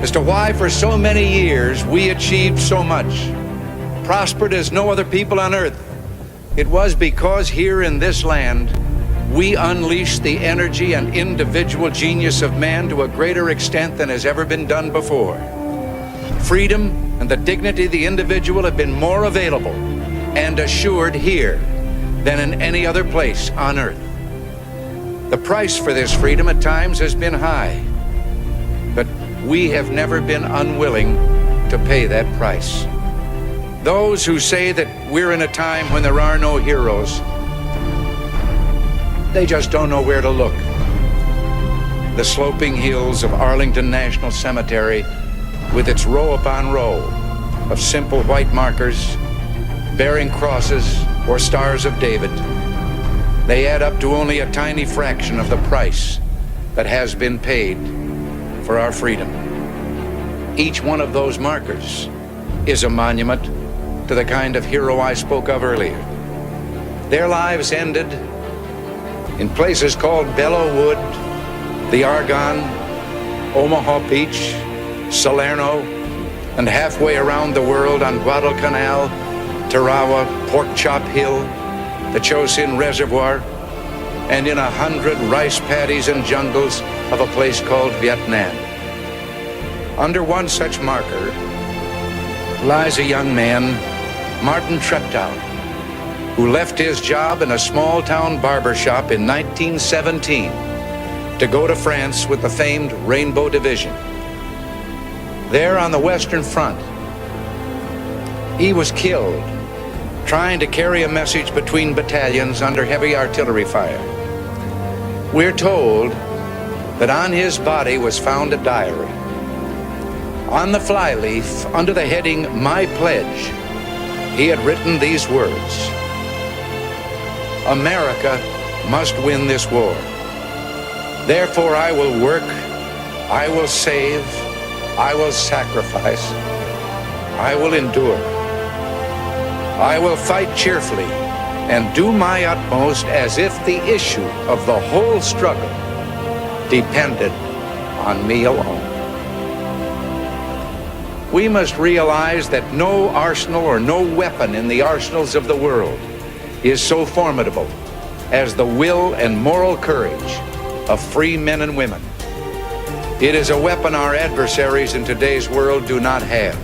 as to why for so many years we achieved so much, prospered as no other people on earth. It was because here in this land, we unleashed the energy and individual genius of man to a greater extent than has ever been done before. Freedom and the dignity of the individual have been more available and assured here than in any other place on earth. The price for this freedom at times has been high, but we have never been unwilling to pay that price. Those who say that we're in a time when there are no heroes, they just don't know where to look. The sloping hills of Arlington National Cemetery, with its row upon row of simple white markers bearing crosses or stars of David, they add up to only a tiny fraction of the price that has been paid for our freedom. Each one of those markers is a monument to the kind of hero I spoke of earlier. Their lives ended in places called Belleau Wood, the Argonne, Omaha Beach, Salerno, and halfway around the world on Guadalcanal, Tarawa, Pork Chop Hill, the Chosin Reservoir, and in 100 rice paddies and jungles of a place called Vietnam. Under one such marker lies a young man, Martin Treptow, who left his job in a small-town barber shop in 1917 to go to France with the famed Rainbow Division. There on the Western Front, he was killed trying to carry a message between battalions under heavy artillery fire. We're told that on his body was found a diary. On the flyleaf, under the heading, "My Pledge," he had written these words: "America must win this war. Therefore I will work, I will save, I will sacrifice, I will endure. I will fight cheerfully and do my utmost as if the issue of the whole struggle depended on me alone." We must realize that no arsenal or no weapon in the arsenals of the world is so formidable as the will and moral courage of free men and women. It is a weapon our adversaries in today's world do not have.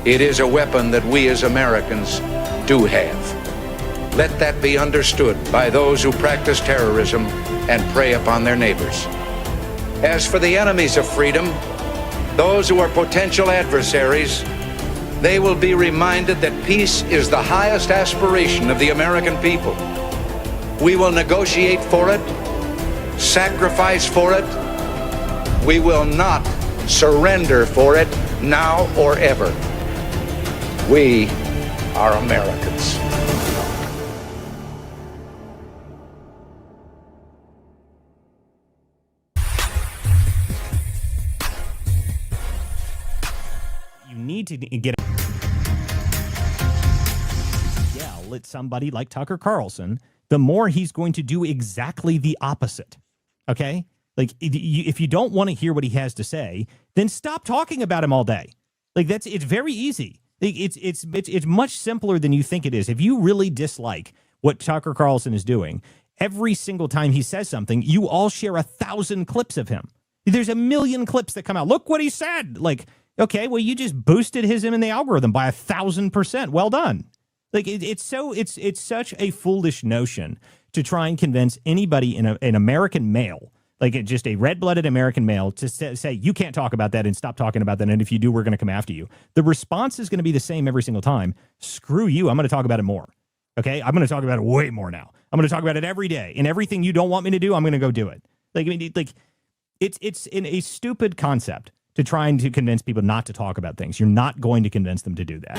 It is a weapon that we as Americans do have. Let that be understood by those who practice terrorism and prey upon their neighbors. As for the enemies of freedom, those who are potential adversaries, they will be reminded that peace is the highest aspiration of the American people. We will negotiate for it, sacrifice for it. We will not surrender for it now or ever. We are Americans. You need to get yell at somebody like Tucker Carlson, the more he's going to do exactly the opposite. Okay? Like, if you don't want to hear what he has to say, then stop talking about him all day. Like, it's very easy. It's much simpler than you think it is. If you really dislike what Tucker Carlson is doing, every single time he says something, you all share 1,000 clips of him. There's 1 million clips that come out. Look what he said. Like, okay, well, you just boosted him in the algorithm by 1,000%. Well done. Like, it's such a foolish notion to try and convince anybody an American male, like just a red-blooded American male, to say, you can't talk about that and stop talking about that, and if you do, we're going to come after you. The response is going to be the same every single time. Screw you, I'm going to talk about it more. Okay? I'm going to talk about it way more now. I'm going to talk about it every day, and everything you don't want me to do, I'm going to go do it. Like, I mean, like, it's a stupid concept to trying to convince people not to talk about things. You're not going to convince them to do that.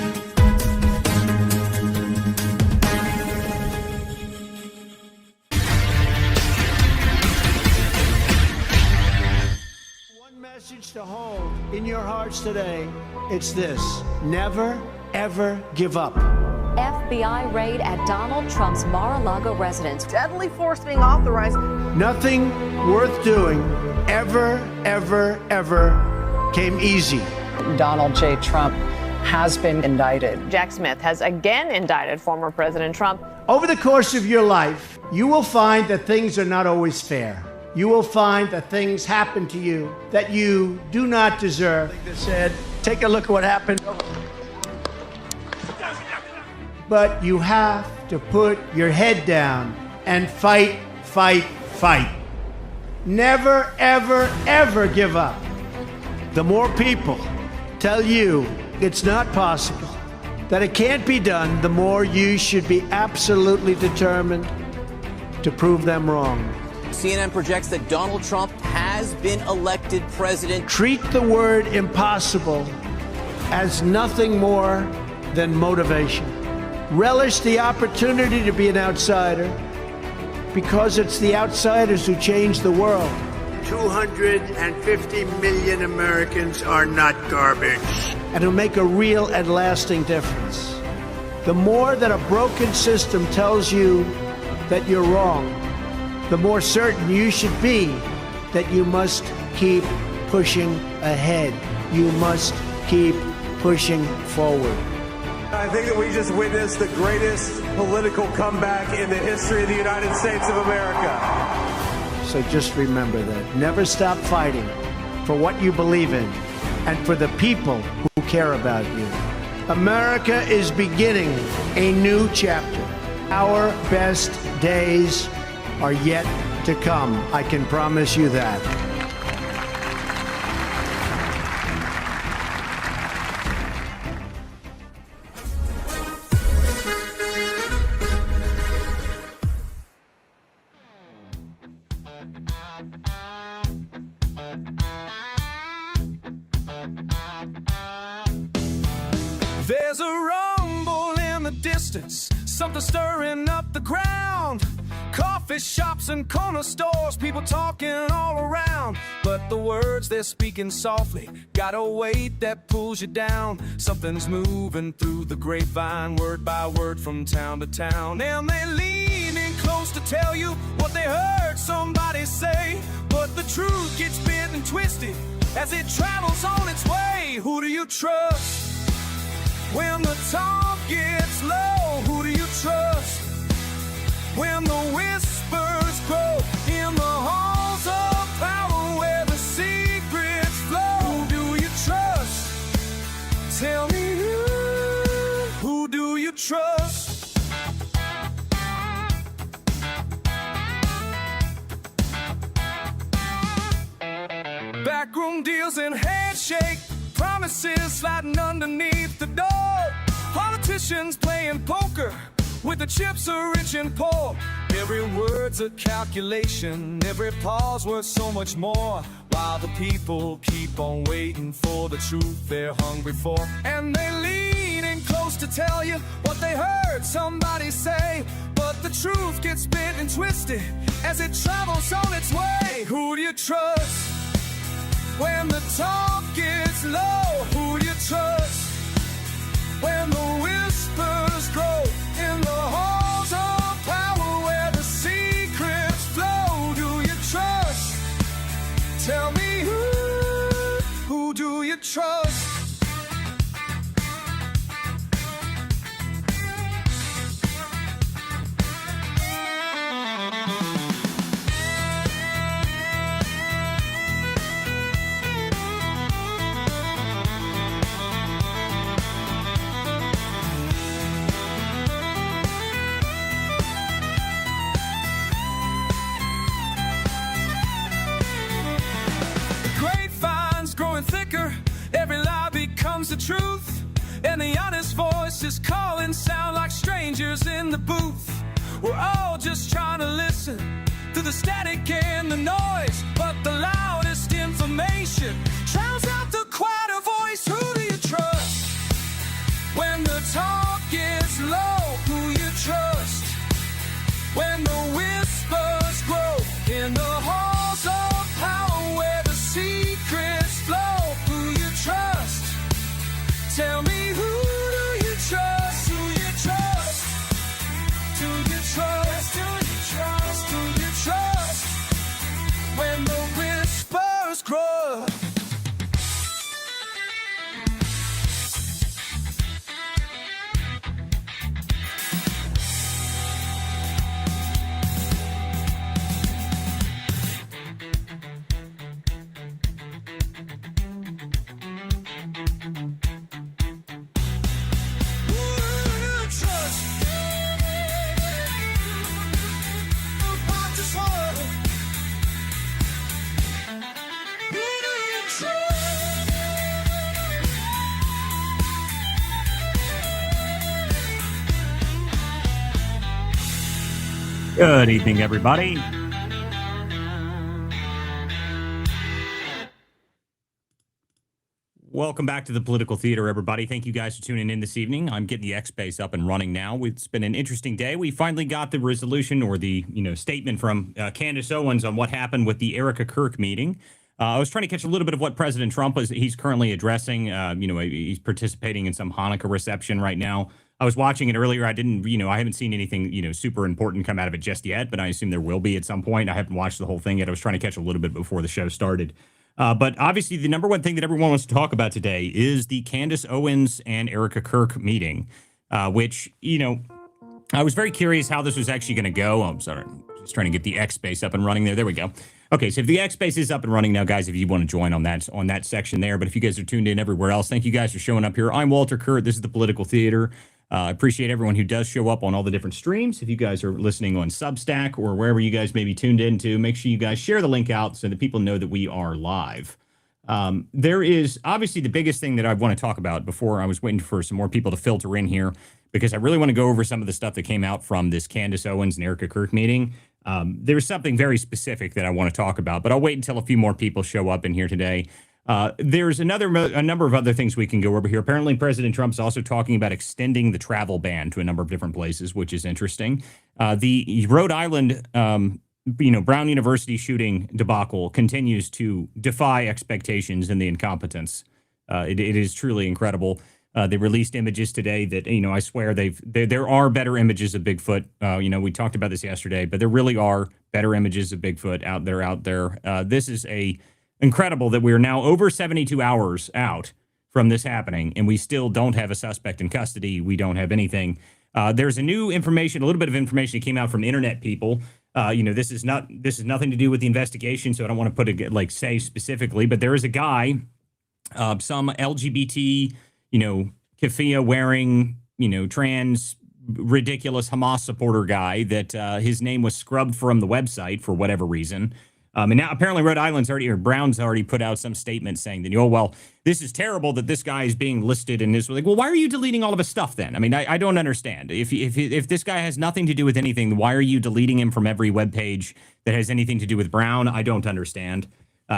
Message to hold in your hearts today, it's this: never, ever give up. FBI raid at Donald Trump's Mar-a-Lago residence. Deadly force being authorized. Nothing worth doing ever, ever, ever came easy. Donald J. Trump has been indicted. Jack Smith has again indicted former President Trump. Over the course of your life, you will find that things are not always fair. You will find that things happen to you that you do not deserve. Like they said, take a look at what happened. But you have to put your head down and fight, fight, fight. Never, ever, ever give up. The more people tell you it's not possible, that it can't be done, the more you should be absolutely determined to prove them wrong. CNN projects that Donald Trump has been elected president. Treat the word impossible as nothing more than motivation. Relish the opportunity to be an outsider, because it's the outsiders who change the world. 250 million Americans are not garbage. And it'll make a real and lasting difference. The more that a broken system tells you that you're wrong, the more certain you should be that you must keep pushing ahead. You must keep pushing forward. I think that we just witnessed the greatest political comeback in the history of the United States of America. So just remember that. Never stop fighting for what you believe in and for the people who care about you. America is beginning a new chapter. Our best days are yet to come. I can promise you that. There's a rumble in the distance, something stirring up the ground. Coffee shops and corner stores, people talking all around. But the words they're speaking softly got a weight that pulls you down. Something's moving through the grapevine, word by word from town to town. And they lean in close to tell you what they heard somebody say. But the truth gets bent and twisted as it travels on its way. Who do you trust? When the talk gets low, who do you trust? When the whispers grow in the halls of power where the secrets flow, who do you trust? Tell me who do you trust? Backroom deals and handshake, promises sliding underneath the door. Politicians playing poker with the chips are rich and poor. Every word's a calculation, every pause worth so much more. While the people keep on waiting for the truth they're hungry for. And they lean in close to tell you what they heard somebody say. But the truth gets bent and twisted as it travels on its way. Who do you trust? When the talk gets low, who do you trust? When the whispers grow in the halls of power where the secrets flow, do you trust? Tell me who do you trust? Thicker, every lie becomes the truth, and the honest voices calling sound like strangers in the booth. We're all just trying to listen to the static and the noise, but the loudest information drowns out the quieter voice. Who do you trust? When the talk gets low, who you trust? When the whispers grow in the halls of power where the secrets flow, who you trust? Tell me who do you trust? Who you trust? Do you trust? Do you trust? Do you trust? When the whispers grow. Good evening, everybody. Welcome back to the Political Theater, everybody. Thank you guys for tuning in this evening. I'm getting the X-Base up and running now. It's been an interesting day. We finally got the resolution or the statement from Candace Owens on what happened with the Erika Kirk meeting. I was trying to catch a little bit of what President Trump he's currently addressing. He's participating in some Hanukkah reception right now. I was watching it earlier. I haven't seen anything, super important come out of it just yet, but I assume there will be at some point. I haven't watched the whole thing yet. I was trying to catch a little bit before the show started. But obviously, the number one thing that everyone wants to talk about today is the Candace Owens and Erika Kirk meeting, which, I was very curious how this was actually going to go. I'm sorry, just trying to get the X-Base up and running there. There we go. Okay, so if the X-Base is up and running now, guys, if you want to join on that section there, but if you guys are tuned in everywhere else, thank you guys for showing up here. I'm Walter Kurt. This is the Political Theater. I appreciate everyone who does show up on all the different streams. If you guys are listening on Substack or wherever you guys may be tuned into, make sure you guys share the link out so that people know that we are live. There is obviously the biggest thing that I want to talk about before I was waiting for some more people to filter in here, because I really want to go over some of the stuff that came out from this Candace Owens and Erika Kirk meeting. There's something very specific that I want to talk about, but I'll wait until a few more people show up in here today. There's a number of other things we can go over here. Apparently, President Trump's also talking about extending the travel ban to a number of different places, which is interesting. The Rhode Island, Brown University shooting debacle continues to defy expectations and the incompetence. It is truly incredible. They released images today that, I swear there are better images of Bigfoot. We talked about this yesterday, but there really are better images of Bigfoot out there. This is incredible that we are now over 72 hours out from this happening, and we still don't have a suspect in custody. We don't have anything. There's a little bit of information that came out from internet people. This is nothing to do with the investigation, so I don't want to put it say specifically, but there is a guy, some LGBT, keffiyeh wearing, trans, ridiculous Hamas supporter guy that his name was scrubbed from the website for whatever reason. And now apparently Brown's already put out some statement saying that, this is terrible that this guy is being listed in this. Well, why are you deleting all of his stuff then? I mean, I don't understand. If this guy has nothing to do with anything, why are you deleting him from every web page that has anything to do with Brown? I don't understand.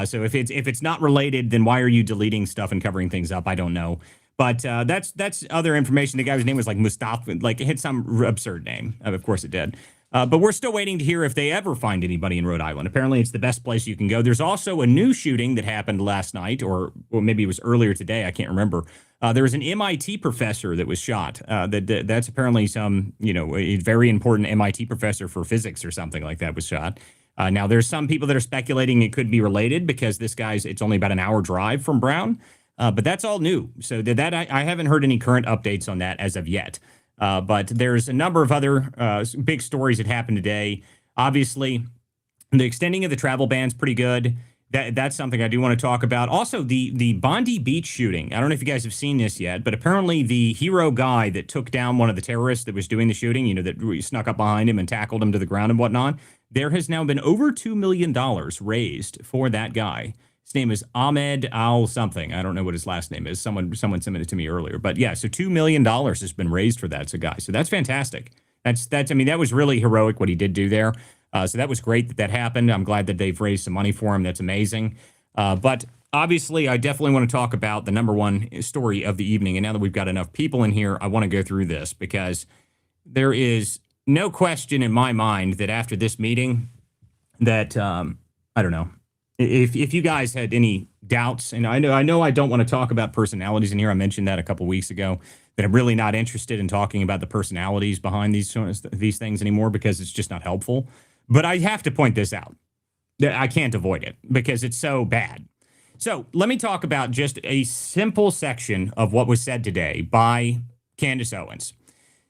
So if it's not related, then why are you deleting stuff and covering things up? I don't know. But that's other information. The guy's name was Mustafa, it had some absurd name. Of course it did. But we're still waiting to hear if they ever find anybody in Rhode Island. Apparently, it's the best place you can go. There's also a new shooting that happened last night, or maybe it was earlier today. I can't remember. There was an MIT professor that was shot. That's apparently some, a very important MIT professor for physics or something like that was shot. Now, there's some people that are speculating it could be related because it's only about an hour drive from Brown. But that's all new. So I haven't heard any current updates on that as of yet. But there's a number of other big stories that happened today. Obviously, the extending of the travel ban is pretty good. That's something I do want to talk about. Also, the Bondi Beach shooting. I don't know if you guys have seen this yet, but apparently the hero guy that took down one of the terrorists that was doing the shooting, that snuck up behind him and tackled him to the ground and whatnot, there has now been over $2 million raised for that guy. His name is Ahmed Al something. I don't know what his last name is. Someone sent it to me earlier. But yeah, so $2 million has been raised for that guy. So that's fantastic. That was really heroic what he did do there. So that was great that happened. I'm glad that they've raised some money for him. That's amazing. But obviously, I definitely want to talk about the number one story of the evening. And now that we've got enough people in here, I want to go through this because there is no question in my mind that after this meeting that, I don't know, if you guys had any doubts, and I know I don't want to talk about personalities in here. I mentioned that a couple weeks ago, that I'm really not interested in talking about the personalities behind these things anymore because it's just not helpful. But I have to point this out. I can't avoid it because it's so bad. So let me talk about just a simple section of what was said today by Candace Owens.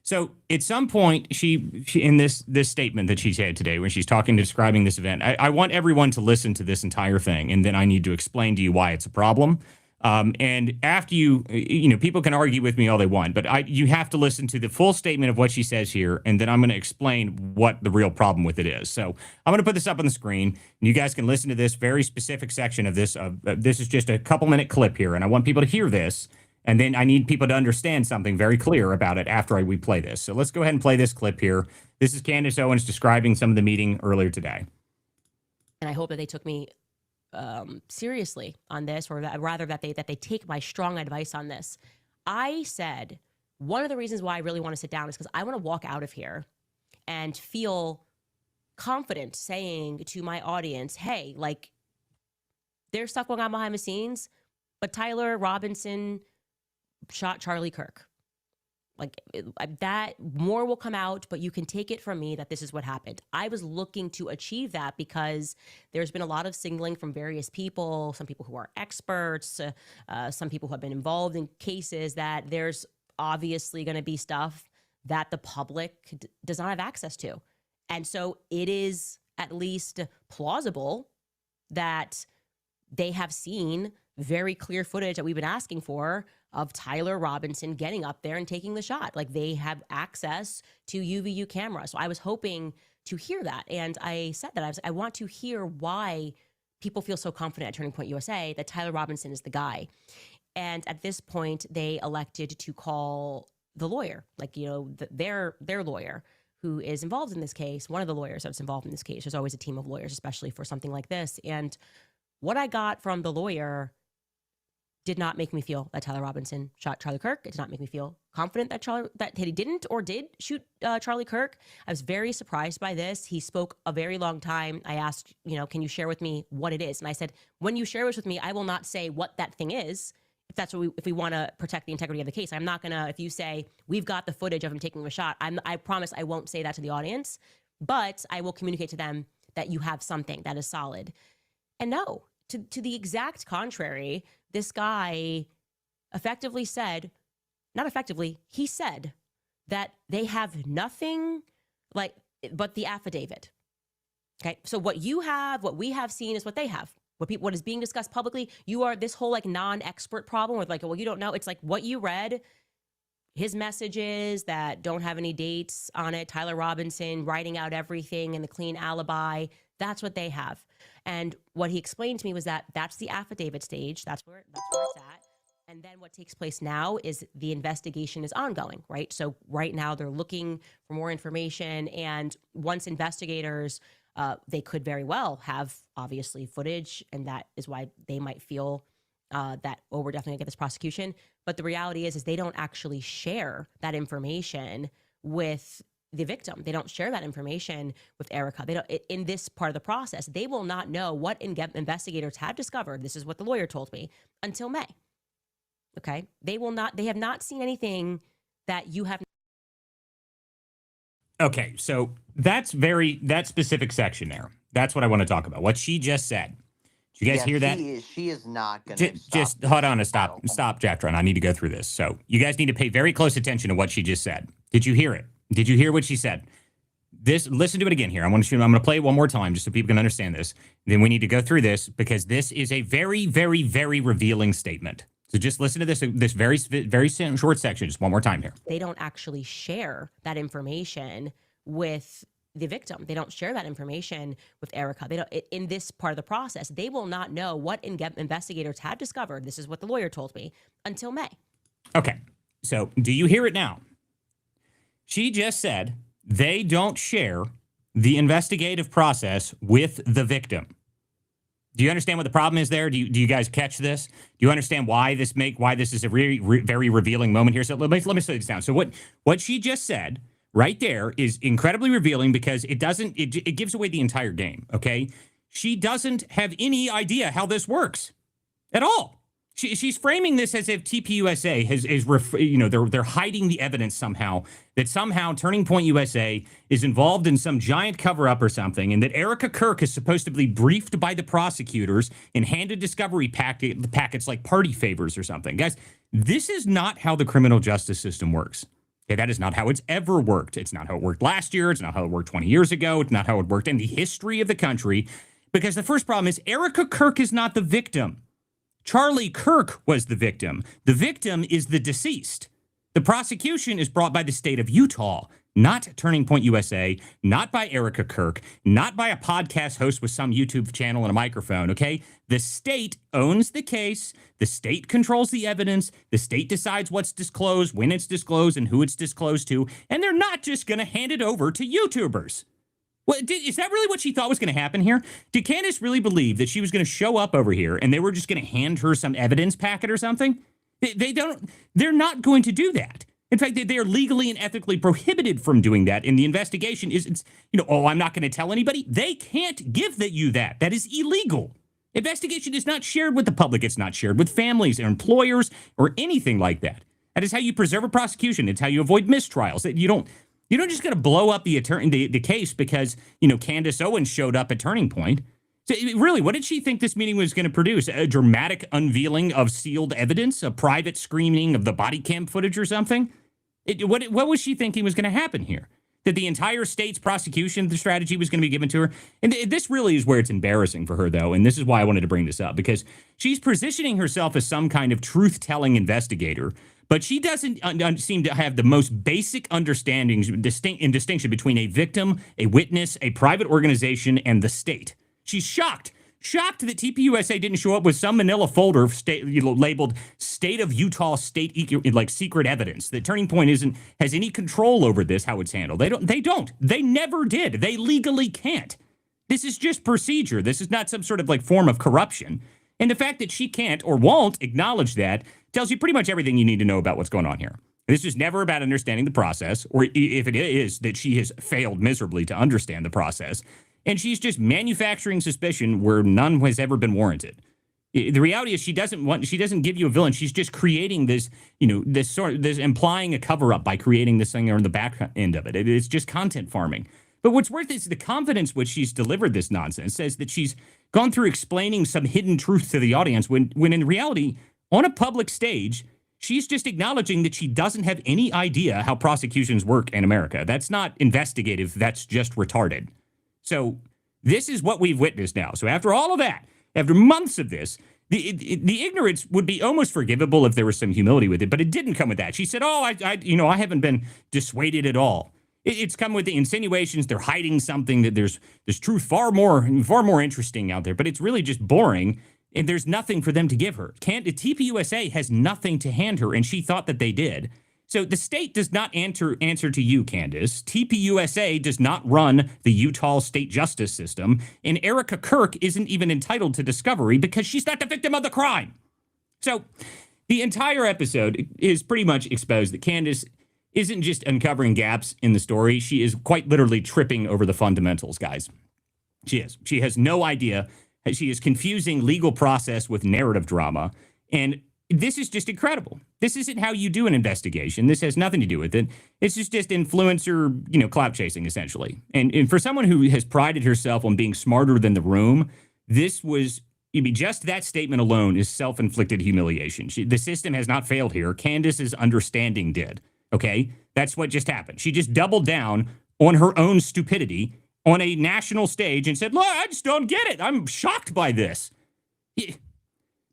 So at some point, she in this statement that she's had today, when she's describing this event, I want everyone to listen to this entire thing, and then I need to explain to you why it's a problem. And after people can argue with me all they want, but you have to listen to the full statement of what she says here, and then I'm going to explain what the real problem with it is. So I'm going to put this up on the screen, and you guys can listen to this very specific section of this. This is just a couple-minute clip here, and I want people to hear this. And then I need people to understand something very clear about it after we play this. So let's go ahead and play this clip here. This is Candace Owens describing some of the meeting earlier today. And I hope that they took me seriously on this, or rather that they take my strong advice on this. I said one of the reasons why I really want to sit down is because I want to walk out of here and feel confident saying to my audience, hey, like, there's stuff going on behind the scenes, but Tyler Robinson shot Charlie Kirk. Like, that more will come out, but you can take it from me that this is what happened. I was looking to achieve that because there's been a lot of signaling from various people, some people who are experts, some people who have been involved in cases, that there's obviously going to be stuff that the public does not have access to. And so it is at least plausible that they have seen very clear footage that we've been asking for of Tyler Robinson getting up there and taking the shot. Like, they have access to UVU camera. So I was hoping to hear that. And I said that I want to hear why people feel so confident at Turning Point USA that Tyler Robinson is the guy. And at this point, they elected to call the lawyer, like, you know, their lawyer who is involved in this case, one of the lawyers that's involved in this case. There's always a team of lawyers, especially for something like this. And what I got from the lawyer did not make me feel that Tyler Robinson shot Charlie Kirk. It did not make me feel confident that he didn't or did shoot Charlie Kirk. I was very surprised by this. He spoke a very long time. I asked, you know, can you share with me what it is? And I said, when you share this with me, I will not say what that thing is. If that's what if we want to protect the integrity of the case, I'm not gonna. If you say we've got the footage of him taking a shot, I promise I won't say that to the audience. But I will communicate to them that you have something that is solid. And no, to the exact contrary, this guy effectively said, not effectively, he said that they have nothing like but the affidavit. Okay, so what you have, what we have seen is what they have. What is being discussed publicly, you are this whole like non-expert problem with like, well, you don't know. It's like what you read, his messages that don't have any dates on it, Tyler Robinson writing out everything and the clean alibi. That's what they have. And what he explained to me was that that's the affidavit stage. That's where it's at. And then what takes place now is the investigation is ongoing, right? So right now they're looking for more information. And once investigators, they could very well have obviously footage. And that is why they might feel that, oh, we're definitely gonna get this prosecution. But the reality is they don't actually share that information with the victim. They don't share that information with Erika. They don't, in this part of the process, they will not know what investigators have discovered. This is what the lawyer told me until May. Okay. They have not seen anything that you have. Okay. So that specific section there. That's what I want to talk about. What she just said. Did you guys hear that? She is not going to just hold on and stop, Jeff. I need to go through this. So you guys need to pay very close attention to what she just said. Did you hear it? Did you hear what she said? Listen to it again here. I'm going to play it one more time just so people can understand this. Then we need to go through this because this is a very, very, very revealing statement. So just listen to this very, very short section just one more time here. They don't actually share that information with the victim. They don't share that information with Erika. They don't, in this part of the process, they will not know what investigators have discovered. This is what the lawyer told me until May. Okay. So do you hear it now? She just said they don't share the investigative process with the victim. Do you understand what the problem is there? Do you guys catch this? Do you understand why this is a very revealing moment here? So let me slow this down. So what she just said right there is incredibly revealing because it gives away the entire game. Okay, she doesn't have any idea how this works at all. She's framing this as if TPUSA they're hiding the evidence somehow, that somehow Turning Point USA is involved in some giant cover-up or something, and that Erika Kirk is supposed to be briefed by the prosecutors and handed discovery packets like party favors or something. Guys, this is not how the criminal justice system works. Okay, that is not how it's ever worked. It's not how it worked last year. It's not how it worked 20 years ago. It's not how it worked in the history of the country. Because the first problem is Erika Kirk is not the victim. Charlie Kirk was the victim. The victim is the deceased. The prosecution is brought by the state of Utah, not Turning Point USA, not by Erika Kirk, not by a podcast host with some YouTube channel and a microphone, okay? The state owns the case. The state controls the evidence. The state decides what's disclosed, when it's disclosed, and who it's disclosed to. And they're not just going to hand it over to YouTubers. Well, is that really what she thought was going to happen here? Did Candace really believe that she was going to show up over here and they were just going to hand her some evidence packet or something? They're not going to do that. In fact, they are legally and ethically prohibited from doing that. And the investigation is, I'm not going to tell anybody. They can't give you that. That is illegal. Investigation is not shared with the public. It's not shared with families or employers or anything like that. That is how you preserve a prosecution. It's how you avoid mistrials. You don't just got to blow up the case because, Candace Owens showed up at Turning Point. So really, what did she think this meeting was going to produce? A dramatic unveiling of sealed evidence, a private screening of the body cam footage or something? What was she thinking was going to happen here? That the entire state's prosecution, the strategy was going to be given to her? And this really is where it's embarrassing for her, though, and this is why I wanted to bring this up, because she's positioning herself as some kind of truth-telling investigator, but she doesn't seem to have the most basic understandings and distinction between a victim, a witness, a private organization, and the state. She's shocked that TPUSA didn't show up with some manila folder labeled State of Utah State secret evidence. That Turning Point has any control over this, how it's handled. They never did. They legally can't. This is just procedure. This is not some sort of form of corruption. And the fact that she can't or won't acknowledge that tells you pretty much everything you need to know about what's going on here. This is never about understanding the process, or if it is, that she has failed miserably to understand the process. And she's just manufacturing suspicion where none has ever been warranted. The reality is she doesn't give you a villain. She's just creating this, this implying a cover up by creating this thing on the back end of it. It's just content farming. But what's worth is the confidence which she's delivered this nonsense says that she's gone through explaining some hidden truth to the audience when in reality, on a public stage, she's just acknowledging that she doesn't have any idea how prosecutions work in America. That's not investigative. That's just retarded. So this is what we've witnessed now. So after all of that, after months of this, the ignorance would be almost forgivable if there was some humility with it, but it didn't come with that. She said, I haven't been dissuaded at all. It's come with the insinuations they're hiding something, that there's truth far more interesting out there, but it's really just boring, and there's nothing for them to give her. TPUSA has nothing to hand her, and she thought that they did. So the state does not answer to you, Candace. TPUSA does not run the Utah state justice system, and Erika Kirk isn't even entitled to discovery because she's not the victim of the crime. So the entire episode is pretty much exposed that Candace isn't just uncovering gaps in the story. She is quite literally tripping over the fundamentals, guys. She is. She has no idea. She is confusing legal process with narrative drama, and this is just incredible. This isn't how you do an investigation. This has nothing to do with it. It's just influencer, clout chasing, essentially. And for someone who has prided herself on being smarter than the room, just that statement alone is self-inflicted humiliation. The system has not failed here. Candace's understanding did, okay? That's what just happened. She just doubled down on her own stupidity on a national stage and said, look, I just don't get it. I'm shocked by this.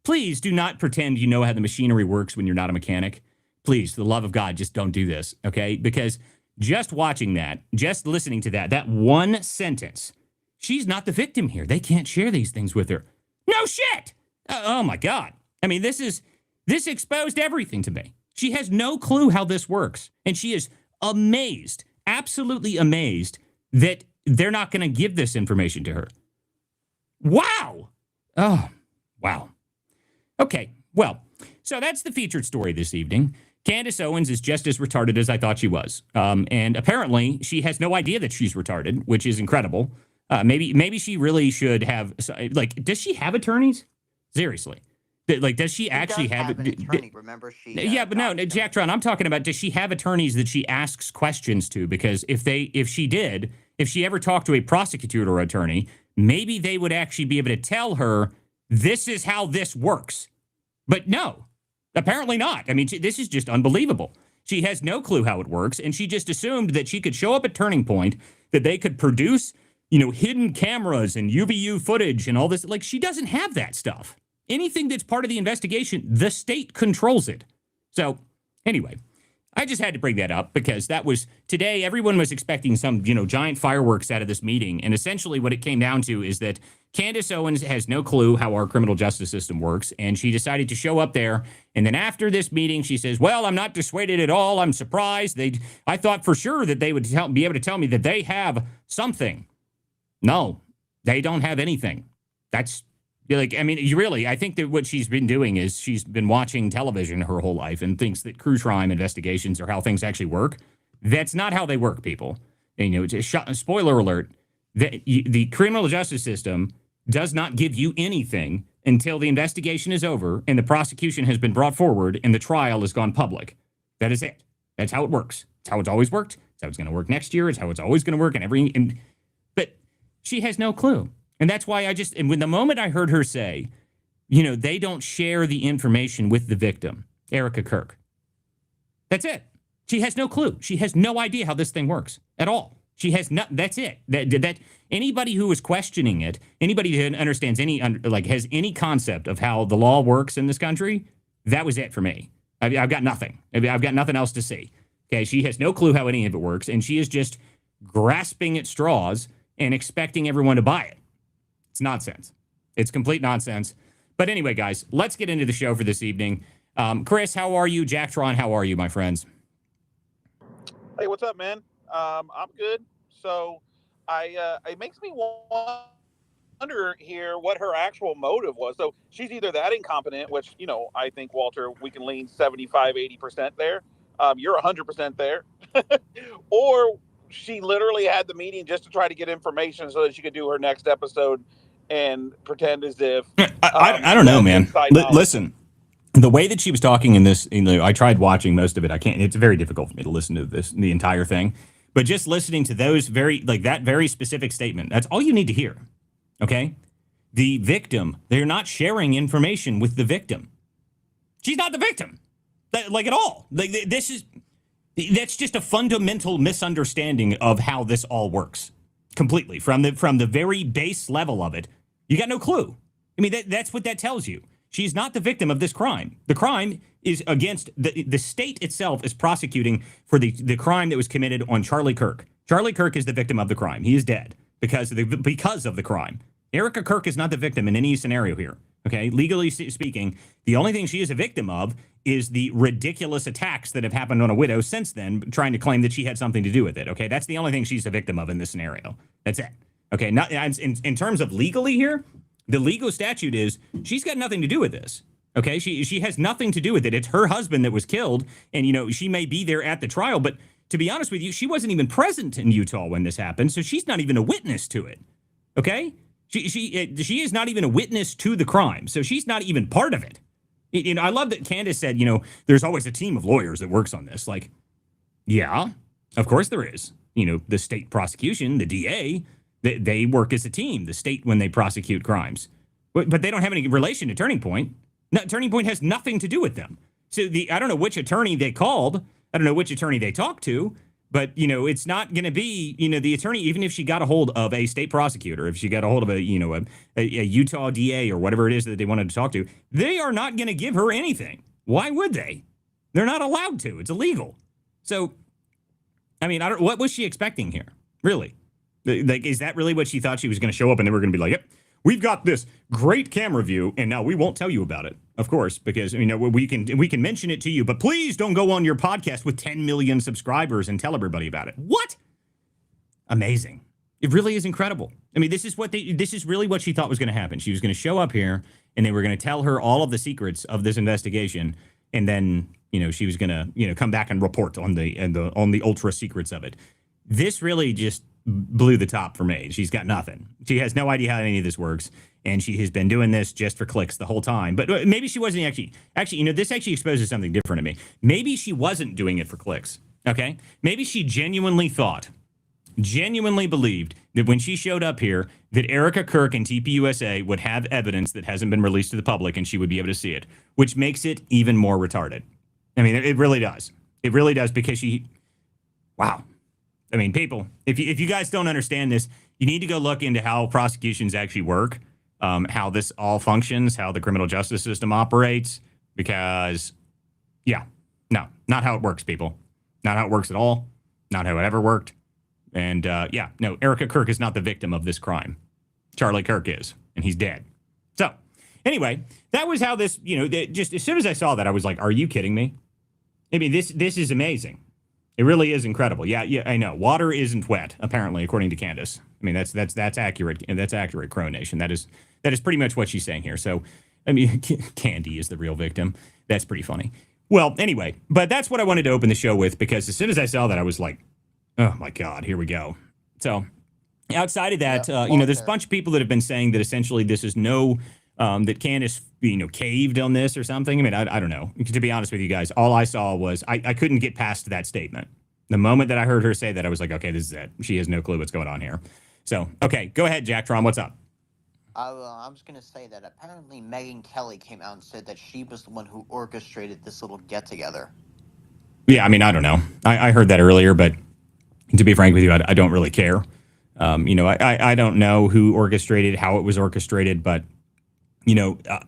Please do not pretend you know how the machinery works when you're not a mechanic. Please, for the love of God, just don't do this, okay? Because just watching that, just listening to that one sentence, she's not the victim here. They can't share these things with her. No shit! Oh my God. I mean, this exposed everything to me. She has no clue how this works. And she is amazed, absolutely amazed, that they're not going to give this information to her. Wow. Oh, wow. Okay, well, so that's the featured story this evening. Candace Owens is just as retarded as I thought she was. And apparently she has no idea that she's retarded, which is incredible. Maybe she really should have, does she have attorneys? Seriously. Does she actually have an attorney? Remember, yeah, but no, Jacktron, I'm talking about, does she have attorneys that she asks questions to? Because if she ever talked to a prosecutor or attorney, maybe they would actually be able to tell her, this is how this works. But no, apparently not. I mean, this is just unbelievable. She has no clue how it works, and she just assumed that she could show up at Turning Point, that they could produce, hidden cameras and UVU footage and all this. She doesn't have that stuff. Anything that's part of the investigation, the state controls it. So, anyway, I just had to bring that up because that was today. Everyone was expecting some, giant fireworks out of this meeting. And essentially what it came down to is that Candace Owens has no clue how our criminal justice system works. And she decided to show up there. And then after this meeting, she says, well, I'm not dissuaded at all. I'm surprised. I thought for sure that they would be able to tell me that they have something. No, they don't have anything. That's I think that what she's been doing is she's been watching television her whole life and thinks that true crime investigations are how things actually work. That's not how they work, people. And, spoiler alert, the criminal justice system does not give you anything until the investigation is over and the prosecution has been brought forward and the trial has gone public. That is it. That's how it works. It's how it's always worked. It's how it's going to work next year. It's how it's always going to work. But she has no clue. And that's why and when the moment I heard her say, they don't share the information with the victim, Erika Kirk. That's it. She has no clue. She has no idea how this thing works at all. She has not. That's it. That anybody who is questioning it, anybody who understands has any concept of how the law works in this country, that was it for me. I've got nothing. I've got nothing else to see. Okay, she has no clue how any of it works, and she is just grasping at straws and expecting everyone to buy it. It's nonsense. It's complete nonsense. But anyway, guys, let's get into the show for this evening. Chris, how are you? Jacktron, how are you, my friends? Hey, what's up, man? I'm good. So it makes me wonder here what her actual motive was. So she's either that incompetent, which, I think, Walter, we can lean 75, 80% there. You're 100% there. Or she literally had the meeting just to try to get information so that she could do her next episode and pretend as if I don't know, man. Listen, the way that she was talking in this, I tried watching most of it. I can't. It's very difficult for me to listen to the entire thing. But just listening to those that very specific statement, that's all you need to hear. Okay, the victim, they're not sharing information with the victim. She's not the victim, at all. That's just a fundamental misunderstanding of how this all works. Completely. From the very base level of it, you got no clue. I mean, that's what that tells you. She's not the victim of this crime. The crime is against the state itself is prosecuting for the crime that was committed on Charlie Kirk. Charlie Kirk is the victim of the crime. He is dead because of the crime. Erika Kirk is not the victim in any scenario here. Okay, legally speaking, the only thing she is a victim of is the ridiculous attacks that have happened on a widow since then, trying to claim that she had something to do with it. Okay, that's the only thing she's a victim of in this scenario. That's it. Okay, not in terms of legally here, the legal statute is she's got nothing to do with this. Okay, she has nothing to do with it. It's her husband that was killed, and she may be there at the trial, but to be honest with you, she wasn't even present in Utah when this happened, so she's not even a witness to it. Okay. She is not even a witness to the crime, so she's not even part of it. I love that Candace said, there's always a team of lawyers that works on this. Yeah, of course there is. The state prosecution, the DA, they work as a team, the state, when they prosecute crimes. But they don't have any relation to Turning Point. No, Turning Point has nothing to do with them. So I don't know which attorney they called. I don't know which attorney they talked to. But, it's not going to be, the attorney, even if she got a hold of a state prosecutor, if she got a hold of a Utah DA or whatever it is that they wanted to talk to, they are not going to give her anything. Why would they? They're not allowed to. It's illegal. So, what was she expecting here? Really? Is that really what she thought? She was going to show up and they were going to be like, yep, we've got this great camera view, and now we won't tell you about it, of course, because we can mention it to you, but please don't go on your podcast with 10 million subscribers and tell everybody about it. What? Amazing. It really is incredible. This is really what she thought was going to happen. She was going to show up here, and they were going to tell her all of the secrets of this investigation, and then she was going to come back and report on the ultra secrets of it. This really just blew the top for me. She's got nothing. She has no idea how any of this works, and she has been doing this just for clicks the whole time. But maybe she wasn't actually, this actually exposes something different to me. Maybe she wasn't doing it for clicks, okay? Maybe she genuinely believed that when she showed up here, that Erika Kirk and TPUSA would have evidence that hasn't been released to the public, and she would be able to see it, which makes it even more retarded. It really does. It really does, because wow. People, if you guys don't understand this, you need to go look into how prosecutions actually work, how this all functions, how the criminal justice system operates, because, no, not how it works, people. Not how it works at all. Not how it ever worked. And yeah, no, Erika Kirk is not the victim of this crime. Charlie Kirk is, and he's dead. So anyway, that was how this, just as soon as I saw that, I was like, are you kidding me? I mean, this is amazing. It really is incredible. Yeah, I know. Water isn't wet, apparently, according to Candace. I mean, that's accurate. And that's accurate, Crow Nation. That is pretty much what she's saying here. So, I mean, Candy is the real victim. That's pretty funny. Well, anyway, but that's what I wanted to open the show with, because as soon as I saw that, I was like, oh my God, here we go. So outside of that, there's a bunch of people that have been saying that essentially this is that Candace, caved on this or something. I mean, I don't know. To be honest with you guys, all I saw was I couldn't get past that statement. The moment that I heard her say that, I was like, okay, this is it. She has no clue what's going on here. So, okay, go ahead, Jack Tron. What's up? I was going to say that apparently Megyn Kelly came out and said that she was the one who orchestrated this little get-together. Yeah, I mean, I don't know. I heard that earlier, but to be frank with you, I don't really care. I don't know who orchestrated, how it was orchestrated, but,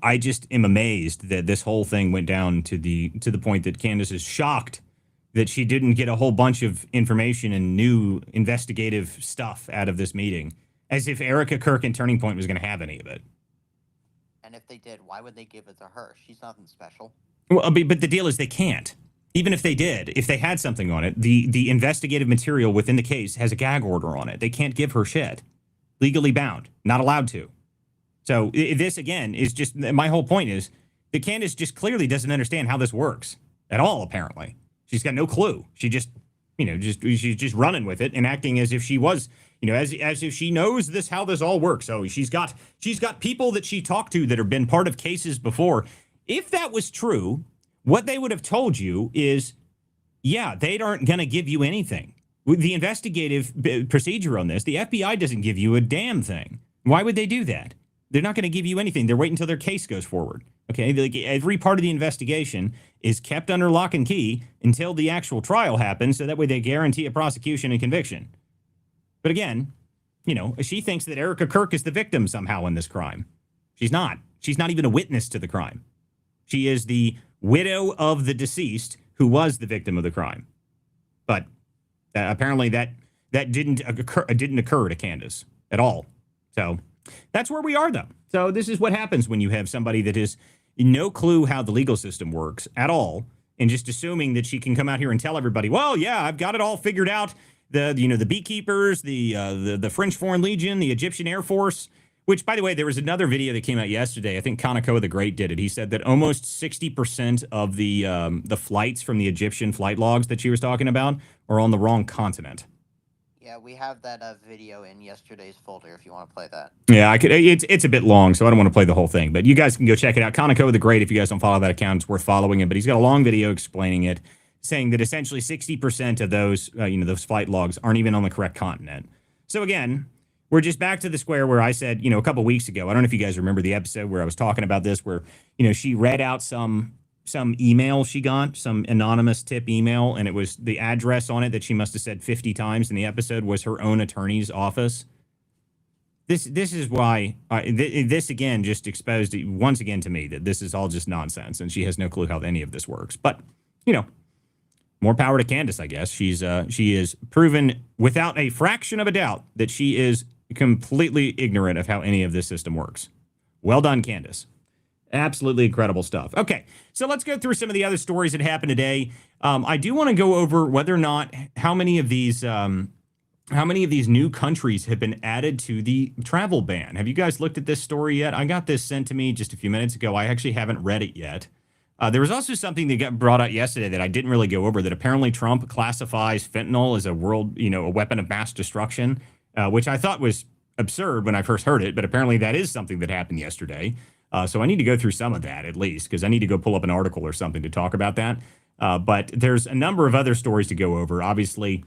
I just am amazed that this whole thing went down to the point that Candace is shocked that she didn't get a whole bunch of information and new investigative stuff out of this meeting, as if Erika Kirk and Turning Point was going to have any of it. And if they did, why would they give it to her? She's nothing special. Well, but the deal is they can't. Even if they did, if they had something on it, the investigative material within the case has a gag order on it. They can't give her shit. Legally bound. Not allowed to. So this, again, is just, my whole point is that Candace just clearly doesn't understand how this works at all, apparently. She's got no clue. She just, she's just running with it and acting as if she was, as if she knows how this all works. So she's got people that she talked to that have been part of cases before. If that was true, what they would have told you is, yeah, they aren't going to give you anything. With the investigative procedure on this, the FBI doesn't give you a damn thing. Why would they do that? They're not going to give you anything. They're waiting until their case goes forward. Okay, like every part of the investigation is kept under lock and key until the actual trial happens, so that way they guarantee a prosecution and conviction. But again, she thinks that Erika Kirk is the victim somehow in this crime. She's not. She's not even a witness to the crime. She is the widow of the deceased who was the victim of the crime. But apparently that didn't occur to Candace at all. So that's where we are, though. So this is what happens when you have somebody that has no clue how the legal system works at all, and just assuming that she can come out here and tell everybody, well, yeah, I've got it all figured out. The beekeepers, the French Foreign Legion, the Egyptian Air Force, which, by the way, there was another video that came out yesterday. I think Kanako the Great did it. He said that almost 60% of the flights from the Egyptian flight logs that she was talking about are on the wrong continent. Yeah, we have that video in yesterday's folder if you want to play that. Yeah, I could. It's a bit long, so I don't want to play the whole thing. But you guys can go check it out. Kanako the Great, if you guys don't follow that account, it's worth following him. But he's got a long video explaining it, saying that essentially 60% of those, those flight logs aren't even on the correct continent. So again, we're just back to the square where I said, a couple weeks ago, I don't know if you guys remember the episode where I was talking about this, where, she read out some email she got, some anonymous tip email, and it was the address on it that she must have said 50 times in the episode was her own attorney's office. This is why this again just exposed once again to me that this is all just nonsense, and she has no clue how any of this works. But more power to Candace, I guess. She is proven without a fraction of a doubt that she is completely ignorant of how any of this system works. Well done, Candace. Absolutely incredible stuff. Okay, so let's go through some of the other stories that happened today. I do want to go over whether or not how many of these new countries have been added to the travel ban. Have you guys looked at this story yet? I got this sent to me just a few minutes ago. I actually haven't read it yet. There was also something that got brought out yesterday that I didn't really go over, that apparently Trump classifies fentanyl as a weapon of mass destruction, which I thought was absurd when I first heard it, but apparently that is something that happened yesterday. So I need to go through some of that at least, because I need to go pull up an article or something to talk about that. But there's a number of other stories to go over. Obviously,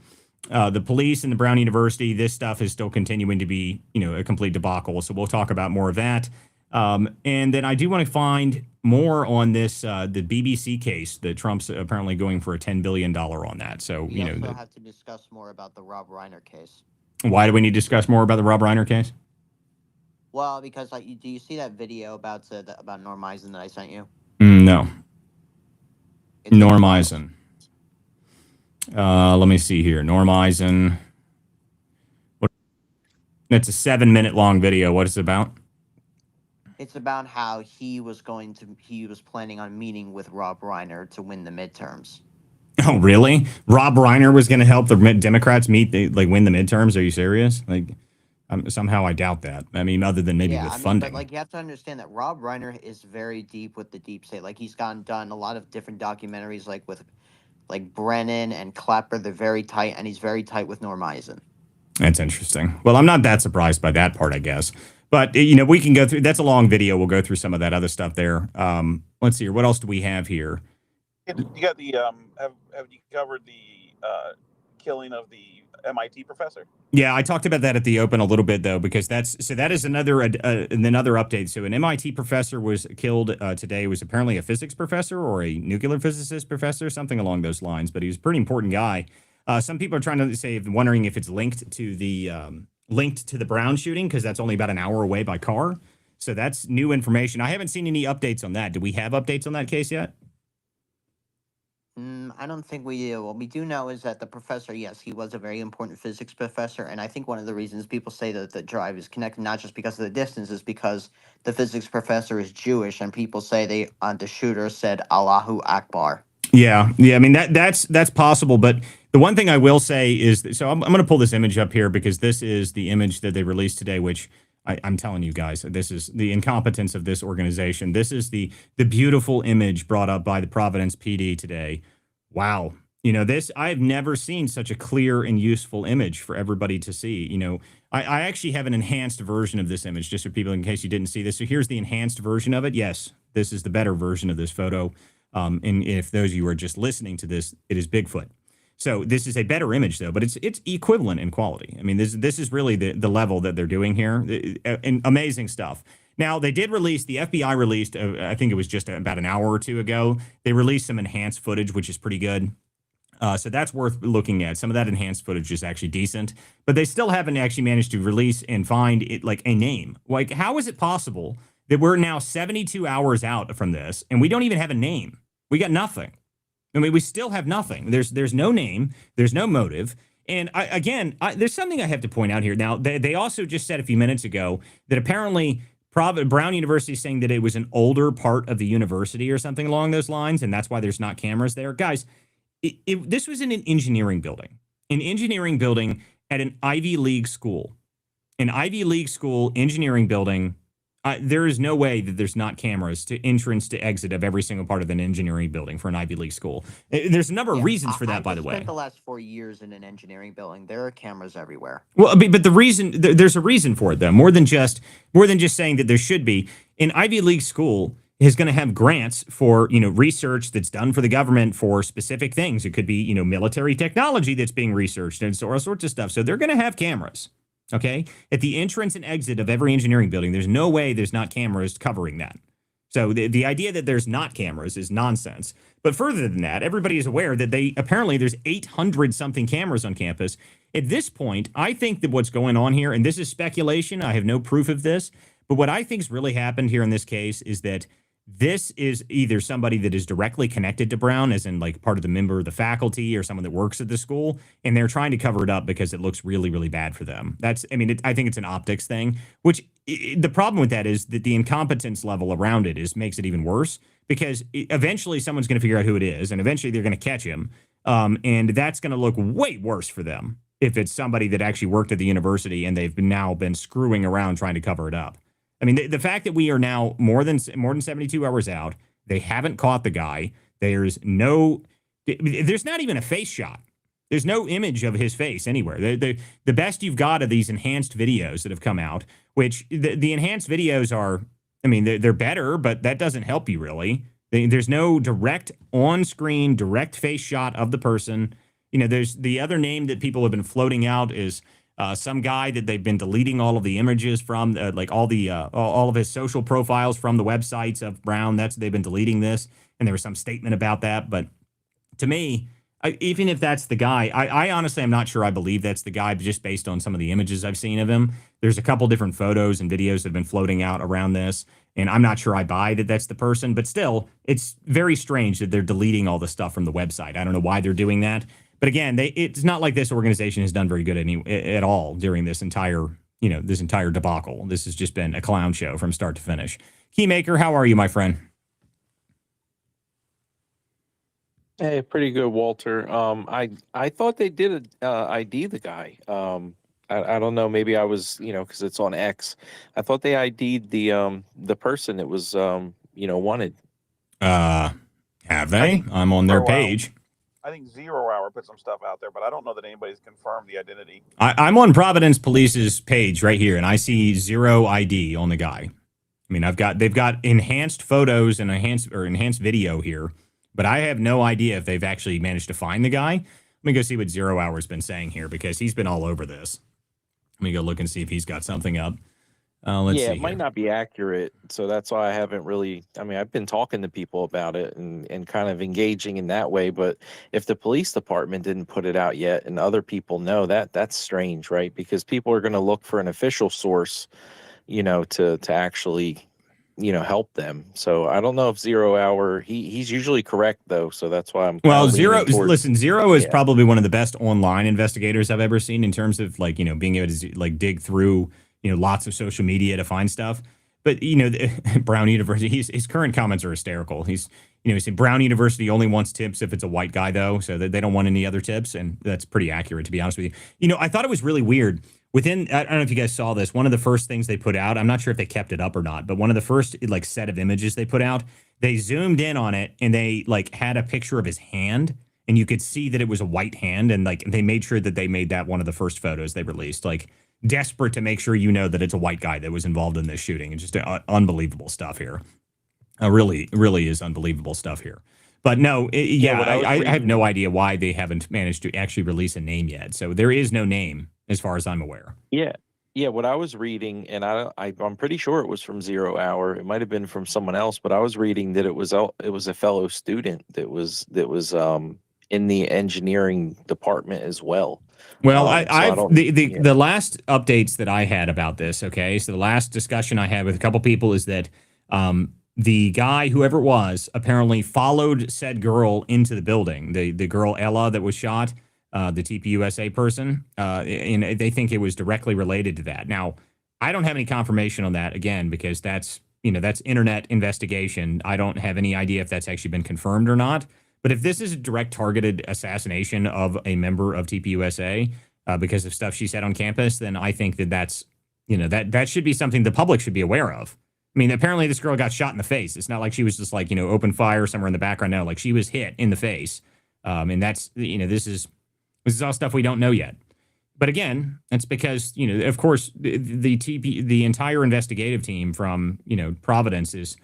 the police and the Brown University, this stuff is still continuing to be, a complete debacle. So we'll talk about more of that. And then I do want to find more on this, the BBC case that Trump's apparently going for a $10 billion on that. So, we also have to discuss more about the Rob Reiner case. Why do we need to discuss more about the Rob Reiner case? Well, because do you see that video about Norm Eisen that I sent you? No. Norm Eisen. Let me see here. Norm Eisen. It's a 7-minute long video. What is it about? It's about how he was planning on meeting with Rob Reiner to win the midterms. Oh, really? Rob Reiner was going to help the Democrats win the midterms? Are you serious? Somehow I doubt that. I mean, other than maybe with funding. But you have to understand that Rob Reiner is very deep with the deep state. He's done a lot of different documentaries, with Brennan and Clapper. They're very tight, and he's very tight with Norm Eisen. That's interesting. Well, I'm not that surprised by that part, I guess. But, we can go through. That's a long video. We'll go through some of that other stuff there. Let's see here. What else do we have here? You got the have you covered the killing of the MIT professor? Yeah, I talked about that at the open a little bit, though, because that is another update. So an MIT professor was killed today. Was apparently a physics professor or a nuclear physicist professor, something along those lines. But he was a pretty important guy. Some people are trying to wondering if it's linked to the Brown shooting, because that's only about an hour away by car. So that's new information. I haven't seen any updates on that. Do we have updates on that case yet? I don't think we do. What we do know is that the professor, yes, he was a very important physics professor, and I think one of the reasons people say that the drive is connected, not just because of the distance, is because the physics professor is Jewish, and people say the shooter said Allahu Akbar. Yeah. I mean, that's possible, but the one thing I will say is, so I'm going to pull this image up here because this is the image that they released today, which I'm telling you guys, this is the incompetence of this organization. This is the beautiful image brought up by the Providence PD today. Wow. I've never seen such a clear and useful image for everybody to see. I actually have an enhanced version of this image, just for people in case you didn't see this. So here's the enhanced version of it. Yes, this is the better version of this photo. And if those of you are just listening to this, it is Bigfoot. So this is a better image, though, but it's equivalent in quality. I mean, this is really the level that they're doing here. And amazing stuff. Now, they did release, the FBI released, I think it was just about an hour or two ago, they released some enhanced footage, which is pretty good. So that's worth looking at. Some of that enhanced footage is actually decent, but they still haven't actually managed to release and find it a name. How is it possible that we're now 72 hours out from this and we don't even have a name? We got nothing. I mean, we still have nothing. There's no name. There's no motive. And there's something I have to point out here. Now, they also just said a few minutes ago that apparently Brown University is saying that it was an older part of the university or something along those lines, and that's why there's not cameras there. Guys, this was in an engineering building at an Ivy League school. An Ivy League school engineering building. There is no way that there's not cameras to entrance to exit of every single part of an engineering building for an Ivy League school. There's a number of reasons for that, by the way. I spent the last 4 years in an engineering building. There are cameras everywhere. Well, but the reason, there's a reason for it, though. More than just saying that there should be. An Ivy League school is going to have grants for, research that's done for the government for specific things. It could be, military technology that's being researched and all sorts of stuff. So they're going to have cameras. Okay, at the entrance and exit of every engineering building, there's no way there's not cameras covering that. So the idea that there's not cameras is nonsense. But further than that, everybody is aware that there's 800 something cameras on campus. At this point, I think that what's going on here, and this is speculation, I have no proof of this, but what I think's really happened here in this case is that this is either somebody that is directly connected to Brown, as in part of the member of the faculty or someone that works at the school, and they're trying to cover it up because it looks really, really bad for them. I think it's an optics thing, which the problem with that is that the incompetence level around it makes it even worse, because eventually someone's going to figure out who it is, and eventually they're going to catch him, and that's going to look way worse for them if it's somebody that actually worked at the university and they've now been screwing around trying to cover it up. I mean, the fact that we are now more than 72 hours out, they haven't caught the guy. There's not even a face shot. There's no image of his face anywhere. The best you've got are these enhanced videos that have come out, which the enhanced videos are, they're better, but that doesn't help you really. There's no direct on-screen, direct face shot of the person. There's the other name that people have been floating out is some guy that they've been deleting all of the images from, all of his social profiles from the websites of Brown. They've been deleting this, and there was some statement about that. But to me, even if that's the guy, I honestly am not sure I believe that's the guy, just based on some of the images I've seen of him. There's a couple different photos and videos that have been floating out around this, and I'm not sure I buy that that's the person. But still, it's very strange that they're deleting all the stuff from the website. I don't know why they're doing that. But again, it's not like this organization has done very good at all during this entire debacle. This has just been a clown show from start to finish. Keymaker, how are you, my friend? Hey, pretty good, Walter. I thought they did ID the guy. I don't know. Maybe I was, because it's on X. I thought they ID'd the person that was wanted. Have they? I'm on their page. I think 0 Hour put some stuff out there, but I don't know that anybody's confirmed the identity. I'm on Providence Police's page right here, and I see 0 ID on the guy. I mean, they've got enhanced photos and enhanced video here, but I have no idea if they've actually managed to find the guy. Let me go see what 0 Hour's been saying here, because he's been all over this. Let me go look and see if he's got something up. Let's see. It might not be accurate, so that's why I haven't really. I mean, I've been talking to people about it and kind of engaging in that way. But if the police department didn't put it out yet, and other people know that's strange, right? Because people are going to look for an official source, to actually, help them. So I don't know if 0 Hour. He's usually correct though, so that's why I'm. Zero is probably one of the best online investigators I've ever seen in terms of being able to dig through lots of social media to find stuff. But Brown University, his current comments are hysterical. He said Brown University only wants tips if it's a white guy though, so that they don't want any other tips, and that's pretty accurate, to be honest with you. I thought it was really weird. I don't know if you guys saw this. One of the first things they put out, I'm not sure if they kept it up or not, but one of the first set of images they put out, they zoomed in on it and they had a picture of his hand, and you could see that it was a white hand, and they made sure that they made that one of the first photos they released, desperate to make sure that it's a white guy that was involved in this shooting. And just unbelievable stuff here. Really is unbelievable stuff here. But no, I have no idea why they haven't managed to actually release a name yet. So there is no name as far as I'm aware. Yeah. What I was reading, and I'm pretty sure it was from 0 Hour. It might have been from someone else, but I was reading that it was a fellow student that was in the engineering department as well. Well, the last updates that I had about this, okay, so the last discussion I had with a couple people is that the guy, whoever it was, apparently followed said girl into the building, the girl Ella that was shot, the TPUSA person, and they think it was directly related to that. Now, I don't have any confirmation on that, again, because that's internet investigation. I don't have any idea if that's actually been confirmed or not. But if this is a direct targeted assassination of a member of TPUSA because of stuff she said on campus, then I think that's that should be something the public should be aware of. I mean, apparently this girl got shot in the face. It's not like she was just open fire somewhere in the background. No, she was hit in the face, and that's this is all stuff we don't know yet. But again, that's because of course the entire investigative team from Providence is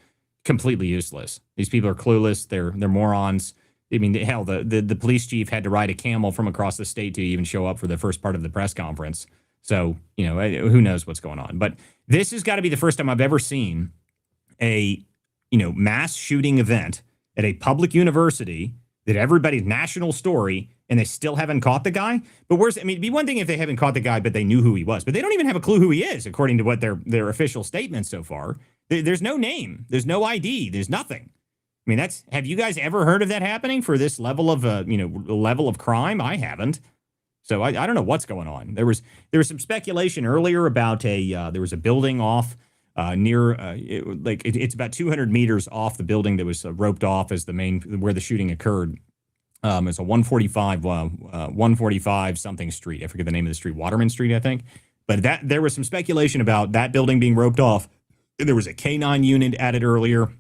completely useless. These people are clueless. They're morons. I mean, hell, the police chief had to ride a camel from across the state to even show up for the first part of the press conference. So, who knows what's going on. But this has got to be the first time I've ever seen a, mass shooting event at a public university that everybody's national story, and they still haven't caught the guy. But it'd be one thing if they haven't caught the guy, but they knew who he was. But they don't even have a clue who he is, according to what their official statements so far. There's no name. There's no ID. There's nothing. I mean, have you guys ever heard of that happening for this level of level of crime? I haven't. So I don't know what's going on. There was some speculation earlier about there was a building off near it's about 200 meters off the building that was roped off as where the shooting occurred. It's a 145 something street. I forget the name of the street, Waterman Street, I think. But there was some speculation about that building being roped off. There was a K9 unit added earlier.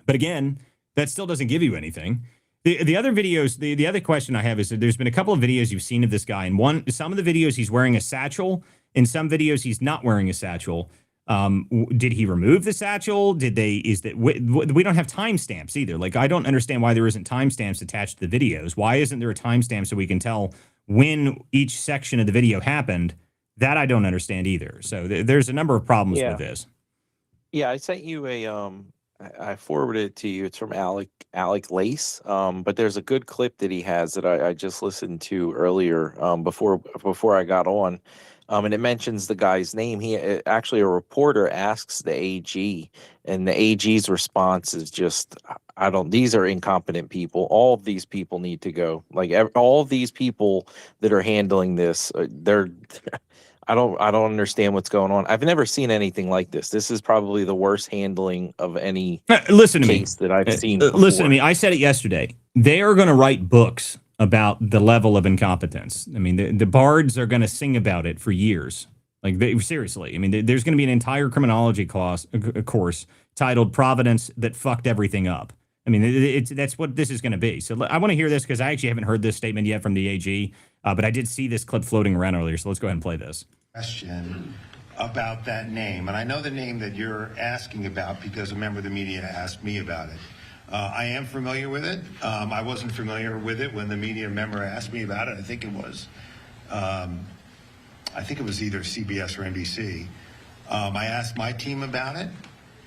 But again, that still doesn't give you anything. The other videos, the other question I have is that there's been a couple of videos you've seen of this guy. And some of the videos he's wearing a satchel. In some videos he's not wearing a satchel. Did he remove the satchel? We don't have timestamps either. I don't understand why there isn't timestamps attached to the videos. Why isn't there a timestamp so we can tell when each section of the video happened? That I don't understand either. So there's a number of problems with this. Yeah, I sent you I forwarded it to you. It's from Alec Lace. But there's a good clip that he has that I just listened to earlier before I got on. And it mentions the guy's name. Actually, a reporter asks the AG, and the AG's response is just, I don't. These are incompetent people. All of these people need to go. Like all of these people that are handling this, they're. I don't understand what's going on. I've never seen anything like this. This is probably the worst handling of any listen to case me. that I've seen before. Listen to me. I said it yesterday. They are going to write books about the level of incompetence. I mean, the bards are going to sing about it for years. Like, seriously. I mean, there's going to be an entire criminology course titled "Providence That Fucked Everything Up." I mean, that's what this is going to be. So I want to hear this because I actually haven't heard this statement yet from the AG, but I did see this clip floating around earlier. So let's go ahead and play this. Question about that name, and I know the name that you're asking about because a member of the media asked me about it. I am familiar with it. I wasn't familiar with it when the media member asked me about it. I think it was either CBS or NBC. I asked my team about it,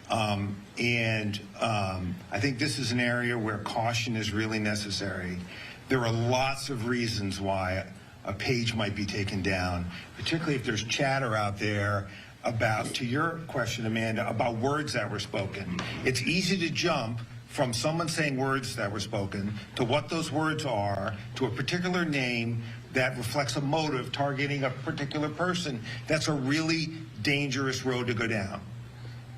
and I think this is an area where caution is really necessary. There are lots of reasons why a page might be taken down, particularly if there's chatter out there about, to your question, Amanda, about words that were spoken. It's easy to jump from someone saying words that were spoken to what those words are, to a particular name that reflects a motive targeting a particular person. That's a really dangerous road to go down.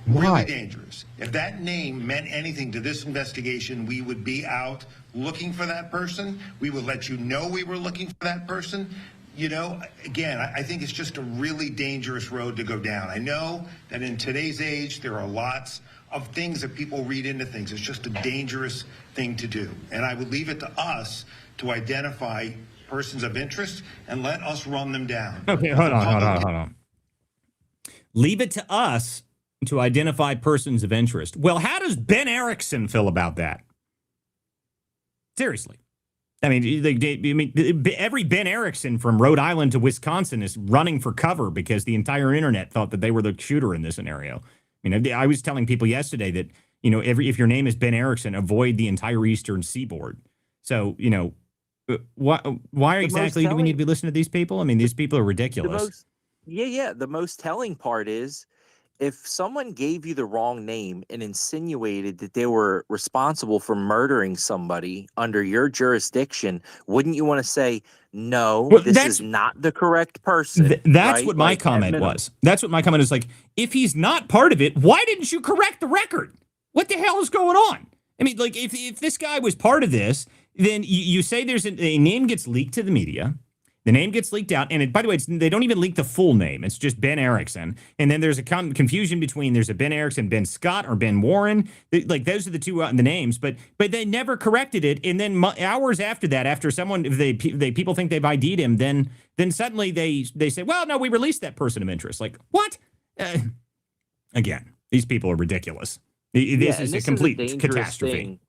Really dangerous. If that name meant anything to this investigation, we would be out looking for that person. We would let you know we were looking for that person. You know, again, I think it's just a really dangerous road to go down. I know that in today's age, there are lots of things that people read into things. It's just a dangerous thing to do. And I would leave it to us to identify persons of interest and let us run them down. Okay, hold on. Leave it to us to identify persons of interest. Well, how does Ben Erickson feel about that? Seriously. I mean, every Ben Erickson from Rhode Island to Wisconsin is running for cover because the entire internet thought that they were the shooter in this scenario. I mean, I was telling people yesterday that, you know, if your name is Ben Erickson, avoid the entire Eastern Seaboard. So, you know, why exactly do we need to be listening to these people? I mean, these people are ridiculous. The most telling part is if someone gave you the wrong name and insinuated that they were responsible for murdering somebody under your jurisdiction, wouldn't you want to say, no, this is not the correct person? That's what my comment was. That's what my comment is. Like, if he's not part of it, why didn't you correct the record? What the hell is going on? I mean, like, if this guy was part of this, then you say there's a name gets leaked to the media. The name gets leaked out, and by the way, they don't even leak the full name. It's just Ben Erickson, and then there's a confusion between there's a Ben Erickson, Ben Scott, or Ben Warren. Like those are the two the names, but they never corrected it. And then hours after that, after someone people think they've ID'd him, then suddenly they say, well, no, we released that person of interest. Like what? Again, these people are ridiculous. This is a complete catastrophe.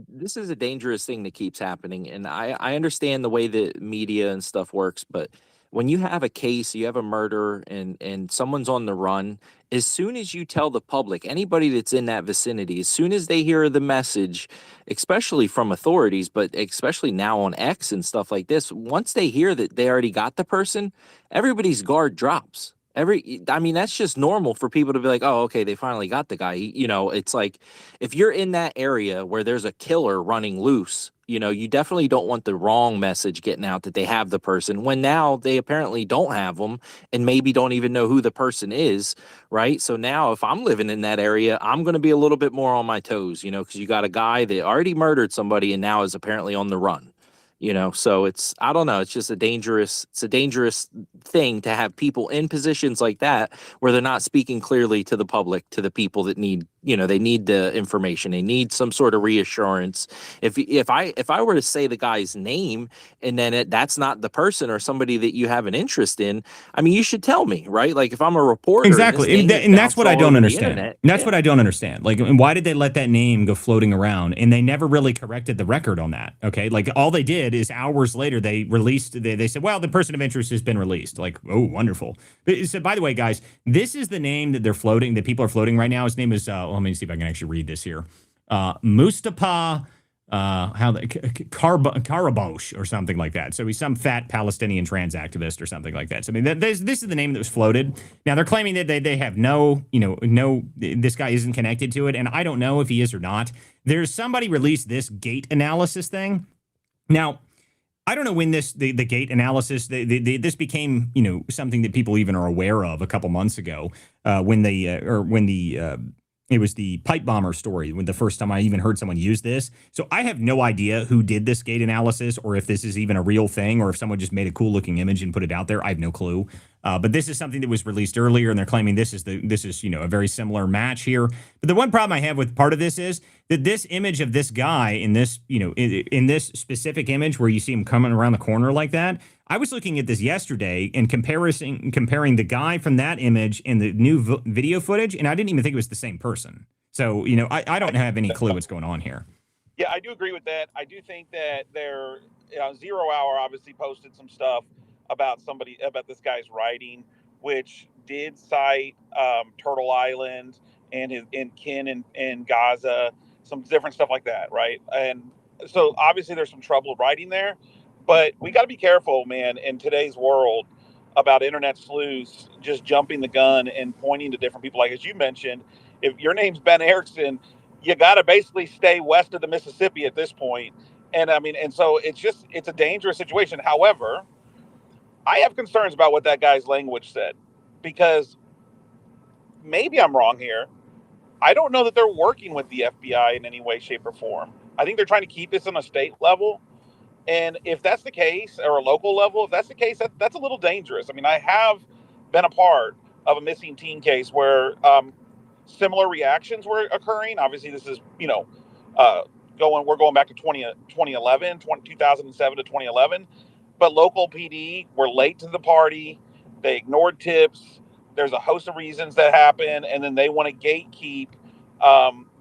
This is a dangerous thing that keeps happening. And I understand the way that media and stuff works, but when you have a case, you have a murder and someone's on the run, as soon as you tell the public, anybody that's in that vicinity, as soon as they hear the message, especially from authorities, but especially now on X and stuff like this, once they hear that they already got the person, everybody's guard drops. I mean, that's just normal for people to be like, oh, okay, they finally got the guy. You know, it's like if you're in that area where there's a killer running loose, you know, you definitely don't want the wrong message getting out that they have the person when now they apparently don't have them and maybe don't even know who the person is. Right. So now if I'm living in that area, I'm going to be a little bit more on my toes, you know, because you got a guy that already murdered somebody and now is apparently on the run. You know, so I don't know. It's just a dangerous thing to have people in positions like that where they're not speaking clearly to the public, to the people that need, you know, they need the information. They need some sort of reassurance. If I were to say the guy's name and then that's not the person or somebody that you have an interest in, I mean, you should tell me, right? Like if I'm a reporter. Exactly. And that's what I don't understand. That's what I don't understand. Like, why did they let that name go floating around? And they never really corrected the record on that. Okay. Like all they did is hours later, they released, they said, well, the person of interest has been released. Like, oh, wonderful. So by the way, guys, this is the name that they're floating, that people are floating right now. His name is, let me see if I can actually read this here. Mustafa Karabosh or something like that. So he's some fat Palestinian trans activist or something like that. So I mean, this is the name that was floated. Now they're claiming that they have this guy isn't connected to it, and I don't know if he is or not. There's somebody released this gate analysis thing. Now, I don't know when the gate analysis this became something that people even are aware of a couple months ago it was the pipe bomber story when the first time I even heard someone use this. So I have no idea who did this gate analysis or if this is even a real thing or if someone just made a cool looking image and put it out there. I have no clue. But this is something that was released earlier, and they're claiming this is a very similar match here. But the one problem I have with part of this is that this image of this guy in this in this specific image where you see him coming around the corner like that. I was looking at this yesterday and comparing the guy from that image and the new video footage, and I didn't even think it was the same person. So, I don't have any clue what's going on here. Yeah, I do agree with that. I do think that their 0 Hour obviously posted some stuff about this guy's writing, which did cite Turtle Island and kin in Gaza, some different stuff like that, right? And so obviously there's some trouble writing there. But we got to be careful, man, in today's world about internet sleuths just jumping the gun and pointing to different people. Like, as you mentioned, if your name's Ben Erickson, you got to basically stay west of the Mississippi at this point. And so it's a dangerous situation. However, I have concerns about what that guy's language said, because maybe I'm wrong here. I don't know that they're working with the FBI in any way, shape, or form. I think they're trying to keep this on a state level. And if that's the case, or a local level, if that's the case, that's a little dangerous. I mean, I have been a part of a missing teen case where similar reactions were occurring. Obviously, this is, we're going back to 2007 to 2011. But local PD were late to the party. They ignored tips. There's a host of reasons that happen. And then they want to gatekeep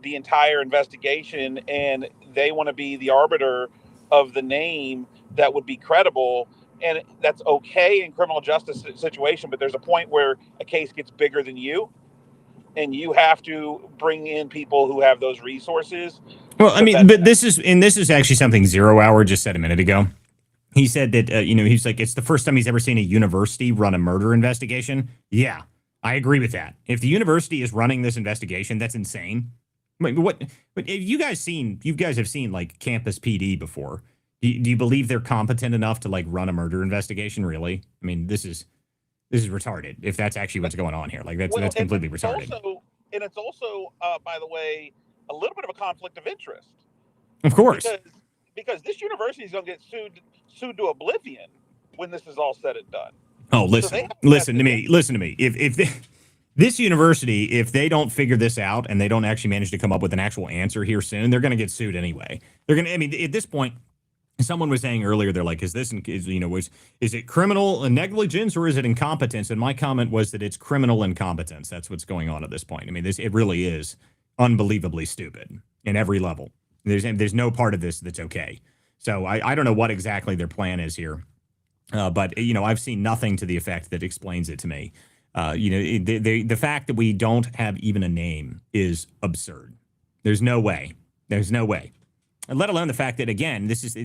the entire investigation. And they want to be the arbiter of the name that would be credible, and that's okay in criminal justice situation, but there's a point where a case gets bigger than you, and you have to bring in people who have those resources. Well, I mean, but this is actually something 0 Hour just said a minute ago. He said that he's like, it's the first time he's ever seen a university run a murder investigation. Yeah, I agree with that. If the university is running this investigation, that's insane. What you guys have seen like campus PD before. Do you believe they're competent enough to like run a murder investigation? Really? I mean, this is retarded. If that's actually what's going on here, like that's completely retarded. It's also, by the way, a little bit of a conflict of interest. Of course, because this university is going to get sued to oblivion when this is all said and done. Oh, listen to me. If this university, if they don't figure this out and they don't actually manage to come up with an actual answer here soon, they're going to get sued anyway. They're going to. I mean, at this point, someone was saying earlier, they're like, is it criminal negligence or is it incompetence? And my comment was that it's criminal incompetence. That's what's going on at this point. I mean, it really is unbelievably stupid in every level. There's no part of this that's okay. So I don't know what exactly their plan is here, but I've seen nothing to the effect that explains it to me. The fact that we don't have even a name is absurd. There's no way. And let alone the fact that, again, this is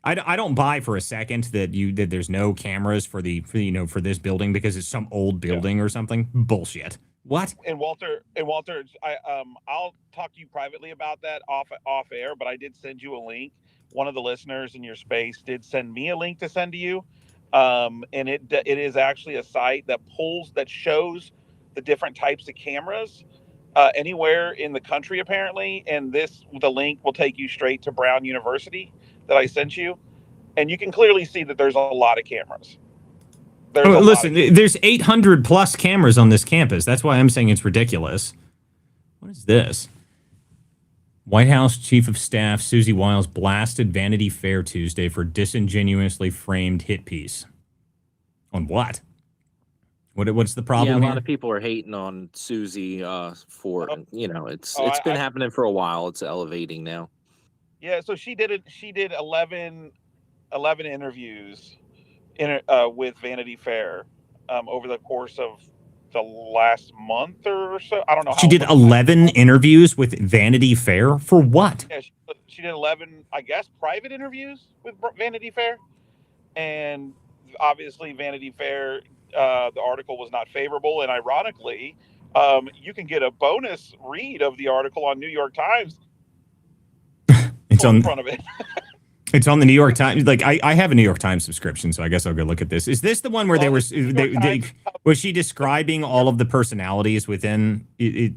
I don't buy for a second that there's no cameras for this building because it's some old building or something. Bullshit. What? And Walter, I'll talk to you privately about that off air, but I did send you a link. One of the listeners in your space did send me a link to send to you. And it is actually a site that shows the different types of cameras anywhere in the country, apparently. And the link will take you straight to Brown University that I sent you. And you can clearly see that there's a lot of cameras. There's 800 plus cameras on this campus. That's why I'm saying it's ridiculous. What is this? White House Chief of Staff Susie Wiles blasted Vanity Fair Tuesday for disingenuously framed hit piece. On what? What's the problem? Yeah, a lot of people are hating on Susie for it's been happening for a while. It's elevating now. Yeah, so she did 11 interviews with Vanity Fair over the course of the last month or so. I don't know how She did 11 interviews with Vanity Fair for what? Yeah, she did 11, I guess, private interviews with Vanity Fair. And obviously, Vanity Fair, the article was not favorable. And ironically, you can get a bonus read of the article on New York Times. It's on in front of it. It's on the New York Times. Like I have a New York Times subscription, so I guess I'll go look at this. Is this the one where was she describing all of the personalities within?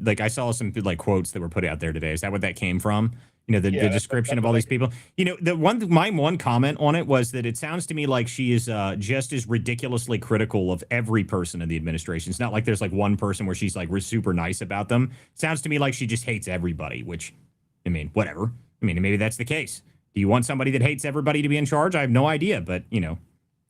Like I saw some like quotes that were put out there today. Is that what that came from? You know, the description of all these people. You know, my one comment on it was that it sounds to me like she is just as ridiculously critical of every person in the administration. It's not like there's like one person where she's like super nice about them. Sounds to me like she just hates everybody. Which, I mean, whatever. I mean, maybe that's the case. Do you want somebody that hates everybody to be in charge? I have no idea, but you know,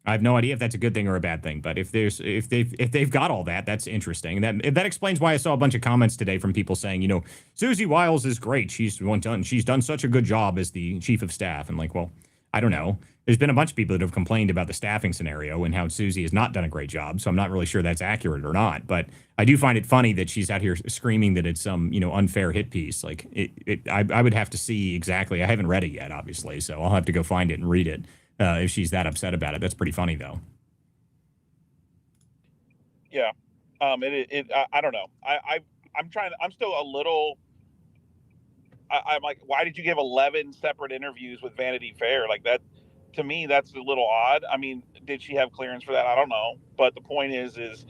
I have no idea if that's a good thing or a bad thing. But if they've got all that, that's interesting. That explains why I saw a bunch of comments today from people saying, you know, Susie Wiles is great. She's done such a good job as the chief of staff. And like, well, I don't know. There's been a bunch of people that have complained about the staffing scenario and how Susie has not done a great job. So I'm not really sure that's accurate or not. But I do find it funny that she's out here screaming that it's some, you know, unfair hit piece. Like I would have to see exactly. I haven't read it yet, obviously. So I'll have to go find it and read it if she's that upset about it. That's pretty funny, though. Yeah. I don't know. I'm still a little. I'm like, why did you give 11 separate interviews with Vanity Fair? Like that, to me, that's a little odd. I mean, did she have clearance for that? I don't know. But the point is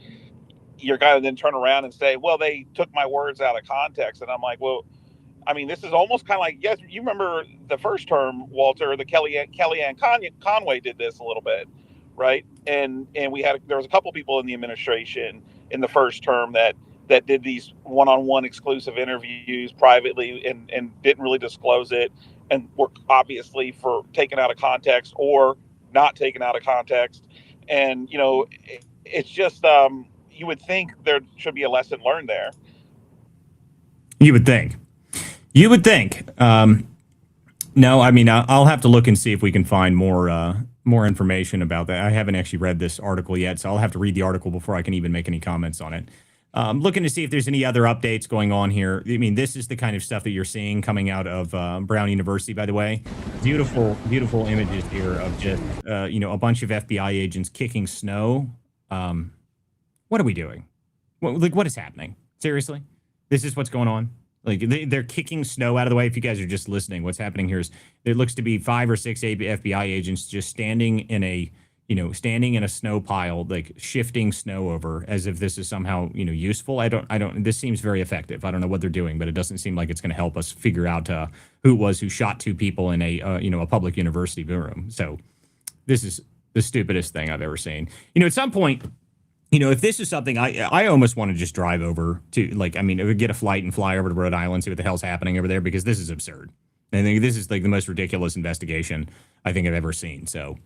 you're going to then turn around and say, well, they took my words out of context. And I'm like, well, I mean, this is almost kind of like, yes, you remember the first term, Walter, the Kellyanne Conway did this a little bit, right? And there was a couple people in the administration in the first term that did these one-on-one exclusive interviews privately and didn't really disclose it and were obviously for taken out of context or not taken out of context. And, you know, it's just, you would think there should be a lesson learned there. You would think. No, I mean, I'll have to look and see if we can find more information about that. I haven't actually read this article yet, so I'll have to read the article before I can even make any comments on it. Looking to see if there's any other updates going on here. I mean, this is the kind of stuff that you're seeing coming out of Brown University, by the way. Beautiful, beautiful images here of just, you know, a bunch of FBI agents kicking snow. What are we doing? What is happening? Seriously? This is what's going on? Like, they're kicking snow out of the way. If you guys are just listening, what's happening here is there looks to be 5 or 6 FBI agents just standing in a snow pile, like shifting snow over as if this is somehow, you know, useful. This seems very effective. I don't know what they're doing, but it doesn't seem like it's going to help us figure out who it was who shot 2 people in a public university room. So this is the stupidest thing I've ever seen. You know, at some point, you know, if this is something I almost want to just drive over to, like, I mean, I would get a flight and fly over to Rhode Island, see what the hell's happening over there, because this is absurd. I think this is like the most ridiculous investigation I think I've ever seen. So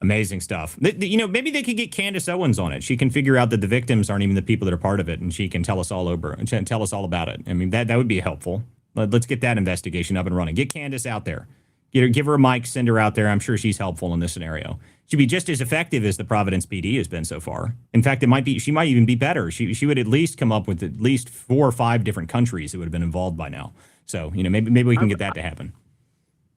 amazing stuff. You know, maybe they could get Candace Owens on it. She can figure out that the victims aren't even the people that are part of it, and she can tell us all about it. I mean, that would be helpful. Let's get that investigation up and running. Get Candace out there. Give her a mic, send her out there. I'm sure she's helpful in this scenario. She'd be just as effective as the Providence PD has been so far. In fact, she might even be better. She would at least come up with at least 4 or 5 different countries that would have been involved by now. So, you know, maybe we can get that to happen.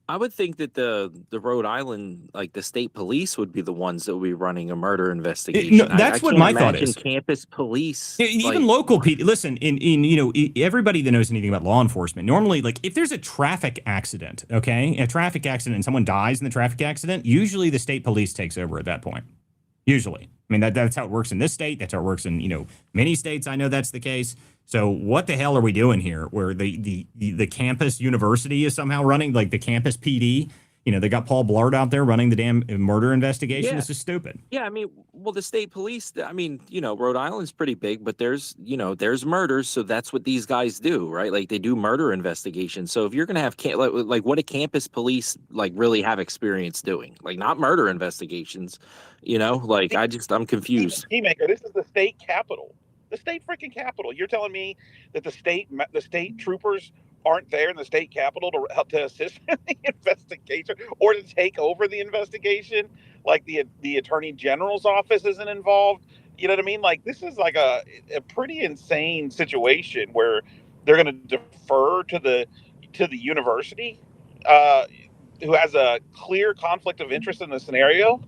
I would think that the Rhode Island, like the state police, would be the ones that would be running a murder investigation. That's what my thought is. Campus police, even local people. Listen, in you know, everybody that knows anything about law enforcement, normally, like if there's a traffic accident, and someone dies in the traffic accident, usually the state police takes over at that point. Usually, I mean that's how it works in this state. That's how it works in, you know, many states. I know that's the case. So what the hell are we doing here? Where the campus university is somehow running, like the campus PD? You know, they got Paul Blart out there running the damn murder investigation. Yeah. This is stupid. Yeah, I mean, well, the state police. I mean, you know, Rhode Island's pretty big, but there's murders, so that's what these guys do, right? Like they do murder investigations. So if you're gonna have like what do campus police like really have experience doing? Like not murder investigations, you know? Like I'm confused. Keymaker, this is the state capitol. The state freaking capitol. You're telling me that the state troopers aren't there in the state capitol to help to assist in the investigation or to take over the investigation? Like the attorney general's office isn't involved. You know what I mean? Like, this is like a pretty insane situation where they're going to defer to the university, who has a clear conflict of interest in the scenario.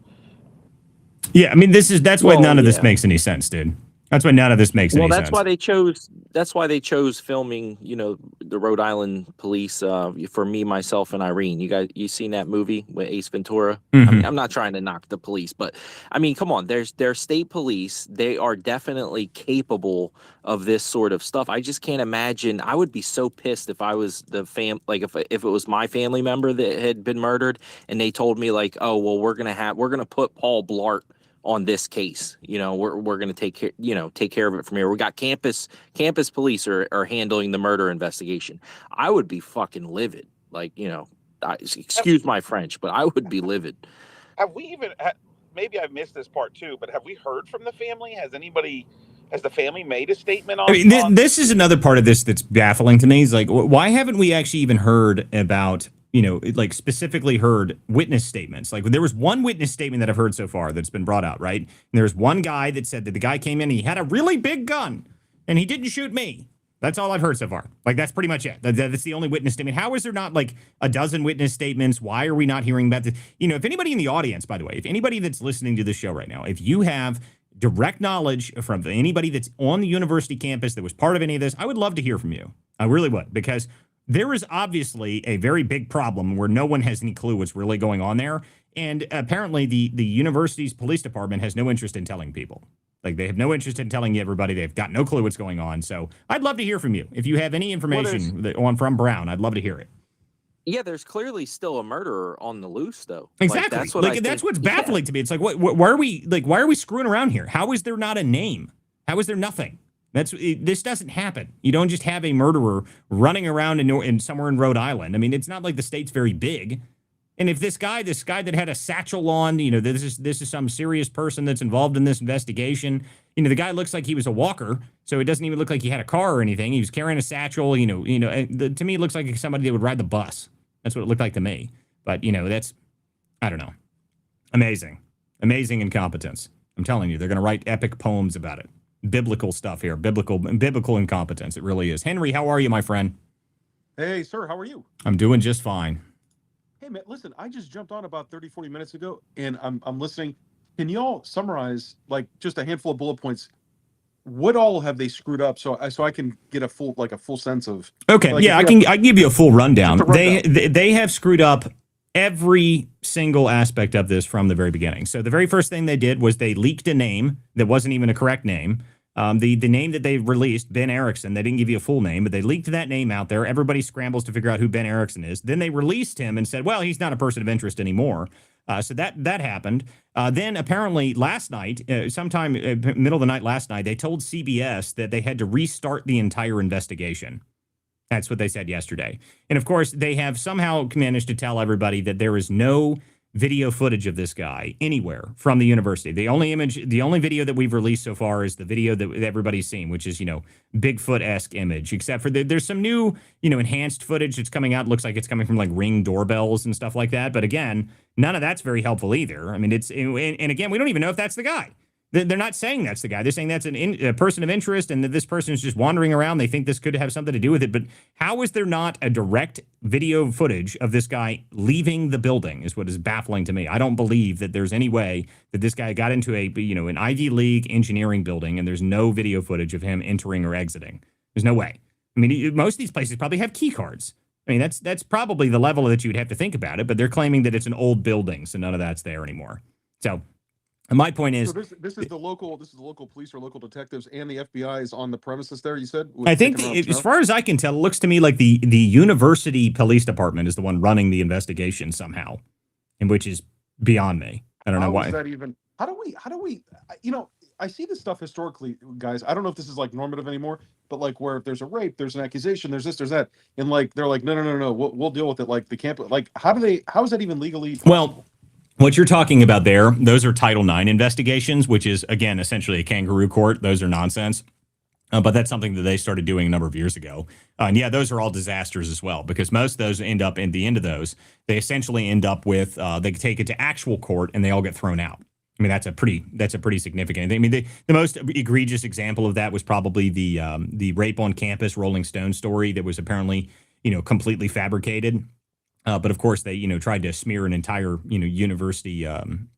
Yeah, I mean, that's why Well, none of this yeah. makes any sense, dude. That's why none of this makes any That's sense. why they chose. That's why they chose filming. The Rhode Island police. For me, myself, and Irene. You seen that movie with Ace Ventura? I mean, I'm not trying to knock the police, but I mean, come on. They're state police. They are definitely capable of this sort of stuff. I just can't imagine. I would be so pissed if I was like if it was my family member that had been murdered, and they told me like, oh well, we're gonna put Paul Blart on this case. We're going to take care of it from here. We got campus police are handling the murder investigation. I would be fucking livid. Like, excuse my French, but I would be livid. Have we even, maybe I missed this part too, but have we heard from the family? Has the family made a statement on? I mean, this is another part of this that's baffling to me. Is like, why haven't we actually even heard about, like specifically heard witness statements? Like, there was one witness statement that I've heard so far that's been brought out, right? And there's one guy that said that the guy came in and he had a really big gun and he didn't shoot me. That's all I've heard so far. Like, that's pretty much it. That's the only witness statement. How is there not like a dozen witness statements? Why are we not hearing about this? If anybody in the audience, by the way, if anybody that's listening to this show right now, if you have direct knowledge from anybody that's on the university campus that was part of any of this, I would love to hear from you. I really would, because there is obviously a very big problem where no one has any clue what's really going on there. And apparently the university's police department has no interest in telling people. Like, they have no interest in telling everybody. They've got no clue what's going on. So I'd love to hear from you. If you have any information from Brown, I'd love to hear it. Yeah, there's clearly still a murderer on the loose, though. Exactly. That's what's baffling to me. It's like, why are we screwing around here? How is there not a name? How is there nothing? This doesn't happen. You don't just have a murderer running around in somewhere in Rhode Island. I mean, it's not like the state's very big. And if this guy that had a satchel on, this is some serious person that's involved in this investigation. The guy looks like he was a walker, so it doesn't even look like he had a car or anything. He was carrying a satchel. To me, it looks like somebody that would ride the bus. That's what it looked like to me. But that's, I don't know, amazing incompetence. I'm telling you, they're going to write epic poems about it. Biblical stuff here, biblical incompetence. It really is. Henry, how are you, my friend? Hey, sir, how are you? I'm doing just fine. Hey, man, listen, I just jumped on about 30, 40 minutes ago, and I'm listening. Can y'all summarize, like, just a handful of bullet points? What all have they screwed up, so I can get a full sense of? Okay, like, yeah, I can give you a full rundown. They have screwed up every single aspect of this from the very beginning. So the very first thing they did was they leaked a name that wasn't even a correct name. The name that they released, Ben Erickson, they didn't give you a full name, but they leaked that name out there. Everybody scrambles to figure out who Ben Erickson is. Then they released him and said, well, he's not a person of interest anymore. So that happened. Then apparently last night, sometime middle of the night last night, they told CBS that they had to restart the entire investigation. That's what they said yesterday. And of course, they have somehow managed to tell everybody that there is no video footage of this guy anywhere from the university. The only video that we've released so far is the video that everybody's seen, which is, Bigfoot-esque image, except for there's some new, enhanced footage that's coming out. It looks like it's coming from like Ring doorbells and stuff like that. But again, none of that's very helpful either. I mean, and again, we don't even know if that's the guy. They're not saying that's the guy. They're saying that's a person of interest and that this person is just wandering around. They think this could have something to do with it. But how is there not a direct video footage of this guy leaving the building is what is baffling to me. I don't believe that there's any way that this guy got into an Ivy League engineering building and there's no video footage of him entering or exiting. There's no way. I mean, most of these places probably have key cards. I mean, that's probably the level that you'd have to think about it. But they're claiming that it's an old building, so none of that's there anymore. So my point is, so this is the local police or local detectives and the FBI is on the premises there, you said? I think, as far as I can tell, it looks to me like the university police department is the one running the investigation somehow, and which is beyond me. I don't know why. How do we, I see this stuff historically, guys. I don't know if this is like normative anymore, but like where if there's a rape, there's an accusation, there's this, there's that. And like, they're like, no, we'll deal with it. Like the camp, like how is that even legally possible? Well, what you're talking about there, those are Title IX investigations, which is, again, essentially a kangaroo court. Those are nonsense. But that's something that they started doing a number of years ago. And yeah, those are all disasters as well, because most of those end up, at the end of those, they essentially end up with, they take it to actual court and they all get thrown out. I mean, that's a pretty significant. I mean, the most egregious example of that was probably the rape on campus Rolling Stone story that was apparently, completely fabricated. But of course, they tried to smear an entire university.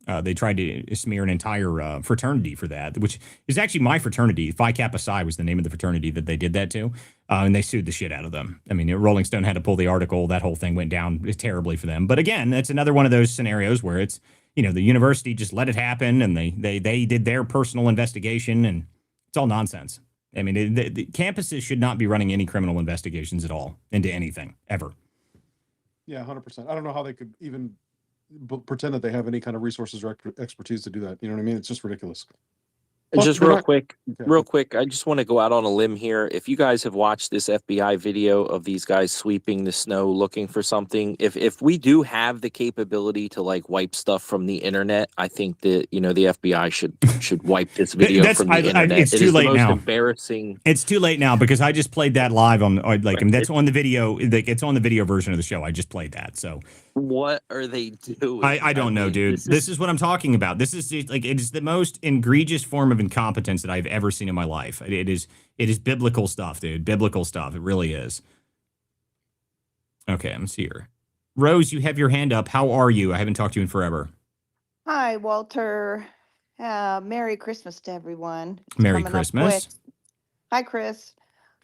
They tried to smear an entire fraternity for that, which is actually my fraternity. Phi Kappa Psi was the name of the fraternity that they did that to, and they sued the shit out of them. I mean, Rolling Stone had to pull the article. That whole thing went down terribly for them. But again, that's another one of those scenarios where it's the university just let it happen, and they did their personal investigation, and it's all nonsense. I mean, the campuses should not be running any criminal investigations at all into anything ever. Yeah, 100%. I don't know how they could even pretend that they have any kind of resources or expertise to do that. You know what I mean? It's just ridiculous. And Plus, just they're real quick, I just want to go out on a limb here. If you guys have watched this FBI video of these guys sweeping the snow looking for something, if we do have the capability to like wipe stuff from the internet, I think that the FBI should wipe this video from the internet. It's too late now. Embarrassing. It's too late now because I just played that live on that's on the video. It's on the video version of the show. I just played that. So what are they doing? I don't know, dude. This is what I'm talking about. This is it is the most egregious form of incompetence that I've ever seen in my life. It is biblical stuff, dude. Biblical stuff. It really is. Okay, I'm here. Rose, you have your hand up. How are you? I haven't talked to you in forever. Hi, Walter. Merry Christmas to everyone. Merry Christmas. Hi, Chris.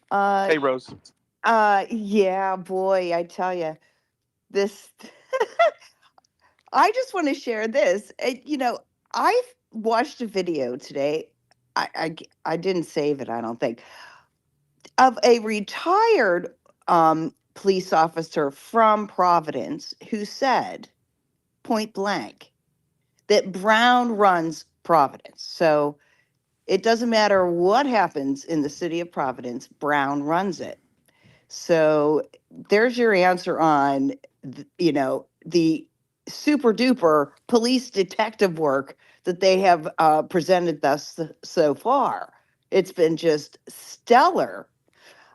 Hey, Rose. Yeah, boy, I tell you, this. I just want to share this. I watched a video today. I didn't save it, I don't think, of a retired police officer from Providence who said, point blank, that Brown runs Providence. So it doesn't matter what happens in the city of Providence, Brown runs it. So there's your answer on, the super duper police detective work that they have presented thus so far. It's been just stellar.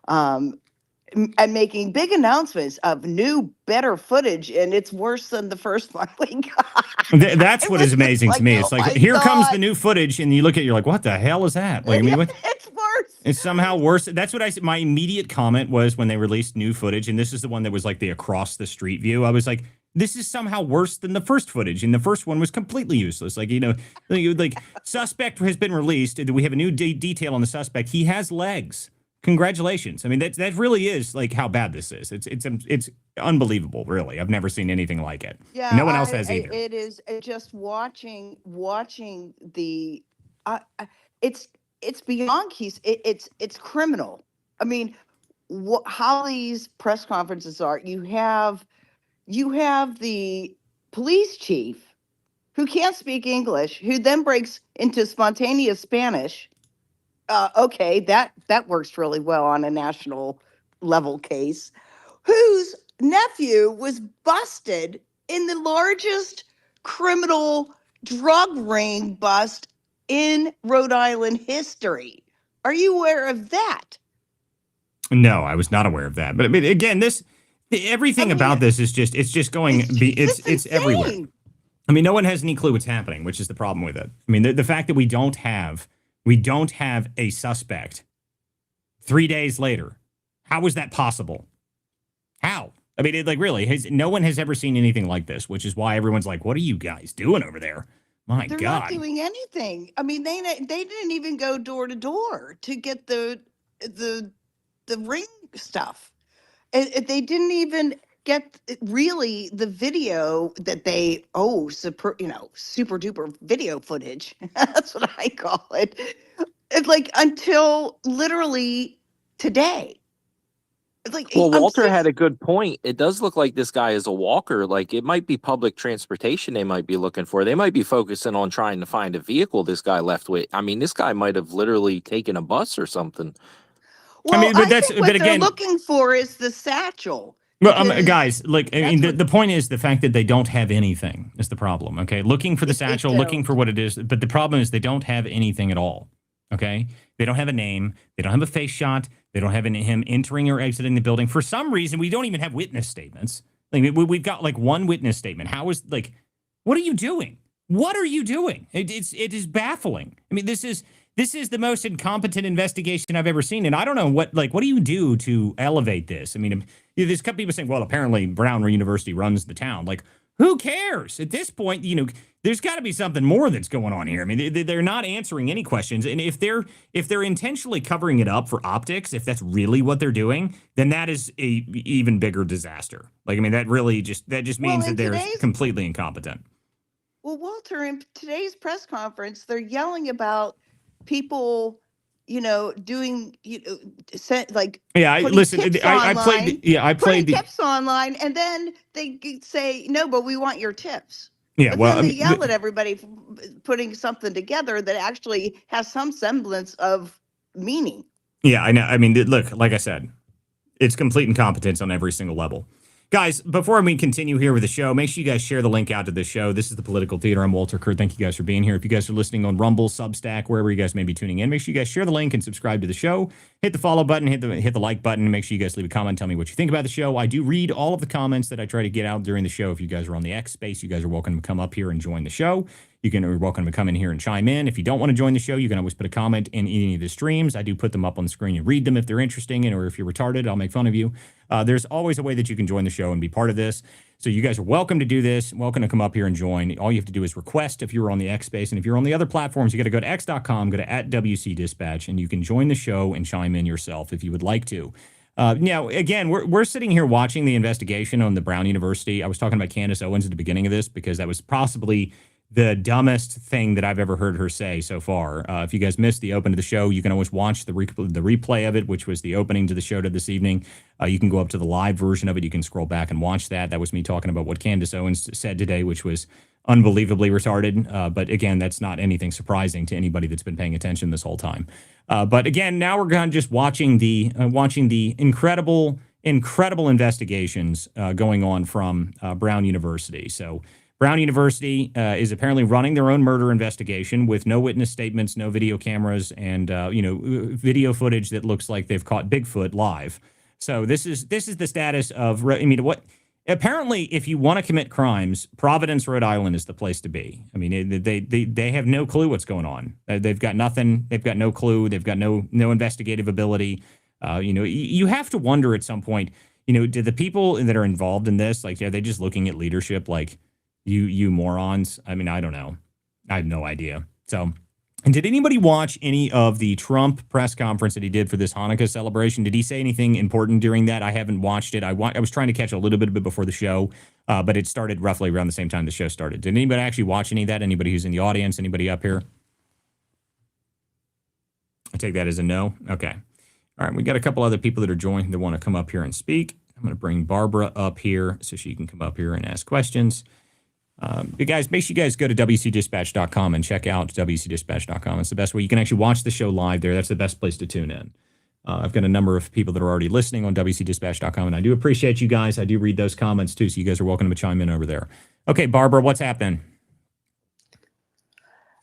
And making big announcements of new, better footage, and it's worse than the first one we got. That's what is amazing to me. It's like, here comes the new footage, and you look at it, you're like, what the hell is that? Like, I mean, it's worse. It's somehow worse. That's what I said. My immediate comment was when they released new footage, and this is the one that was like the across the street view. I was like, this is somehow worse than the first footage, and the first one was completely useless. Like, suspect has been released. We have a new detail on the suspect. He has legs. Congratulations. I mean, that really is like how bad this is. It's unbelievable, really. I've never seen anything like it. Yeah, no one else has either. It is just watching the. It's beyond it's criminal. I mean, how these press conferences are. You have the police chief who can't speak English, who then breaks into spontaneous Spanish. Okay, that works really well on a national level case, whose nephew was busted in the largest criminal drug ring bust in Rhode Island history. Are you aware of that? No, I was not aware of that. But I mean, again, everything about this is just it's everywhere. I mean, no one has any clue what's happening, which is the problem with it. I mean, the fact that we don't have a suspect 3 days later. How is that possible? How? I mean, no one has ever seen anything like this, which is why everyone's like, what are you guys doing over there? My They're God. not doing anything. I mean, they didn't even go door to door to get the ring stuff. And they didn't even get really the video that they super duper video footage. That's what I call it. It's like until literally today. It's like, well, Walter had a good point. It does look like this guy is a walker. Like, it might be public transportation they might be looking for. They might be focusing on trying to find a vehicle this guy left with. I mean, this guy might have literally taken a bus or something. Well, I think what they're looking for is the satchel. Well, guys, the point is the fact that they don't have anything is the problem, okay? Looking for the satchel, looking for what it is. But the problem is they don't have anything at all, okay? They don't have a name. They don't have a face shot. They don't have him entering or exiting the building. For some reason, we don't even have witness statements. Like, we've got, one witness statement. How is, what are you doing? What are you doing? It is baffling. I mean, this is the most incompetent investigation I've ever seen, and I don't know what do you do to elevate this? I mean, there's a couple people saying, well, apparently Brown University runs the town. Like, who cares at this point? There's got to be something more that's going on here. I mean, they're not answering any questions, and if they're intentionally covering it up for optics, if that's really what they're doing, then that is a even bigger disaster. Like, I mean, that just means that they're completely incompetent. Well, Walter, in today's press conference, they're yelling about people, doing, Listen, I played the tips online, and then they say, no, but we want your tips. Yeah, but then they yell at everybody for putting something together that actually has some semblance of meaning. Yeah, I know. I mean, look, like I said, it's complete incompetence on every single level. Guys, before we continue here with the show, make sure you guys share the link out to the show. This is the Political Theater. I'm Walter Kirk. Thank you guys for being here. If you guys are listening on Rumble, Substack, wherever you guys may be tuning in, make sure you guys share the link and subscribe to the show. Hit the follow button, hit the like button, and make sure you guys leave a comment. Tell me what you think about the show. I do read all of the comments that I try to get out during the show. If you guys are on the X space, you guys are welcome to come up here and join the show. You're welcome to come in here and chime in. If you don't want to join the show, you can always put a comment in any of the streams. I do put them up on the screen and read them if they're interesting, or if you're retarded, I'll make fun of you. There's always a way that you can join the show and be part of this. So you guys are welcome to do this. Welcome to come up here and join. All you have to do is request if you're on the X space. And if you're on the other platforms, you got to go to x.com, go to @WCDispatch, and you can join the show and chime in yourself if you would like to. Now, again, we're sitting here watching the investigation on the Brown University. I was talking about Candace Owens at the beginning of this because that was possibly the dumbest thing that I've ever heard her say so far. If you guys missed the open to the show, you can always watch the replay of it, which was the opening to the show to this evening. You can go up to the live version of it. You can scroll back and watch that. That was me talking about what Candace Owens said today, which was unbelievably retarded. But again, that's not anything surprising to anybody that's been paying attention this whole time. But again, now we're going just watching the incredible investigations going on from Brown University. So Brown University is apparently running their own murder investigation with no witness statements, no video cameras, and video footage that looks like they've caught Bigfoot live. So this is the status of. I mean, what? Apparently, if you want to commit crimes, Providence, Rhode Island is the place to be. I mean, they have no clue what's going on. They've got nothing. They've got no clue. They've got no investigative ability. You have to wonder at some point. Do the people that are involved in this, like, are they just looking at leadership like? You morons. I mean, I don't know. I have no idea. So, and did anybody watch any of the Trump press conference that he did for this Hanukkah celebration? Did he say anything important during that? I haven't watched it. I was trying to catch a little bit of it before the show, but it started roughly around the same time the show started. Did anybody actually watch any of that? Anybody who's in the audience? Anybody up here? I take that as a no. Okay. All right. We got a couple other people that are joining that want to come up here and speak. I'm going to bring Barbara up here so she can come up here and ask questions. You guys, make sure you guys go to WCDispatch.com and check out WCDispatch.com. It's the best way. You can actually watch the show live there. That's the best place to tune in. I've got a number of people that are already listening on WCDispatch.com, and I do appreciate you guys. I do read those comments, too, so you guys are welcome to chime in over there. Okay, Barbara, what's happening?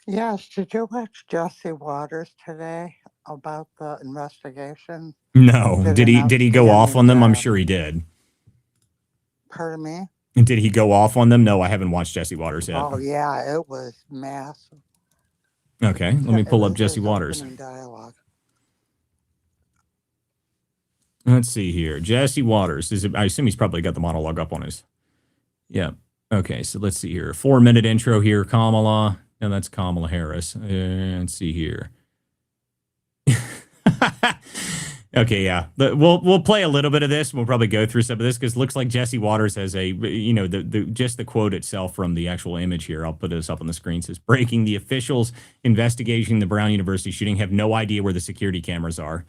Yes, did you watch Jesse Waters today about the investigation? No. Did he go off on them? I'm sure he did. Pardon me? And did he go off on them? No, I haven't watched Jesse Waters yet. Oh, yeah, it was massive. Okay, let me pull up Jesse Waters. Dialogue. Let's see here. Jesse Waters. I assume he's probably got the monologue up on his. Yeah. Okay, so let's see here. 4-minute intro here. Kamala. No, that's Kamala Harris. Let's see here. Okay, yeah. We'll play a little bit of this. We'll probably go through some of this because it looks like Jesse Waters has just the quote itself from the actual image here. I'll put this up on the screen. It says, breaking, the officials investigating the Brown University shooting have no idea where the security cameras are.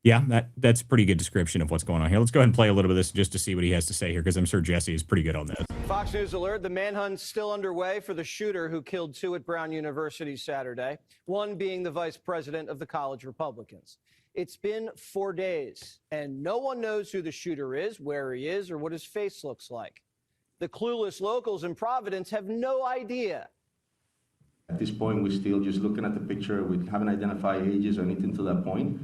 Yeah, that's a pretty good description of what's going on here. Let's go ahead and play a little bit of this just to see what he has to say here because I'm sure Jesse is pretty good on this. Fox News alert, the manhunt's still underway for the shooter who killed 2 at Brown University Saturday, one being the vice president of the college Republicans. It's been 4 days, and no one knows who the shooter is, where he is, or what his face looks like. The clueless locals in Providence have no idea. At this point, we're still just looking at the picture. We haven't identified ages or anything to that point.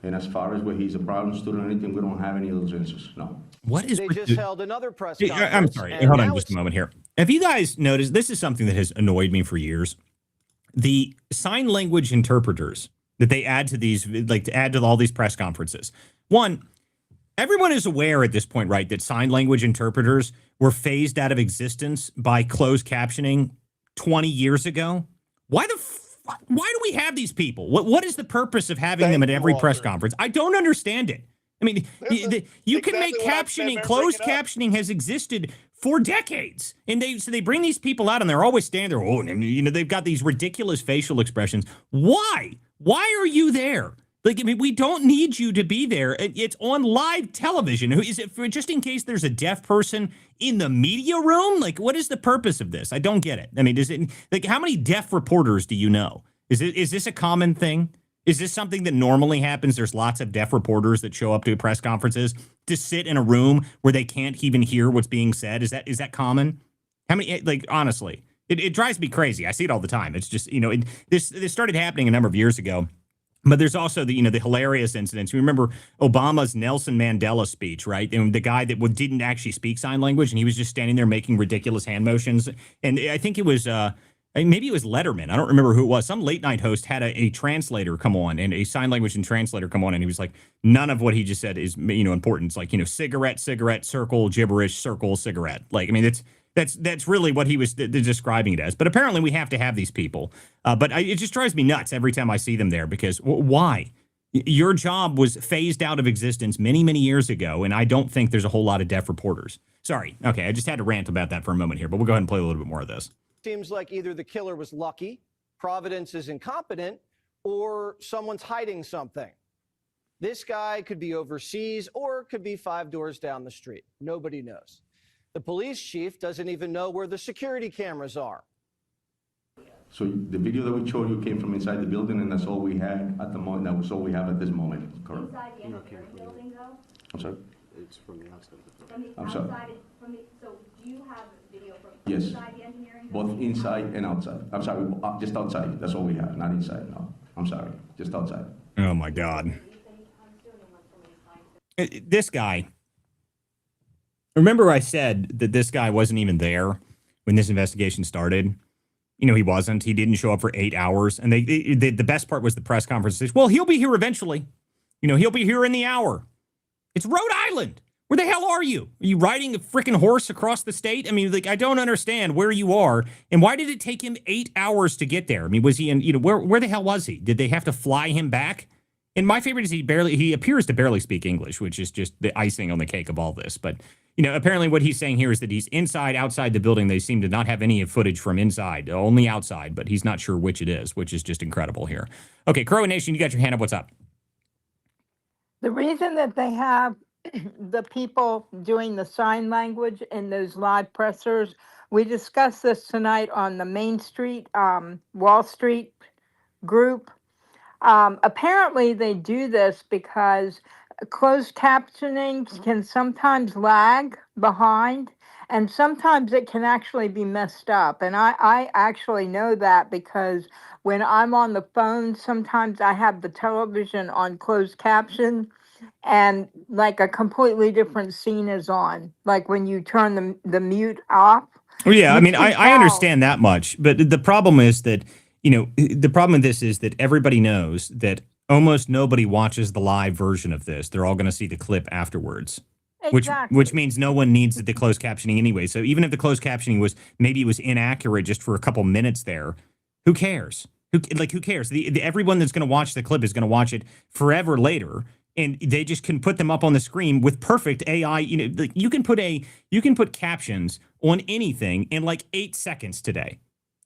And as far as where he's a problem student or anything, we don't have any of those answers. No. What is? They just held another press conference. I'm sorry. Hold on just a moment here. Have you guys noticed, this is something that has annoyed me for years, the sign language interpreters that they add to these, like to add to all these press conferences. One, everyone is aware at this point, right, that sign language interpreters were phased out of existence by closed captioning 20 years ago. Why do we have these people? What is the purpose of having them at every press conference? I don't understand it. I mean, you can make captioning, closed captioning has existed for decades. And they bring these people out and they're always standing there. Oh, and, they've got these ridiculous facial expressions. Why? Why are you there? Like, I mean, we don't need you to be there. It's on live television. Is it for just in case there's a deaf person in the media room? Like, what is the purpose of this? I don't get it. I mean, is it like how many deaf reporters do you know? Is this a common thing? Is this something that normally happens? There's lots of deaf reporters that show up to press conferences to sit in a room where they can't even hear what's being said. Is that common? How many? Like, honestly, it drives me crazy. I see it all the time. It's just this started happening a number of years ago. But there's also the hilarious incidents. You remember Obama's Nelson Mandela speech, right? And the guy that didn't actually speak sign language, and he was just standing there making ridiculous hand motions. And I think it was maybe it was Letterman. I don't remember who it was. Some late night host had a translator come on, and a sign language and translator come on, and he was like, none of what he just said is important. It's like cigarette, circle, gibberish, circle, cigarette. Like, I mean, That's really what he was describing it as. But apparently we have to have these people. But it just drives me nuts every time I see them there because why? Your job was phased out of existence many, many years ago, and I don't think there's a whole lot of deaf reporters. Sorry. Okay, I just had to rant about that for a moment here, but we'll go ahead and play a little bit more of this. Seems like either the killer was lucky, Providence is incompetent, or someone's hiding something. This guy could be overseas or could be 5 doors down the street. Nobody knows. The police chief doesn't even know where the security cameras are. So the video that we showed you came from inside the building, and that's all we had at the moment. That was all we have at this moment. Correct. Inside the engineering building, though? I'm sorry? It's from the outside of the building. I'm sorry? So do you have video from Yes. inside the engineering building? Both inside and outside. I'm sorry, just outside. That's all we have, not inside, no. I'm sorry, just outside. Oh, my God. This guy. Remember I said that this guy wasn't even there when this investigation started? He wasn't. He didn't show up for 8 hours. And the best part was the press conference. Well, he'll be here eventually. He'll be here in the hour. It's Rhode Island. Where the hell are you? Are you riding a freaking horse across the state? I mean, like, I don't understand where you are. And why did it take him 8 hours to get there? I mean, was he in, where the hell was he? Did they have to fly him back? And my favorite is he appears to barely speak English, which is just the icing on the cake of all this. But apparently what he's saying here is that he's outside the building. They seem to not have any footage from inside, only outside, but he's not sure which it is, which is just incredible here. Okay, Crow Nation, you got your hand up. What's up? The reason that they have the people doing the sign language in those live pressers, we discussed this tonight on the Main Street, Wall Street group. Apparently they do this because closed captioning can sometimes lag behind, and sometimes it can actually be messed up. And I actually know that because when I'm on the phone, sometimes I have the television on closed caption and like a completely different scene is on, like when you turn the mute off. Well, yeah, I mean, I understand that much, but the problem is that, the problem with this is that everybody knows that almost nobody watches the live version of this. They're all going to see the clip afterwards, Exactly. which means no one needs the closed captioning anyway. So even if the closed captioning was inaccurate just for a couple minutes there, who cares? Who cares? Everyone that's going to watch the clip is going to watch it forever later. And they just can put them up on the screen with perfect AI. You can put captions on anything in like 8 seconds today.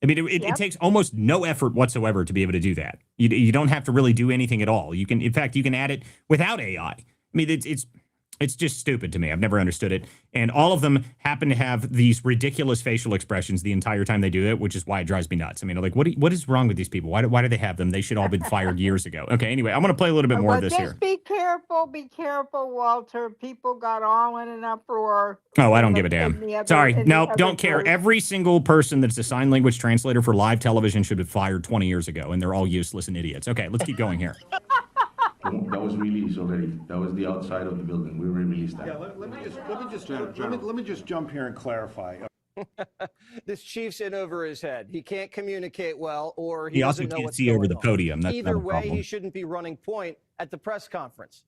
I mean, it takes almost no effort whatsoever to be able to do that. You don't have to really do anything at all. In fact, you can add it without AI. I mean, it's just stupid to me. I've never understood it. And all of them happen to have these ridiculous facial expressions the entire time they do it, which is why it drives me nuts. I mean, like, what is wrong with these people? Why do they have them? They should all been fired years ago. Okay, anyway, I'm going to play a little bit more of this here. Be careful, Walter. People got all in an uproar. Oh, I don't give a damn. Sorry, no, don't care. Every single person that's a sign language translator for live television should have been fired 20 years ago, and they're all useless and idiots. Okay, let's keep going here. That was released already. That was the outside of the building. We released that. Yeah, let me just jump here and clarify. This chief's in over his head. He can't communicate well, or He also doesn't know can't what's see over going the on. podium. That's Either another way, problem. he shouldn't be running point at the press conference.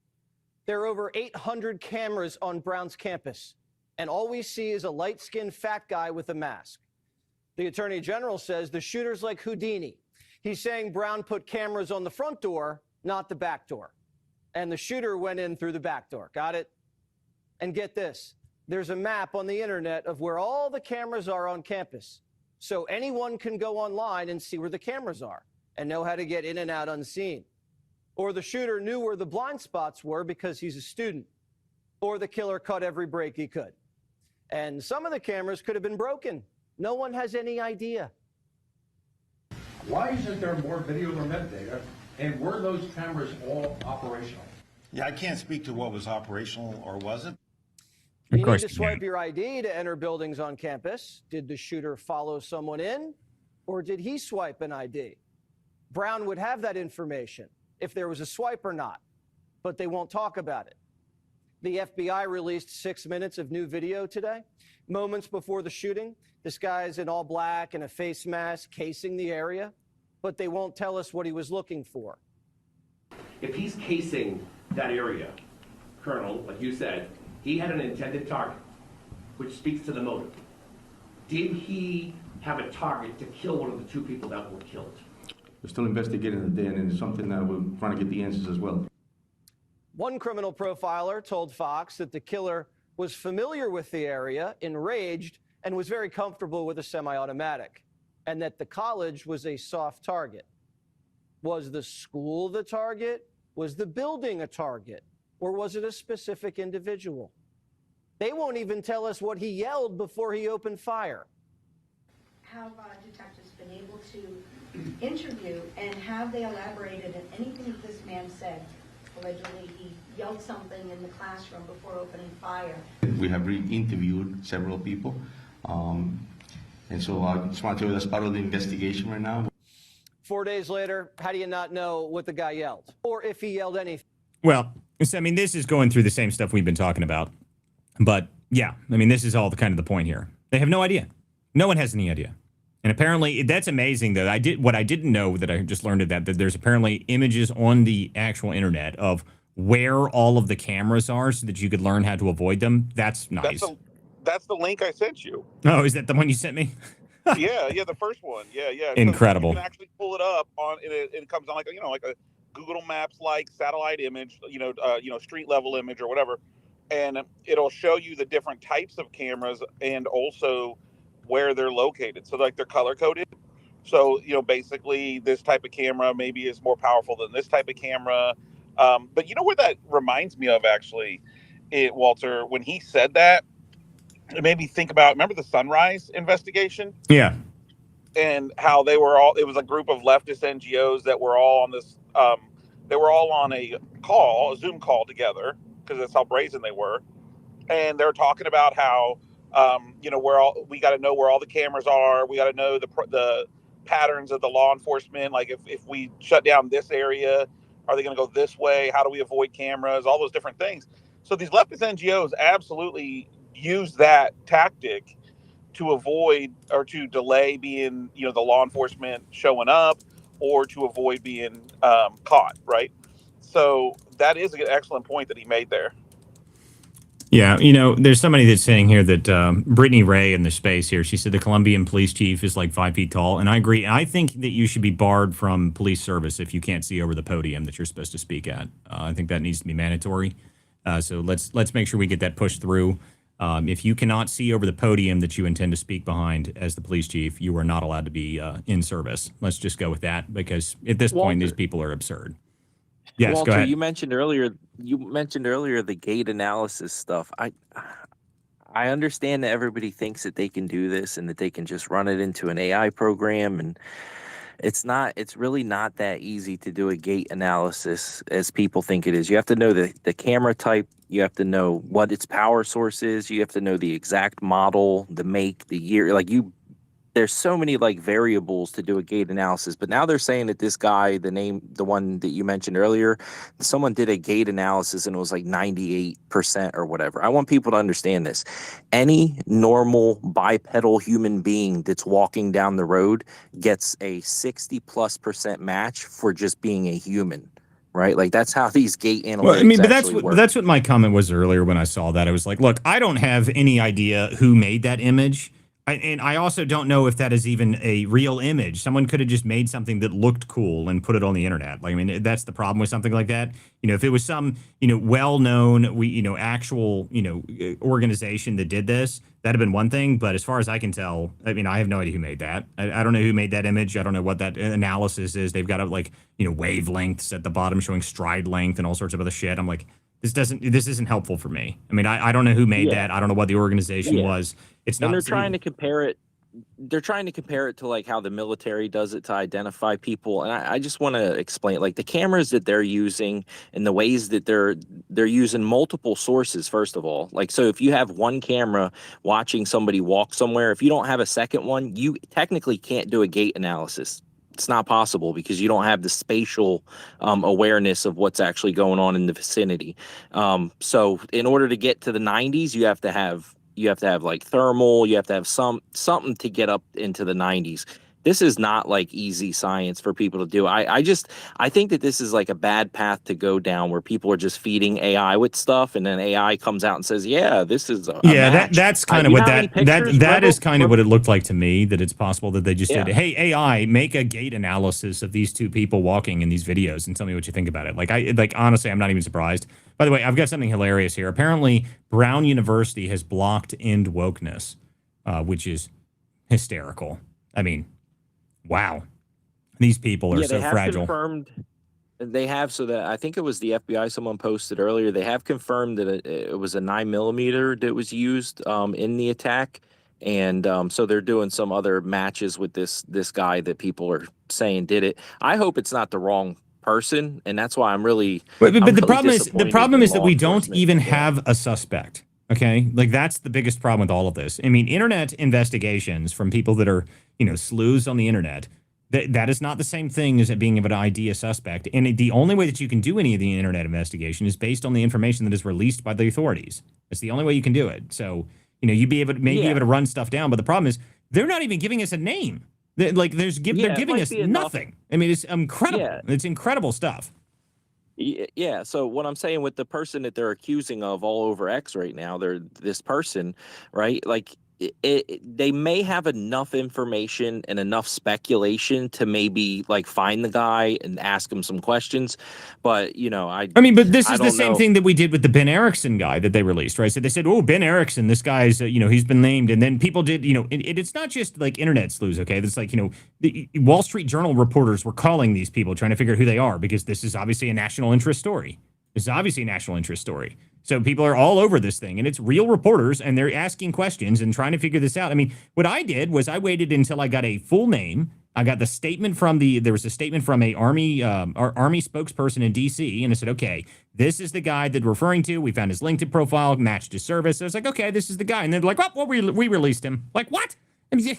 There are over 800 cameras on Brown's campus, and all we see is a light-skinned fat guy with a mask. The Attorney General says the shooter's like Houdini. He's saying Brown put cameras on the front door, not the back door. And the shooter went in through the back door. Got it? And get this. There's a map on the internet of where all the cameras are on campus. So anyone can go online and see where the cameras are and know how to get in and out unseen. Or the shooter knew where the blind spots were because he's a student. Or the killer cut every break he could. And some of the cameras could have been broken. No one has any idea. Why isn't there more video or metadata? And were those cameras all operational? Yeah, I can't speak to what was operational or wasn't. You need to swipe your ID to enter buildings on campus. Did the shooter follow someone in, or did he swipe an ID? Brown would have that information if there was a swipe or not, but they won't talk about it. The FBI released 6 minutes of new video today, moments before the shooting. This guy's in all black and a face mask casing the area, but they won't tell us what he was looking for. If he's casing that area, Colonel, like you said, he had an intended target, which speaks to the motive. Did he have a target to kill one of the two people that were killed? We're still investigating it, Dan, and it's something that we're trying to get the answers as well. One criminal profiler told Fox that the killer was familiar with the area, enraged, and was very comfortable with a semi-automatic, and that the college was a soft target. Was the school the target? Was the building a target? Or was it a specific individual? They won't even tell us what he yelled before he opened fire. Have detectives been able to interview, and have they elaborated on anything that this man said? Allegedly, he yelled something in the classroom before opening fire. We have re-interviewed several people, and so I just want to tell you that's part of the investigation right now. 4 days later, how do you not know what the guy yelled, or if he yelled anything? Well, I mean, this is going through the same stuff we've been talking about. But yeah, I mean, this is all the kind of the point here. They have no idea. No one has any idea. And apparently, that's amazing that what I didn't know that I just learned that there's apparently images on the actual internet of where all of the cameras are so that you could learn how to avoid them. That's nice. That's the link I sent you. Oh, is that the one you sent me? yeah, the first one. Yeah. Incredible. So you can actually pull it up on it comes on like a Google Maps like satellite image, street level image or whatever, and it'll show you the different types of cameras and also where they're located. So like they're color coded. So basically this type of camera maybe is more powerful than this type of camera. But you know what that reminds me of actually, Walter, when he said that, it made me think about, remember the Sunrise investigation? Yeah. And how it was a group of leftist NGOs that were all on this, they were all on a Zoom call together, because that's how brazen they were. And they're talking about how, we got to know where all the cameras are. We got to know the patterns of the law enforcement. Like if we shut down this area, are they going to go this way? How do we avoid cameras? All those different things. So these leftist NGOs absolutely use that tactic to avoid or to delay being, the law enforcement showing up, or to avoid being caught, right? So that is an excellent point that he made there. Yeah, there's somebody that's saying here that Brittany Ray in the space here, she said the Colombian police chief is like 5 feet tall, and I agree. I think that you should be barred from police service if you can't see over the podium that you're supposed to speak at. I think that needs to be mandatory. So let's make sure we get that pushed through. If you cannot see over the podium that you intend to speak behind as the police chief, you are not allowed to be in service. Let's just go with that, because at this point, these people are absurd. Yes, Walter, go ahead. you mentioned earlier the gait analysis stuff. I understand that everybody thinks that they can do this and that they can just run it into an AI program, and it's really not that easy to do a gait analysis as people think it is. You have to know the camera type, you have to know what its power source is, you have to know the exact model, the make, the year. Like there's so many like variables to do a gait analysis, but now they're saying that this guy, the one that you mentioned earlier, someone did a gait analysis and it was like 98% or whatever. I want people to understand this. Any normal bipedal human being that's walking down the road gets a 60+% match for just being a human, right? Like that's how these gait analytics Well, I mean, but actually work. that's what my comment was earlier when I saw that. I was like, look, I don't have any idea who made that image. And I also don't know if that is even a real image. Someone could have just made something that looked cool and put it on the internet. Like, I mean, that's the problem with something like that. You know, if it was some, well-known, actual, organization that did this, that'd have been one thing. But as far as I can tell, I mean, I have no idea who made that. I don't know who made that image. I don't know what that analysis is. They've got wavelengths at the bottom showing stride length and all sorts of other shit. I'm like, this isn't helpful for me. I mean, I don't know who made that. I don't know what the organization was. It's not. And they're trying to compare it. They're trying to compare it to like how the military does it to identify people. And I just want to explain, like the cameras that they're using and the ways that they're using multiple sources. First of all, like, so if you have one camera watching somebody walk somewhere, if you don't have a second one, you technically can't do a gait analysis. It's not possible because you don't have the spatial awareness of what's actually going on in the vicinity. So in order to get to the 90s, you have to have like thermal, you have to have something to get up into the 90s. This is not like easy science for people to do. I think that this is like a bad path to go down where people are just feeding AI with stuff and then AI comes out and says, yeah, this is a match. That's kind of what that is kind of what it looked like to me, that it's possible that they just did, hey, AI, make a gait analysis of these two people walking in these videos and tell me what you think about it. Like honestly, I'm not even surprised. By the way, I've got something hilarious here. Apparently, Brown University has blocked End Wokeness, which is hysterical. I mean, wow. These people are so fragile. They have, so that I think it was the FBI, someone posted earlier, they have confirmed that it was a 9mm that was used in the attack. And so they're doing some other matches with this guy that people are saying did it. I hope it's not the wrong person, and that's why I'm really. But the problem is that we don't even have a suspect. Okay, like that's the biggest problem with all of this. I mean, internet investigations from people that are sleuths on the internet. That is not the same thing as it being able to ID a suspect. And the only way that you can do any of the internet investigation is based on the information that is released by the authorities. That's the only way you can do it. So you'd be able to run stuff down. But the problem is they're not even giving us a name. They're giving us nothing. I mean, it's incredible. Yeah. It's incredible stuff. Yeah. So what I'm saying with the person that they're accusing of all over X right now, this person, right? Like they may have enough information and enough speculation to maybe like find the guy and ask him some questions. But, but this is the same thing that we did with the Ben Erickson guy that they released, right? So they said, oh, Ben Erickson, this guy's, he's been named. And then people did, it's not just like internet sleuths, okay? It's like, the Wall Street Journal reporters were calling these people trying to figure out who they are because this is obviously a national interest story. So people are all over this thing, and it's real reporters, and they're asking questions and trying to figure this out. I mean, what I did was I waited until I got a full name. I got the statement there was a statement from a Army spokesperson in D.C., and I said, okay, this is the guy that we're referring to. We found his LinkedIn profile, matched his service. So I was like, okay, this is the guy. And they're like, well, we released him. Like, what? I mean,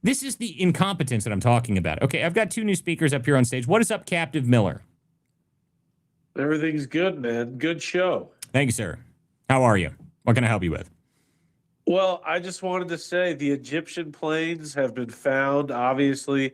this is the incompetence that I'm talking about. Okay, I've got two new speakers up here on stage. What is up, Captive Miller? Everything's good, man. Good show. Thank you, sir. How are you? What can I help you with? Well, I just wanted to say the Egyptian planes have been found. Obviously,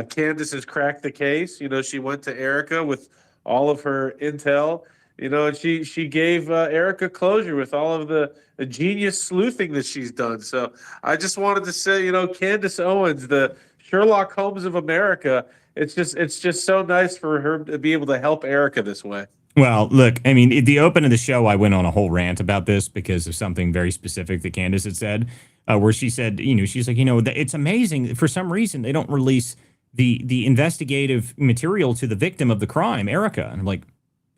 Candace has cracked the case. She went to Erika with all of her intel, and she gave Erika closure with all of the genius sleuthing that she's done. So I just wanted to say, Candace Owens, the Sherlock Holmes of America, it's just so nice for her to be able to help Erika this way. Well, look, I mean, at the open of the show, I went on a whole rant about this because of something very specific that Candace had said, where she said, she's like, it's amazing. For some reason, they don't release the investigative material to the victim of the crime, Erika. And I'm like,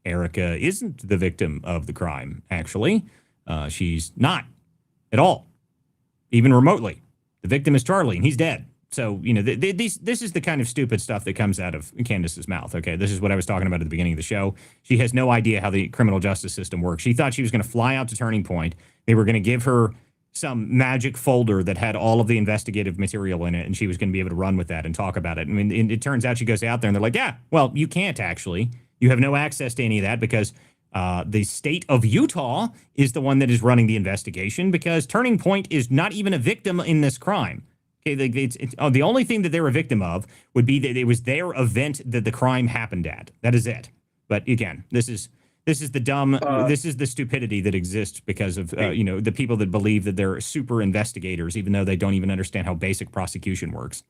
Erika isn't the victim of the crime, actually. She's not at all, even remotely. The victim is Charlie, and he's dead. So, this is the kind of stupid stuff that comes out of Candace's mouth, okay? This is what I was talking about at the beginning of the show. She has no idea how the criminal justice system works. She thought she was going to fly out to Turning Point. They were going to give her some magic folder that had all of the investigative material in it, and she was going to be able to run with that and talk about it. I mean, it turns out she goes out there and they're like, yeah, well, you can't actually. You have no access to any of that because the state of Utah is the one that is running the investigation because Turning Point is not even a victim in this crime. Okay, the only thing that they're a victim of would be that it was their event that the crime happened at. That is it. But again, this is the dumb, this is the stupidity that exists because of the people that believe that they're super investigators, even though they don't even understand how basic prosecution works.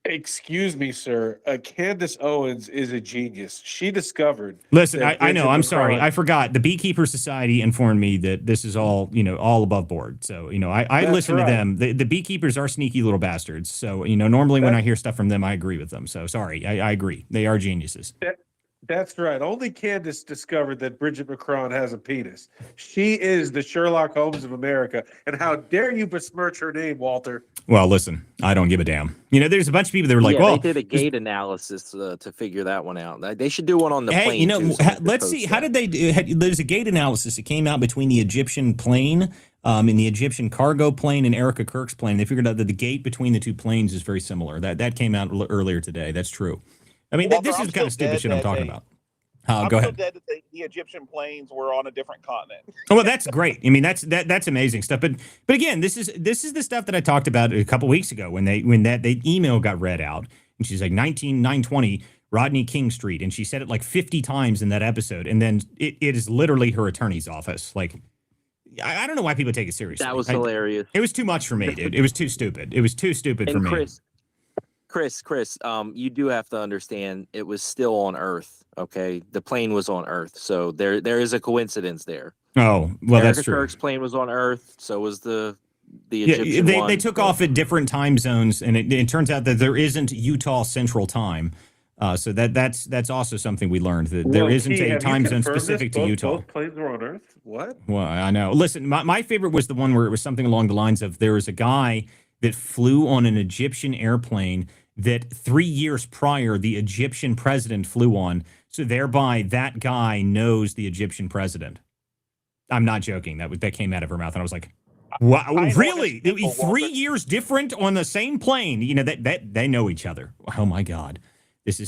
Excuse me, sir. Candace Owens is a genius. She discovered. Listen, that I know. Bridget I'm sorry. McCron- I forgot. The Beekeeper Society informed me that this is all, all above board. So, I That's listen right. to them. The beekeepers are sneaky little bastards. So, normally when I hear stuff from them, I agree with them. So, sorry. I agree. They are geniuses. That's right. Only Candace discovered that Bridget McCron has a penis. She is the Sherlock Holmes of America. And how dare you besmirch her name, Walter? Well, listen, I don't give a damn. There's a bunch of people that were like, yeah, well, they did a gate analysis to figure that one out. They should do one on the hey, plane. Too, so let's see. How did they do? There's a gate analysis that came out between the Egyptian plane and the Egyptian cargo plane and Erika Kirk's plane. They figured out that the gate between the two planes is very similar. That came out earlier today. That's true. I mean, Walter, this is the kind of stupid shit I'm talking about. I'm go so ahead. dead that the Egyptian planes were on a different continent. Oh, well, that's great. I mean, that's amazing stuff. But again, this is the stuff that I talked about a couple weeks ago when that email got read out, and she's like 920 Rodney King Street, and she said it like 50 times in that episode, and then it is literally her attorney's office. Like, I don't know why people take it seriously. That was hilarious. It was too much for me, dude. It was too stupid. It was too stupid for me. Chris, you do have to understand it was still on Earth. Okay, the plane was on Earth, so there is a coincidence there. Oh, well, Erika that's true. Kirk's plane was on Earth, so was the Egyptian one. They took off at different time zones, and it turns out that there isn't Utah Central Time. So that's also something we learned, that there isn't a time zone specific to Utah. Both planes were on Earth? What? Well, I know. Listen, my favorite was the one where it was something along the lines of there was a guy that flew on an Egyptian airplane that 3 years prior the Egyptian president flew on. So thereby that guy knows the Egyptian president. I'm not joking. That came out of her mouth, and I was like, wow, really? 3 years different on the same plane. That they know each other. Oh my God.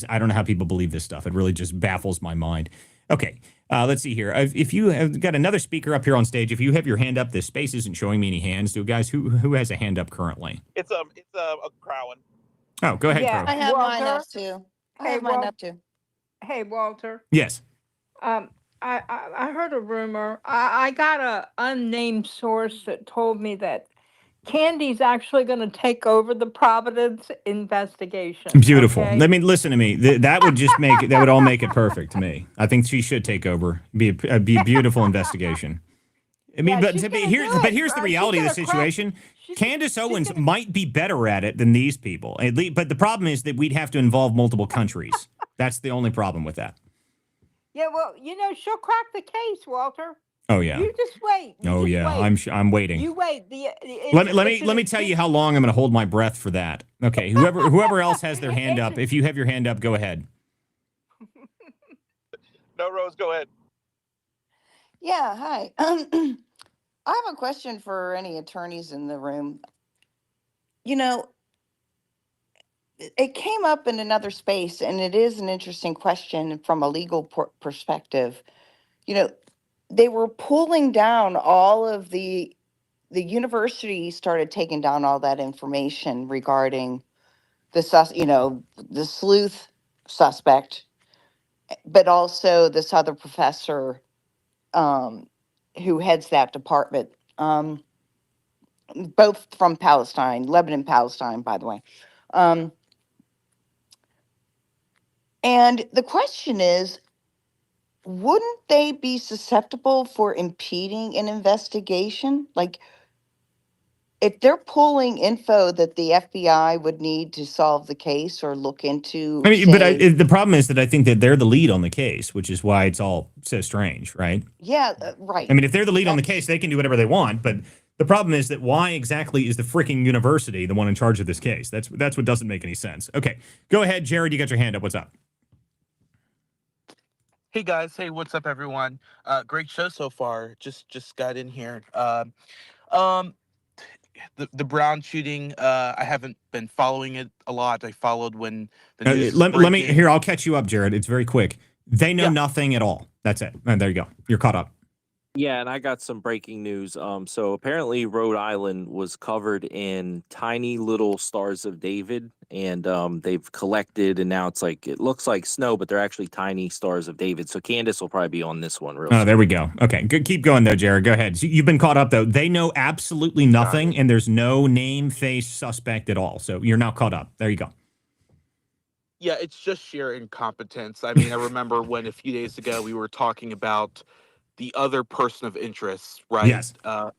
I don't know how people believe this stuff. It really just baffles my mind. Okay. Let's see here. If you have got another speaker up here on stage, if you have your hand up, the space isn't showing me any hands. Do guys who has a hand up currently? It's a Crowan. Oh, go ahead, Yeah, Crow. I have mine Walter? up too. I have mine up too. Hey, Walter. Yes. I heard a rumor. I got a unnamed source that told me that Candy's actually going to take over the Providence investigation. Beautiful. Okay? I mean, listen to me. That would just that would all make it perfect to me. I think she should take over. Be a beautiful investigation. I mean, Yeah, here's the reality of the situation. Candace Owens might be better at it than these people. But the problem is that we'd have to involve multiple countries. That's the only problem with that. Yeah, well, she'll crack the case, Walter. Oh yeah. You just wait. I'm waiting. You wait. Let me tell you how long I'm going to hold my breath for that. Okay, whoever else has their hand up, if you have your hand up, go ahead. No, Rose, go ahead. Yeah, hi. I have a question for any attorneys in the room. It came up in another space, and it is an interesting question from a legal perspective. They were pulling down all of the university started taking down all that information regarding the sleuth suspect, but also this other professor who heads that department, both from Lebanon, Palestine, by the way. And the question is, wouldn't they be susceptible for impeding an investigation? Like, if they're pulling info that the FBI would need to solve the case or look into, the problem is that I think that they're the lead on the case, which is why it's all so strange, right? Yeah, right. I mean, if they're the lead on the case, they can do whatever they want. But the problem is that why exactly is the freaking university the one in charge of this case? That's what doesn't make any sense. Okay, go ahead, Jared. You got your hand up. What's up? Hey guys, hey, what's up, everyone? Great show so far. Just got in here. the Brown shooting, I haven't been following it a lot. I followed when the news was Let me breaking. here. I'll catch you up, Jared. It's very quick. They know Yeah. nothing at all. That's it. And there you go. You're caught up. Yeah, and I got some breaking news. So apparently Rhode Island was covered in tiny little stars of David, and they've collected, and now it looks like snow, but they're actually tiny stars of David. So Candace will probably be on this one real Oh, soon. there we go. Okay, good. Keep going though, Jared. Go ahead. So you've been caught up though. They know absolutely nothing, and there's no name, face, suspect at all. So you're now caught up. There you go. Yeah, it's just sheer incompetence. I mean, I remember when a few days ago we were talking about the other person of interest, right? Yes.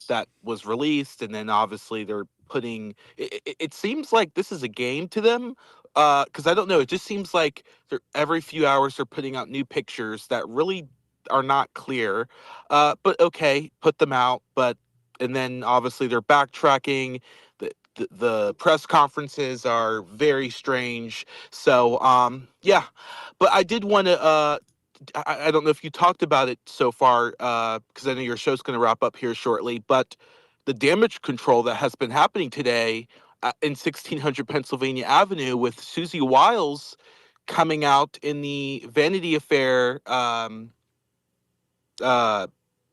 That was released, and then obviously they're putting. It seems like this is a game to them, because I don't know. It just seems like every few hours they're putting out new pictures that really are not clear. But okay, put them out. And then obviously they're backtracking. The press conferences are very strange. So yeah, but I did want to. I don't know if you talked about it so far, because I know your show's going to wrap up here shortly, but the damage control that has been happening today in 1600 Pennsylvania Avenue with Susie Wiles coming out in the Vanity Fair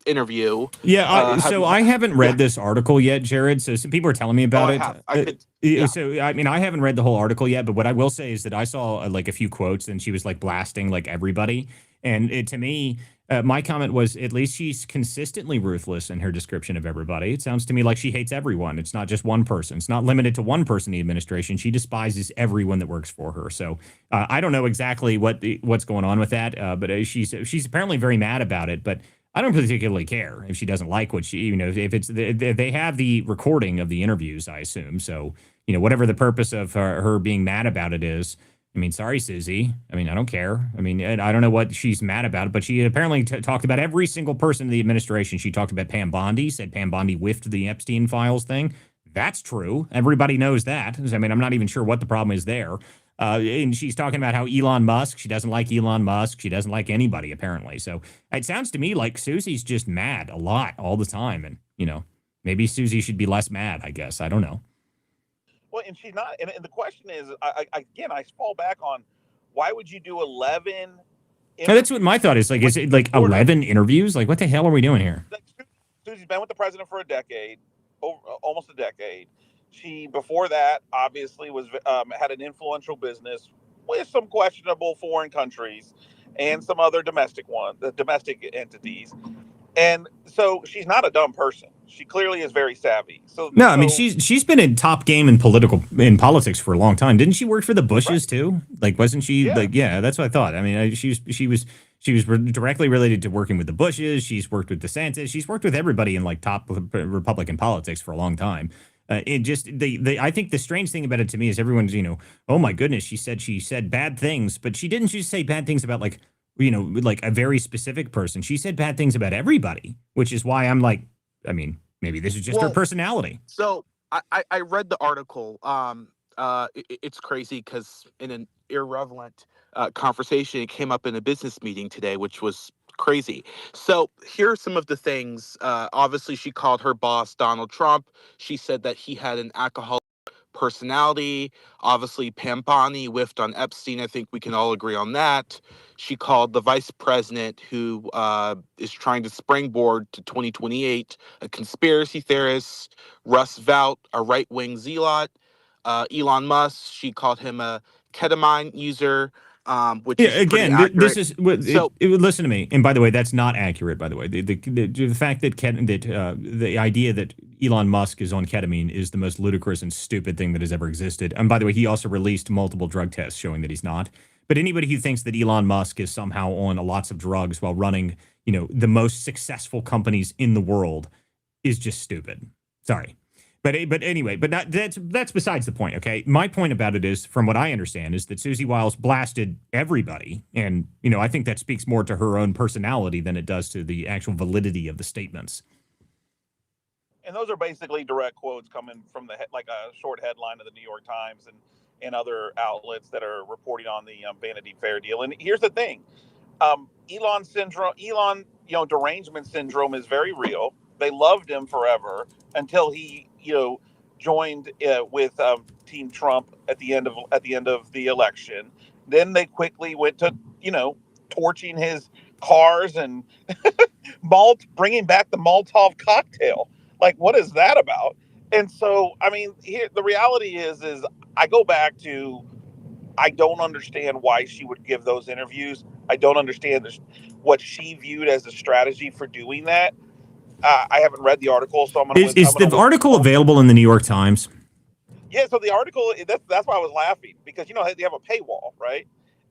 interview. Yeah, so I haven't read this article yet, Jared. So some people are telling me about I it. have. I could, yeah. So I mean, I haven't read the whole article yet, but what I will say is that I saw like a few quotes, and she was like blasting like everybody. And to me, my comment was, at least she's consistently ruthless in her description of everybody. It sounds to me like she hates everyone. It's not just one person. It's not limited to one person in the administration. She despises everyone that works for her. So I don't know exactly what's going on with that, but she's apparently very mad about it. But I don't particularly care if she doesn't like what she, if they have the recording of the interviews, I assume. So, whatever the purpose of her being mad about it is, I mean, sorry, Susie. I mean, I don't care. I mean, I don't know what she's mad about, but she apparently talked about every single person in the administration. She talked about Pam Bondi, said Pam Bondi whiffed the Epstein files thing. That's true. Everybody knows that. I mean, I'm not even sure what the problem is there. And she's talking about how Elon Musk, she doesn't like Elon Musk. She doesn't like anybody, apparently. So it sounds to me like Susie's just mad a lot all the time. And, maybe Susie should be less mad, I guess. I don't know. Well, and she's not. And the question is, I fall back on, why would you do 11? That's what my thought is. Like, is it like 11 interviews? Like, what the hell are we doing here? Susie's been with the president for a decade, almost a decade. She, before that, obviously was had an influential business with some questionable foreign countries and some other domestic entities. And so she's not a dumb person. She clearly is very savvy. No, I mean she's been in top game in politics for a long time. Didn't she work for the Bushes too? Like, wasn't she? Yeah. Like, yeah, that's what I thought. I mean, she was directly related to working with the Bushes. She's worked with DeSantis. She's worked with everybody in like top Republican politics for a long time. It just I think the strange thing about it to me is everyone's oh my goodness, she said bad things, but she didn't just say bad things about like like a very specific person. She said bad things about everybody, which is why I'm like, I mean, maybe this is just her personality. So I read the article. It's crazy because in an irrelevant conversation, it came up in a business meeting today, which was crazy. So here are some of the things. Obviously, she called her boss Donald Trump. She said that he had an alcoholic personality. Obviously, Pam Bondi whiffed on Epstein. I think we can all agree on that. She called the vice president, who is trying to springboard to 2028, a conspiracy theorist. Russ Vought, a right-wing zealot. Elon Musk, she called him a ketamine user. Which is again, this is so. Listen to me. And by the way, that's not accurate. By the way, the fact that the idea that Elon Musk is on ketamine is the most ludicrous and stupid thing that has ever existed. And by the way, he also released multiple drug tests showing that he's not. But anybody who thinks that Elon Musk is somehow on lots of drugs while running, the most successful companies in the world is just stupid. Sorry. But anyway, that's besides the point, okay? My point about it is, from what I understand, is that Susie Wiles blasted everybody. And, I think that speaks more to her own personality than it does to the actual validity of the statements. And those are basically direct quotes coming from like a short headline of the New York Times and other outlets that are reporting on the Vanity Fair deal. And here's the thing. Elon, derangement syndrome is very real. They loved him forever until he, joined with Team Trump at the end of the election. Then they quickly went to, torching his cars and bringing back the Molotov cocktail. Like, what is that about? And so, I mean, here the reality is I go back to, I don't understand why she would give those interviews. I don't understand what she viewed as a strategy for doing that. I haven't read the article, so I'm going to. Is the article available in the New York Times? Yeah, so the article, that's why I was laughing, because they have a paywall, right?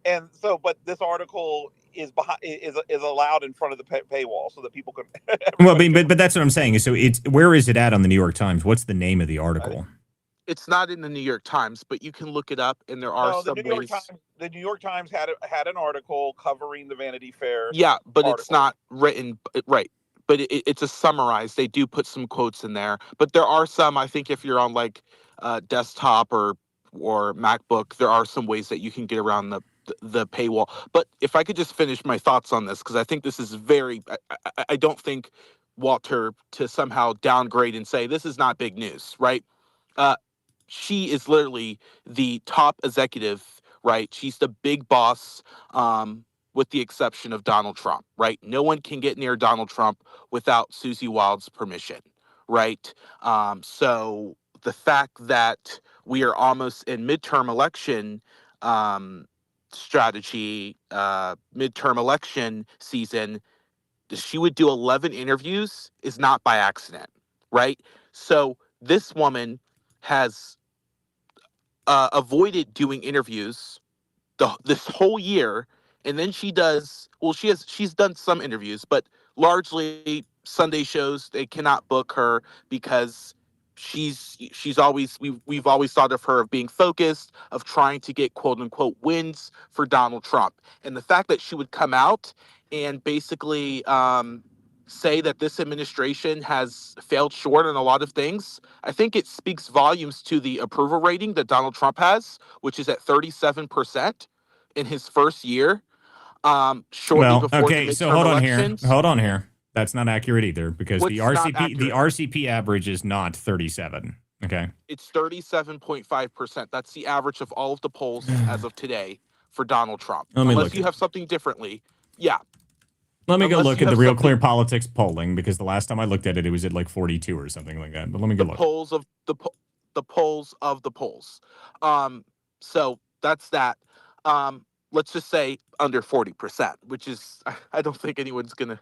And so, but this article is allowed in front of the paywall so that people can. Well, but that's what I'm saying. So where is it at on the New York Times? What's the name of the article? It's not in the New York Times, but you can look it up, and there are some ways. The New York Times had an article covering the Vanity Fair. Yeah, but article. It's not written right. But it's a summarized. They do put some quotes in there, but there are some. I think if you're on like desktop or MacBook, there are some ways that you can get around the paywall. But if I could just finish my thoughts on this, because I think this is I don't think Walter to somehow downgrade and say this is not big news, right? She is literally the top executive, right? She's the big boss, with the exception of Donald Trump, right? No one can get near Donald Trump without Susie Wild's permission, right? So the fact that we are almost in midterm election strategy, midterm election season, she would do 11 interviews is not by accident, right? So this woman has avoided doing interviews this whole year, and then she's done some interviews, but largely Sunday shows. They cannot book her because we've always thought of her of being focused, of trying to get quote unquote wins for Donald Trump. And the fact that she would come out and basically say that this administration has failed short on a lot of things, I think it speaks volumes to the approval rating that Donald Trump has, which is at 37% in his first year. Shortly before the midterm elections. Hold on here. That's not accurate either, because What's the not RCP average is not 37. Okay. It's 37.5%. That's the average of all of the polls as of today for Donald Trump. Unless you have something differently. Yeah. Let me go look at the Real Clear Politics polling, because the last time I looked at it, it was at like 42 or something like that. But let me go look. The polls of the polls. So that's that. Let's just say under 40%, which is, I don't think anyone's gonna.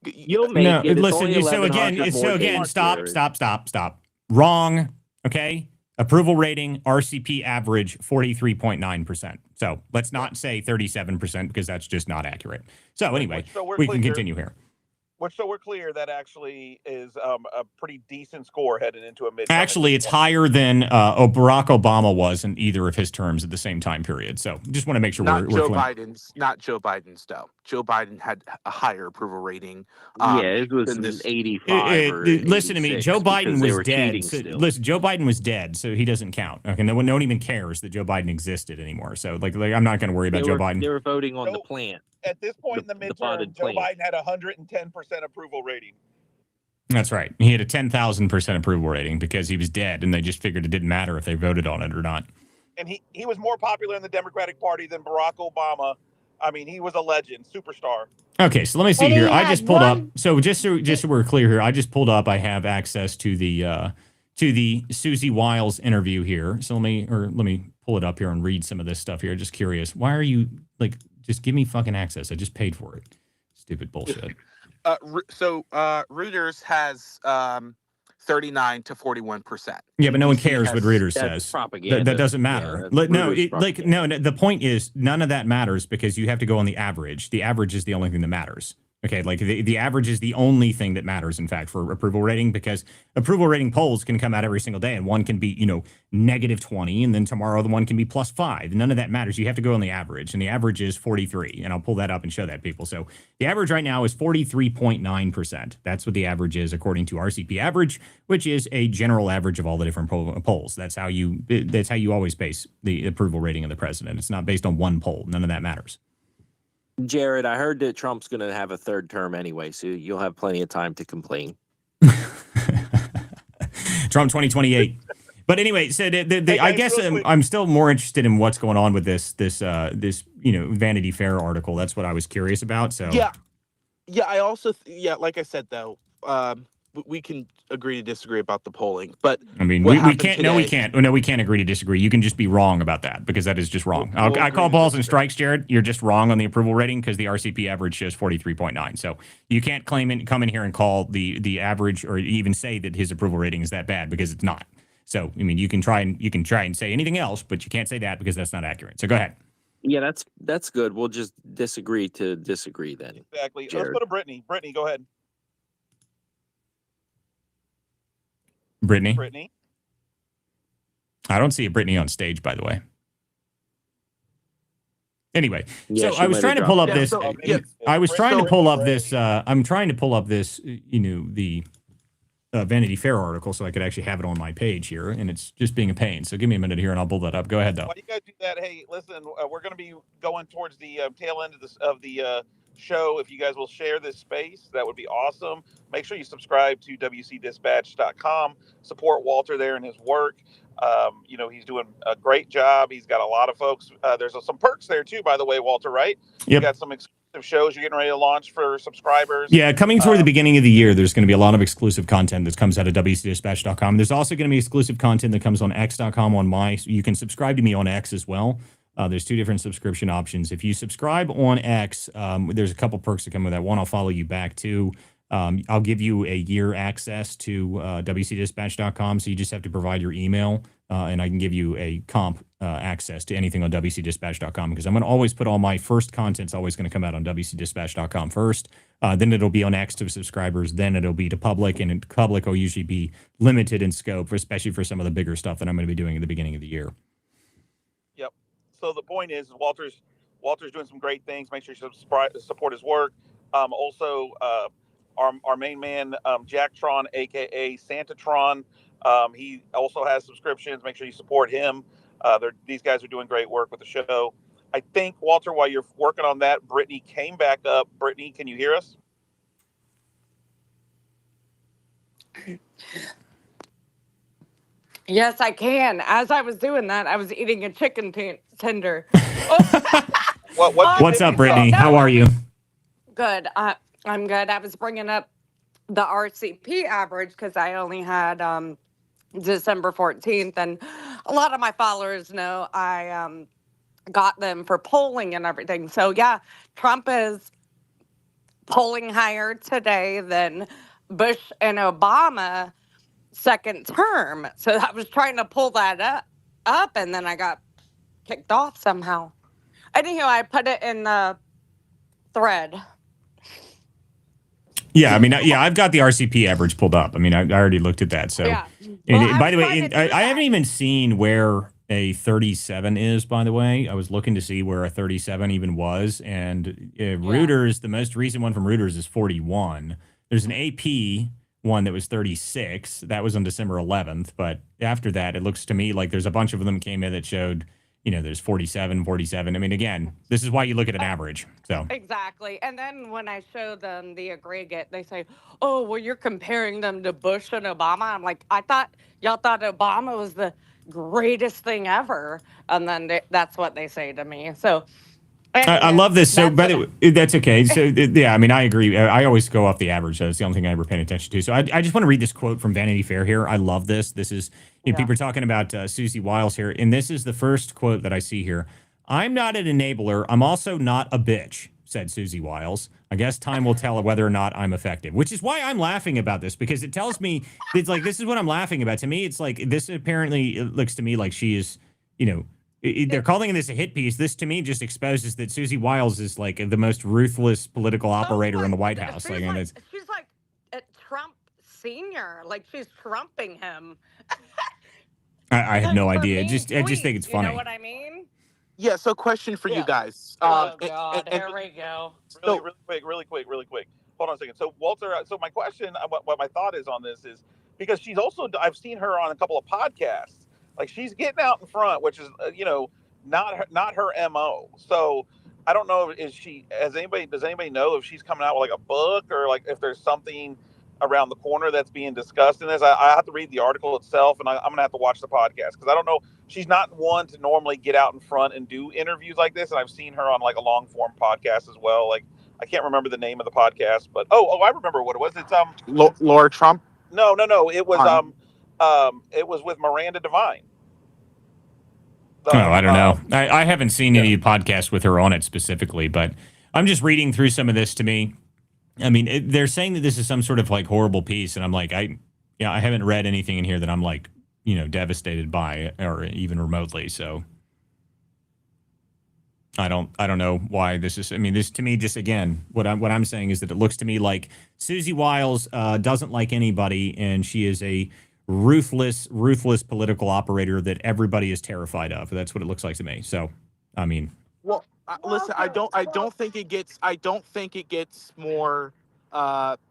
You'll make it. Listen. So again, stop. Wrong. Okay. Approval rating, RCP average 43.9%. So let's not say 37%, because that's just not accurate. So anyway, we can continue here. So we're clear that actually is a pretty decent score heading into a midterm. Actually, it's higher than Barack Obama was in either of his terms at the same time period. So just want to make sure not Joe Biden's though. Joe Biden had a higher approval rating. It was 85. Listen to me. Joe Biden was dead. Listen, Joe Biden was dead, so he doesn't count. Okay, no one even cares that Joe Biden existed anymore. So like I'm not going to worry about Joe Biden. They were voting on the plant. At this point in the midterm, Joe Biden had 110% approval rating. That's right. He had a 10,000% approval rating because he was dead, and they just figured it didn't matter if they voted on it or not. And he was more popular in the Democratic Party than Barack Obama. I mean, he was a legend, superstar. Okay, so let me see here. I just pulled up. So just so we're clear here, I just pulled up. I have access to the Susie Wiles interview here. So let me pull it up here and read some of this stuff here. Just curious. Why are you like? Just give me fucking access. I just paid for it. Stupid bullshit. So Reuters has 39 to 41%. Yeah, but no one cares what Reuters says. Propaganda. That doesn't matter. The point is none of that matters because you have to go on the average. The average is the only thing that matters. Okay, like the average is the only thing that matters, in fact, for approval rating, because approval rating polls can come out every single day, and one can be, -20, and then tomorrow the one can be +5. None of that matters. You have to go on the average, and the average is 43, and I'll pull that up and show that, people. So the average right now is 43.9%. That's what the average is according to RCP average, which is a general average of all the different polls. That's how you always base the approval rating of the president. It's not based on one poll. None of that matters. Jared, I heard that Trump's going to have a third term anyway, so you'll have plenty of time to complain. Trump 2028. But anyway, so Hey, I guys, guess real quick. I'm still more interested in what's going on with this Vanity Fair article. That's what I was curious about. So Yeah, I also like I said though, we can agree to disagree about the polling, but I mean, what we happened can't. today? No, we can't. No, we can't agree to disagree. You can just be wrong about that because that is just wrong. We'll I agree call to balls and disagree. strikes, Jared. You're just wrong on the approval rating because the RCP average shows 43.9. So you can't come in here and call the average or even say that his approval rating is that bad because it's not. So I mean, you can try and say anything else, but you can't say that because that's not accurate. So go ahead. Yeah, that's good. We'll just disagree to disagree then. Exactly. Jared. Let's go to Brittany. Brittany, go ahead. Brittany. Brittany. I don't see a Brittany on stage, by the way. Anyway, Yeah, so she I was might trying have to pull dropped up out. this. Yeah, I was trying to so- pull up this. I'm trying to pull up this. The Vanity Fair article so I could actually have it on my page here, and it's just being a pain. So give me a minute here, and I'll pull that up. Go ahead, though. While you guys do that, hey, listen, we're going to be going towards the tail end of the show. If you guys will share this space, that would be awesome. Make sure you subscribe to WCDispatch.com. Support Walter there and his work. He's doing a great job. He's got a lot of folks. There's some perks there too, by the way, Walter. Right? Yep. You got some exclusive shows you're getting ready to launch for subscribers. Yeah, coming toward the beginning of the year, there's going to be a lot of exclusive content that comes out of WCDispatch.com. There's also going to be exclusive content that comes on X.com you can subscribe to me on X as well. There's two different subscription options. If you subscribe on X, there's a couple perks that come with that. One, I'll follow you back to. I'll give you a year access to WCDispatch.com, so you just have to provide your email, and I can give you a comp access to anything on WCDispatch.com because I'm going to always put all my first content's always going to come out on WCDispatch.com first. Then it'll be on X to subscribers. Then it'll be to public, and public will usually be limited in scope, especially for some of the bigger stuff that I'm going to be doing at the beginning of the year. Yep. So the point is, Walter's doing some great things. Make sure you support his work. Also, our main man, Jacktron, aka Santatron, he also has subscriptions. Make sure you support him. These guys are doing great work with the show. I think, Walter, while you're working on that, Brittany came back up. Brittany, can you hear us? Yes, I can. As I was doing that, I was eating a chicken tender. What's up, Brittany? How are you? Good. I'm good. I was bringing up the RCP average because I only had December 14th, and a lot of my followers know I got them for polling and everything. So yeah, Trump is polling higher today than Bush and Obama second term. So I was trying to pull that up and then I got kicked off somehow. Anyhow, I put it in the thread. Yeah, I mean, I've got the RCP average pulled up. I mean, I already looked at that. So, Yeah. and by the way, I haven't even seen where a 37 is, by the way. I was looking to see where a 37 even was. And Reuters, the most recent one from Reuters is 41. There's an AP one that was 36. That was on December 11th. But after that, it looks to me like there's a bunch of them came in that showed, there's 47, 47. I mean, again, this is why you look at an average. So Exactly. And then when I show them the aggregate, they say, oh, well, you're comparing them to Bush and Obama. I'm like, y'all thought Obama was the greatest thing ever. And then that's what they say to me. So I love this. So, by the way, that's okay. So, yeah, I mean, I agree. I always go off the average. That's the only thing I ever pay attention to. So, I just want to read this quote from Vanity Fair here. I love this. This is, people are talking about Susie Wiles here. And this is the first quote that I see here. I'm not an enabler. I'm also not a bitch, said Susie Wiles. I guess time will tell whether or not I'm effective, which is why I'm laughing about this, because it tells me, it's like, this is what I'm laughing about. To me, it's like, this apparently, it looks to me like she is, they're calling this a hit piece. This to me just exposes that Susie Wiles is like the most ruthless political operator in the White House. She's like a Trump senior. Like she's trumping him. I have no idea. I just think it's funny. You know what I mean? Yeah. So, question for you guys. Oh God, here we go. Really quick. Hold on a second. So, Walter, so my question, what my thought is on this is because she's also, I've seen her on a couple of podcasts. Like she's getting out in front, which is, not her MO. So I don't know does anybody know if she's coming out with like a book or like if there's something around the corner that's being discussed in this. I have to read the article itself, and I'm going to have to watch the podcast because I don't know. She's not one to normally get out in front and do interviews like this, and I've seen her on like a long form podcast as well. Like I can't remember the name of the podcast, but I remember what it was. It's Laura Trump. no, it was it was with Miranda Devine. I don't know. I haven't seen any podcasts with her on it specifically, but I'm just reading through some of this. To me, I mean, they're saying that this is some sort of like horrible piece, and I'm like, I haven't read anything in here that I'm like, devastated by or even remotely. So I don't know why this is. I mean, this to me, just again, what I'm saying is that it looks to me like Susie Wiles doesn't like anybody, and she is a ruthless political operator that everybody is terrified of. That's what it looks like to me. So, I mean, Well, listen, I don't think it gets more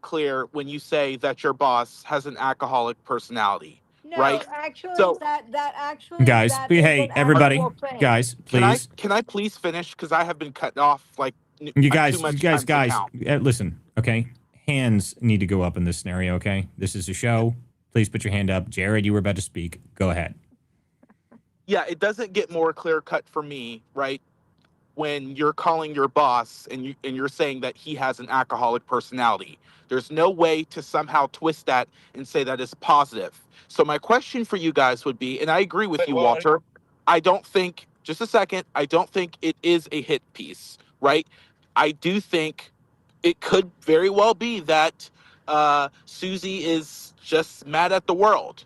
clear when you say that your boss has an alcoholic personality, No, right? actually, So, that actually, guys, that is hey, an everybody, actual thing. guys, please, can I please finish because I have been cut off like you guys, too much time to count. listen, okay? Hands need to go up in this scenario, okay? This is a show. Please put your hand up. Jared, you were about to speak. Go ahead. Yeah, it doesn't get more clear cut for me, right? When you're calling your boss and you're saying that he has an alcoholic personality. There's no way to somehow twist that and say that is positive. So my question for you guys would be, and I agree with you, Walter, I don't think, just a second, I don't think it is a hit piece, right? I do think it could very well be that Susie is just mad at the world.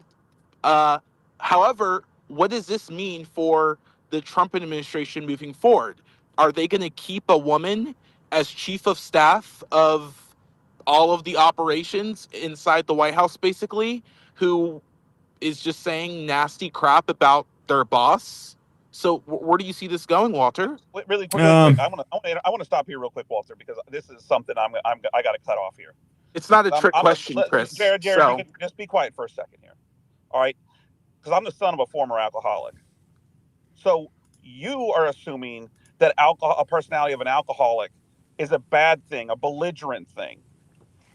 However, what does this mean for the Trump administration moving forward? Are they going to keep a woman as chief of staff of all of the operations inside the White House, basically, who is just saying nasty crap about their boss? So where do you see this going, Walter? Really quick, I want to stop here real quick, Walter, because this is something I got to cut off here. It's not a trick question, Chris. Jared, so. you can just be quiet for a second here. All right? Because I'm the son of a former alcoholic. So you are assuming that a personality of an alcoholic is a bad thing, a belligerent thing.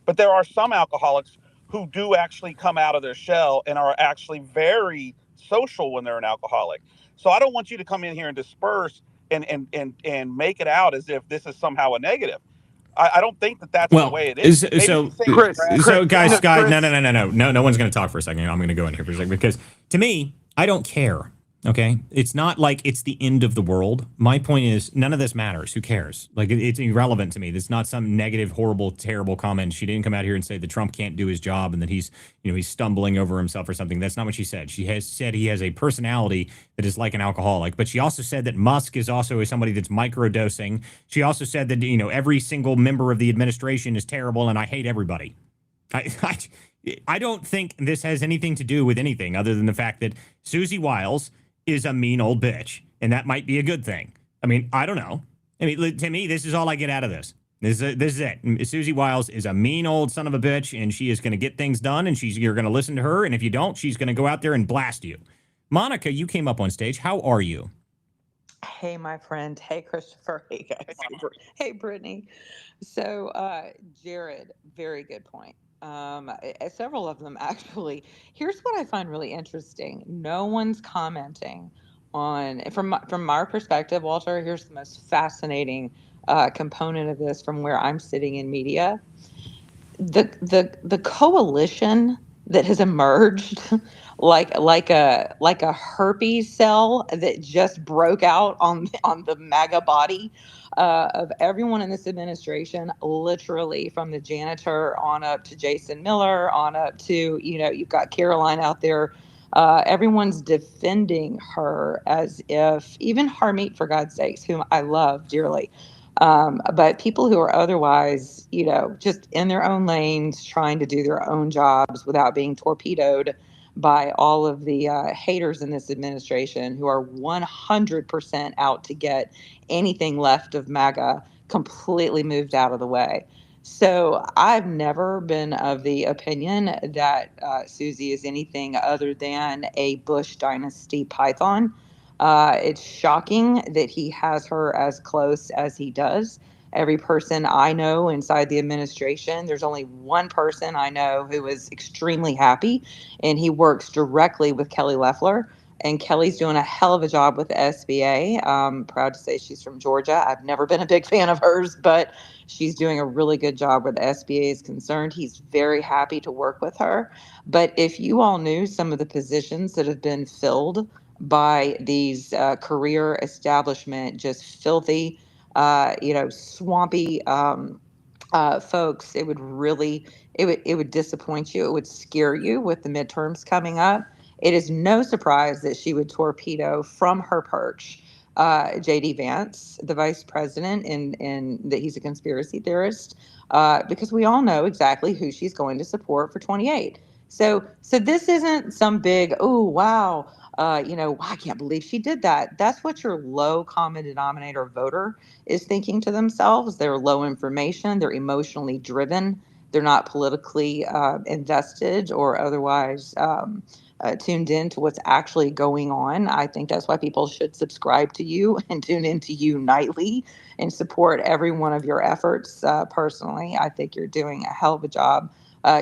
But there are some alcoholics who do actually come out of their shell and are actually very social when they're an alcoholic. So I don't want you to come in here and disperse and make it out as if this is somehow a negative. I don't think that's the way it is. So guys, no one's going to talk for a second. I'm going to go in here for a second because to me, I don't care. Okay, it's not like it's the end of the world. My point is, none of this matters. Who cares? Like it's irrelevant to me. It's not some negative, horrible, terrible comment. She didn't come out here and say that Trump can't do his job and that he's stumbling over himself or something. That's not what she said. She has said he has a personality that is like an alcoholic. But she also said that Musk is also somebody that's microdosing. She also said that every single member of the administration is terrible and I hate everybody. I don't think this has anything to do with anything other than the fact that Susie Wiles is a mean old bitch, and that might be a good thing. I mean, I don't know. I mean, to me, this is all I get out of this. This is it. Susie Wiles is a mean old son of a bitch, and she is going to get things done, and you're going to listen to her, and if you don't, she's going to go out there and blast you. Monica, you came up on stage. How are you? Hey, my friend. Hey, Christopher. Hey, guys. Hey, Brittany. So, Jared, very good point. Several of them, actually. Here's what I find really interesting. No one's commenting on, from our perspective, Walter, here's the most fascinating component of this from where I'm sitting in media. The coalition that has emerged like a herpes cell that just broke out on the MAGA body of everyone in this administration, literally from the janitor on up to Jason Miller, on up to you've got Caroline out there. Everyone's defending her as if, even Harmeet, for God's sakes, whom I love dearly. But people who are otherwise, just in their own lanes, trying to do their own jobs without being torpedoed by all of the haters in this administration who are 100% out to get anything left of MAGA completely moved out of the way. So I've never been of the opinion that Susie is anything other than a Bush dynasty python. It's shocking that he has her as close as he does. every person I know inside the administration. There's only one person I know who is extremely happy, and he works directly with Kelly Loeffler. And Kelly's doing a hell of a job with the SBA. Proud to say she's from Georgia. I've never been a big fan of hers, but she's doing a really good job where the SBA is concerned. He's very happy to work with her. But if you all knew some of the positions that have been filled by these career establishment, just filthy, swampy folks, it would disappoint you. It would scare you with the midterms coming up. It is no surprise that she would torpedo from her perch JD Vance, the vice president, and that he's a conspiracy theorist, because we all know exactly who she's going to support for 28. So this isn't some big, oh wow, I can't believe she did that. That's what your low common denominator voter is thinking to themselves. They're low information. They're emotionally driven. They're not politically invested or otherwise tuned in to what's actually going on. I think that's why people should subscribe to you and tune into you nightly and support every one of your efforts. Personally, I think you're doing a hell of a job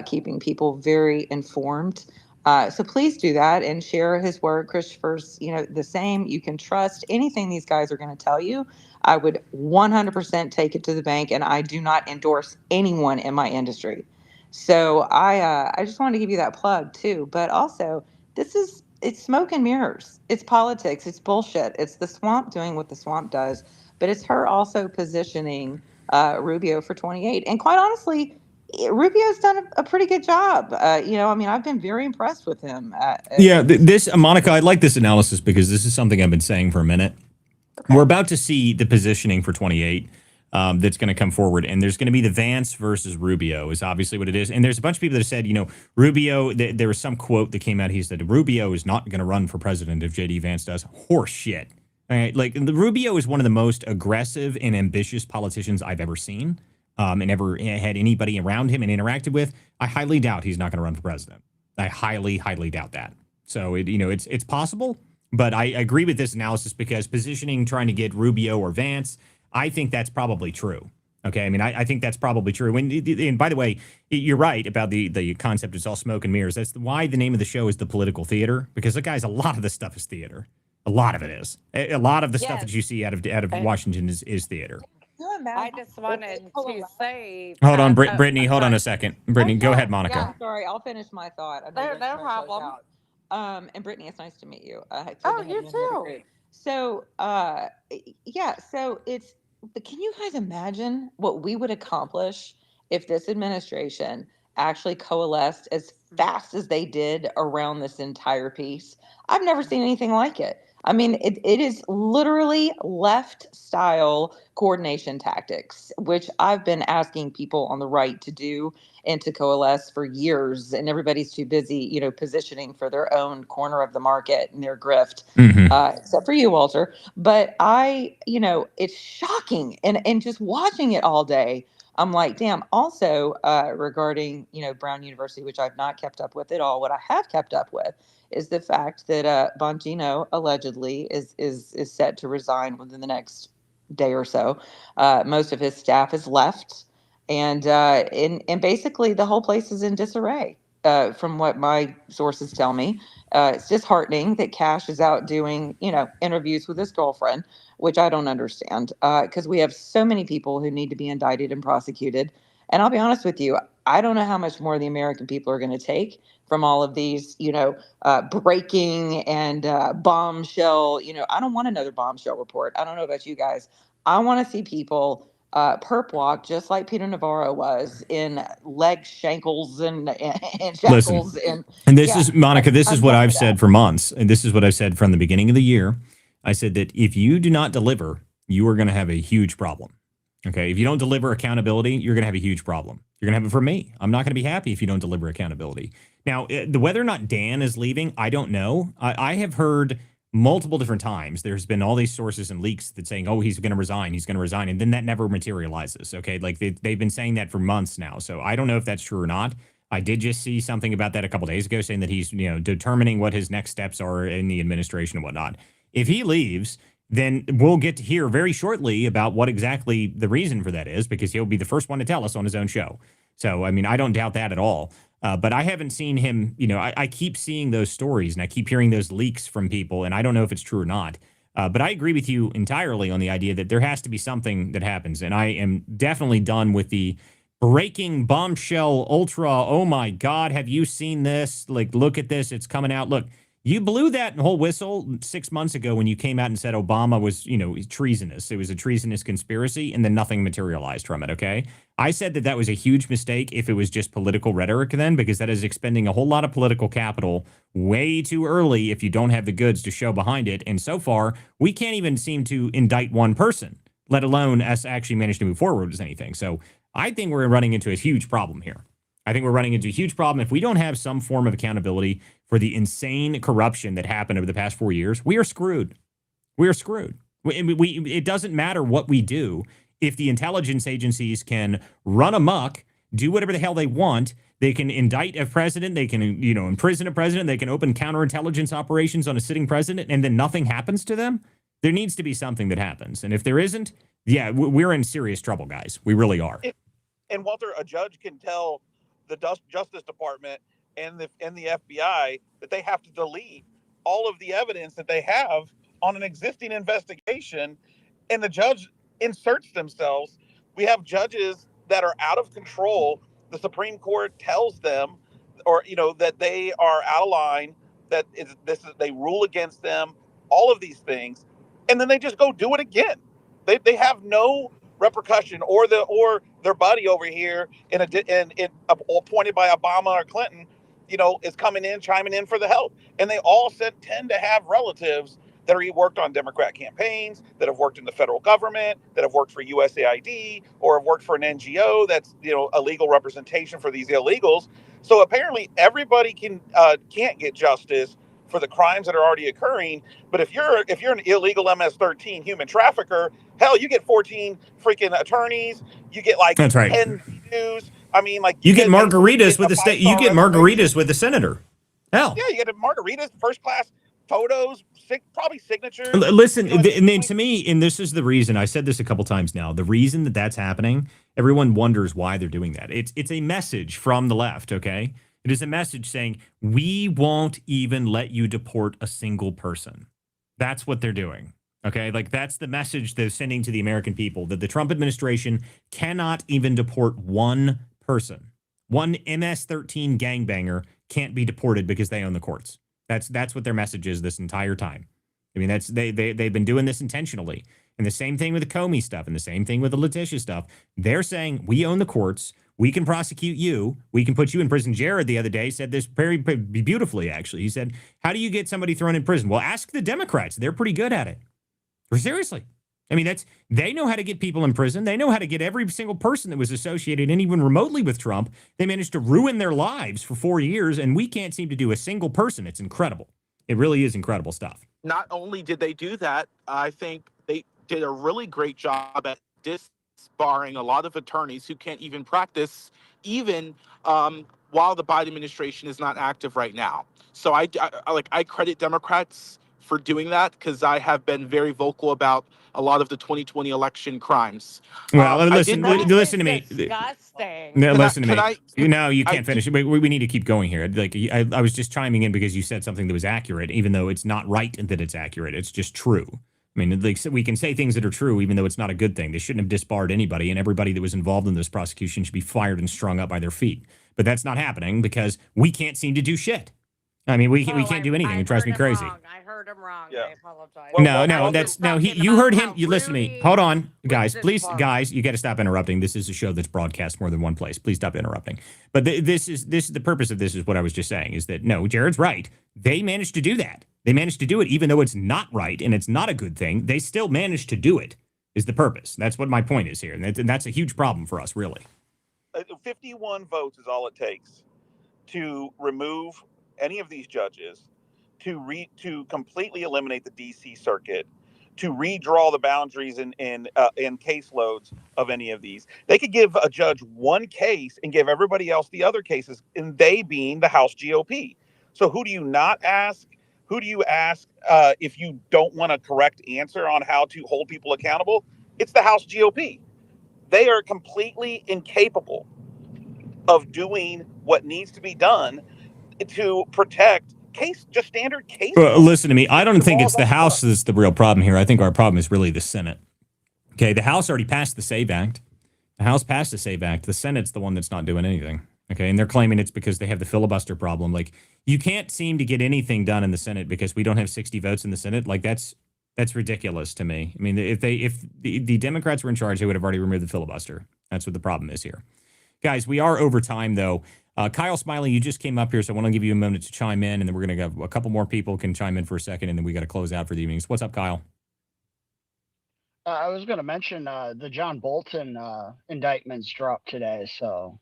keeping people very informed. So please do that and share his work. Christopher's, the same. You can trust anything these guys are going to tell you. I would 100% take it to the bank, and I do not endorse anyone in my industry. So I just wanted to give you that plug too. But also, it's smoke and mirrors. It's politics. It's bullshit. It's the swamp doing what the swamp does. But it's her also positioning Rubio for 28. And quite honestly, Rubio's done a pretty good job. I've been very impressed with him. Yeah, this Monica, I like this analysis because this is something I've been saying for a minute. Okay. We're about to see the positioning for 28 that's going to come forward, and there's going to be the Vance versus Rubio is obviously what it is. And there's a bunch of people that have said, Rubio. There was some quote that came out. He said Rubio is not going to run for president if JD Vance does. Horse shit. All right, like the Rubio is one of the most aggressive and ambitious politicians I've ever seen. And ever had anybody around him and interacted with. I highly doubt he's not going to run for president. I highly, highly doubt that. So it's possible, but I agree with this analysis because positioning, trying to get Rubio or Vance, I think that's probably true. Okay, I think that's probably true. And by the way, you're right about the concept. It's all smoke and mirrors. That's why the name of the show is The Political Theater, because guys, a lot of this stuff is theater. A lot of it is. A lot of the stuff that you see out of Washington is theater. I just wanted to say. Hold on, Brittany. Hold on a second. Brittany, go ahead, Monica. Yeah, sorry, I'll finish my thought. No problem. And Brittany, it's nice to meet you. You too. So, can you guys imagine what we would accomplish if this administration actually coalesced as fast as they did around this entire piece? I've never seen anything like it. It is literally left style coordination tactics, which I've been asking people on the right to do and to coalesce for years. And everybody's too busy, positioning for their own corner of the market and their grift, except for you, Walter. But it's shocking. And just watching it all day, I'm like, damn. Also, regarding, Brown University, which I've not kept up with at all, what I have kept up with is the fact that Bongino allegedly is set to resign within the next day or so. Most of his staff has left, and basically the whole place is in disarray. From what my sources tell me, it's disheartening that Cash is out doing interviews with his girlfriend, which I don't understand because we have so many people who need to be indicted and prosecuted. And I'll be honest with you, I don't know how much more the American people are going to take from all of these, breaking and bombshell. I don't want another bombshell report. I don't know about you guys. I want to see people perp walk just like Peter Navarro was in leg shankles and shackles. Listen, and this is, Monica, this is what I've said for months. And this is what I've said from the beginning of the year. I said that if you do not deliver, you are going to have a huge problem. Okay, if you don't deliver accountability, you're going to have a huge problem. You're going to have it for me. I'm not going to be happy if you don't deliver accountability. Now, whether or not Dan is leaving, I don't know. I have heard multiple different times. There's been all these sources and leaks that saying, oh, he's going to resign. He's going to resign. And then that never materializes. Okay, like they've been saying that for months now. So I don't know if that's true or not. I did just see something about that a couple days ago saying that he's determining what his next steps are in the administration and whatnot. If he leaves, then we'll get to hear very shortly about what exactly the reason for that is, because he'll be the first one to tell us on his own show. So, I mean, I don't doubt that at all. But I haven't seen him, I keep seeing those stories and I keep hearing those leaks from people, and I don't know if it's true or not. But I agree with you entirely on the idea that there has to be something that happens. And I am definitely done with the breaking bombshell ultra. Oh my God, have you seen this? Like, look at this. It's coming out. Look, you blew that whole whistle 6 months ago when you came out and said Obama was, treasonous. It was a treasonous conspiracy, and then nothing materialized from it. Okay. I said that was a huge mistake if it was just political rhetoric then, because that is expending a whole lot of political capital way too early if you don't have the goods to show behind it. And so far, we can't even seem to indict one person, let alone us actually manage to move forward with anything. So I think we're running into a huge problem here. I think we're running into a huge problem. If we don't have some form of accountability for the insane corruption that happened over the past 4 years, we are screwed. We are screwed. It doesn't matter what we do. If the intelligence agencies can run amok, do whatever the hell they want, they can indict a president, they can, imprison a president, they can open counterintelligence operations on a sitting president, and then nothing happens to them. There needs to be something that happens. And if there isn't, yeah, we're in serious trouble, guys. We really are. And Walter, a judge can tell the Justice Department and the FBI that they have to delete all of the evidence that they have on an existing investigation, and the judge inserts themselves. We have judges that are out of control. The Supreme Court tells them, or that they are out of line, that they rule against them, all of these things, and then they just go do it again. They have no repercussion, or their buddy over here appointed by Obama or Clinton, is chiming in for the help. And they all tend to have relatives that are worked on Democrat campaigns, that have worked in the federal government, that have worked for USAID, or have worked for an NGO that's a legal representation for these illegals. So apparently everybody can't get justice for the crimes that are already occurring. But if you're an illegal MS-13 human trafficker, hell, you get 14 freaking attorneys. You get like That's right. 10 news. I mean, like You get margaritas with the state. You get margaritas with the senator. Hell, yeah, you get margaritas, first class photos, probably signatures. Listen, and then to me, and this is the reason I said this a couple times now. The reason that that's happening, everyone wonders why they're doing that. It's a message from the left. Okay, it is a message saying we won't even let you deport a single person. That's what they're doing. Okay, like that's the message they're sending to the American people, that the Trump administration cannot even deport one person. One MS-13 gangbanger can't be deported because they own the courts. That's what their message is this entire time. I mean, they've been doing this intentionally. And the same thing with the Comey stuff, and the same thing with the Letitia stuff. They're saying we own the courts. We can prosecute you. We can put you in prison. Jared the other day said this very beautifully, actually. He said, how do you get somebody thrown in prison? Well, ask the Democrats. They're pretty good at it. Seriously. I mean, they know how to get people in prison. They know how to get every single person that was associated and even remotely with Trump. They managed to ruin their lives for 4 years, and we can't seem to do a single person. It's incredible. It really is incredible stuff. Not only did they do that, I think they did a really great job at disbarring a lot of attorneys who can't even practice, even while the Biden administration is not active right now. So I credit Democrats for doing that, because I have been very vocal about a lot of the 2020 election crimes. Well, listen to me. Disgusting. No, listen to me. No, you can't finish. We need to keep going here. Like I was just chiming in because you said something that was accurate, even though it's not right that it's accurate. It's just true. I mean, like, we can say things that are true, even though it's not a good thing. They shouldn't have disbarred anybody, and everybody that was involved in this prosecution should be fired and strung up by their feet. But that's not happening because we can't seem to do shit. I mean, we can't do anything. It drives me crazy. I heard him wrong. Yeah. I apologize. You heard him. You listen to me. Hold on, guys. Please, guys, you got to stop interrupting. This is a show that's broadcast more than one place. Please stop interrupting. But this is the purpose of this is what I was just saying, is that no, Jared's right. They managed to do that. They managed to do it, even though it's not right and it's not a good thing. They still managed to do it. Is the purpose. That's what my point is here, and that's a huge problem for us, really. 51 votes is all it takes to remove any of these judges, to completely eliminate the DC circuit, to redraw the boundaries in caseloads of any of these. They could give a judge one case and give everybody else the other cases, and they being the House GOP. So who do you not ask? who do you ask if you don't want a correct answer on how to hold people accountable? It's the House GOP. They are completely incapable of doing what needs to be done to protect just standard case law. Listen to me. I don't think it's laws the on the House that's the real problem here. I think our problem is really the Senate. Okay, the House already passed the SAVE Act. The House passed the SAVE Act. The Senate's the one that's not doing anything. Okay, and they're claiming it's because they have the filibuster problem. Like, you can't seem to get anything done in the Senate because we don't have 60 votes in the Senate. Like, that's ridiculous to me. I mean, if the Democrats were in charge, they would have already removed the filibuster. That's what the problem is here. Guys, we are over time, though. Kyle Smiley, you just came up here, so I want to give you a moment to chime in, and then we're going to have a couple more people can chime in for a second, and then we got to close out for the evenings. What's up, Kyle? I was going to mention the John Bolton indictments dropped today. So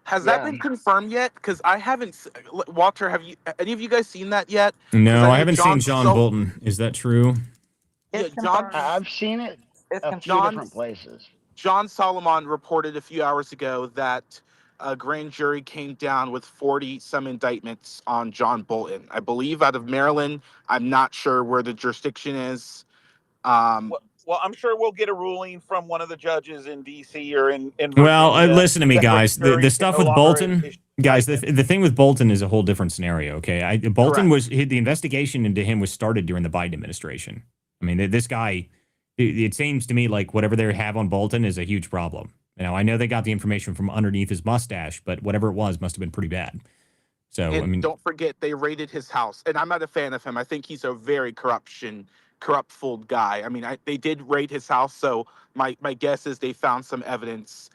Has that been confirmed yet? Because I haven't. Walter, have you? Any of you guys seen that yet? No, I haven't seen John Bolton. Is that true? Yeah, John. I've seen it a few different places. John Solomon reported a few hours ago that a grand jury came down with 40-some indictments on John Bolton. I believe out of Maryland. I'm not sure where the jurisdiction is. Well, I'm sure we'll get a ruling from one of the judges in D.C. or in Virginia. Well, listen to me, that guys. grand jury The can stuff no with longer Bolton, issue guys, the thing with Bolton is a whole different scenario, okay? Bolton the investigation into him was started during the Biden administration. I mean, this guy, it seems to me like whatever they have on Bolton is a huge problem. Now, I know they got the information from underneath his mustache, but whatever it was must have been pretty bad. So, And I mean, don't forget, they raided his house. And I'm not a fan of him. I think he's a very corrupt-full guy. I mean, they did raid his house, so my guess is they found some evidence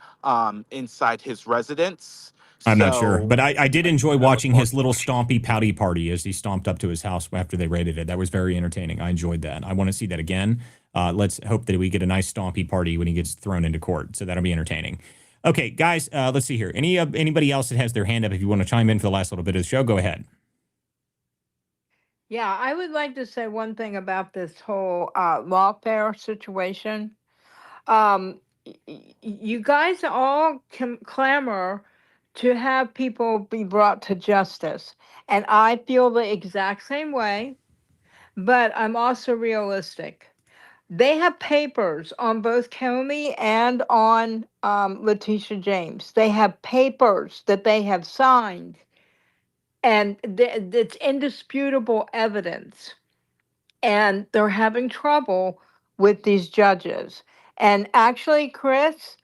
inside his residence. I'm not sure. But I did enjoy watching his little stompy pouty party as he stomped up to his house after they raided it. That was very entertaining. I enjoyed that. I want to see that again. Let's hope that we get a nice stompy party when he gets thrown into court. So that'll be entertaining. Okay, guys, let's see here. Anybody else that has their hand up, if you want to chime in for the last little bit of the show, go ahead. Yeah, I would like to say one thing about this whole lawfare situation. You guys all can clamor to have people be brought to justice. And I feel the exact same way, but I'm also realistic. They have papers on both Comey and on Letitia James. They have papers that they have signed, and it's indisputable evidence. And they're having trouble with these judges. And actually, Chris,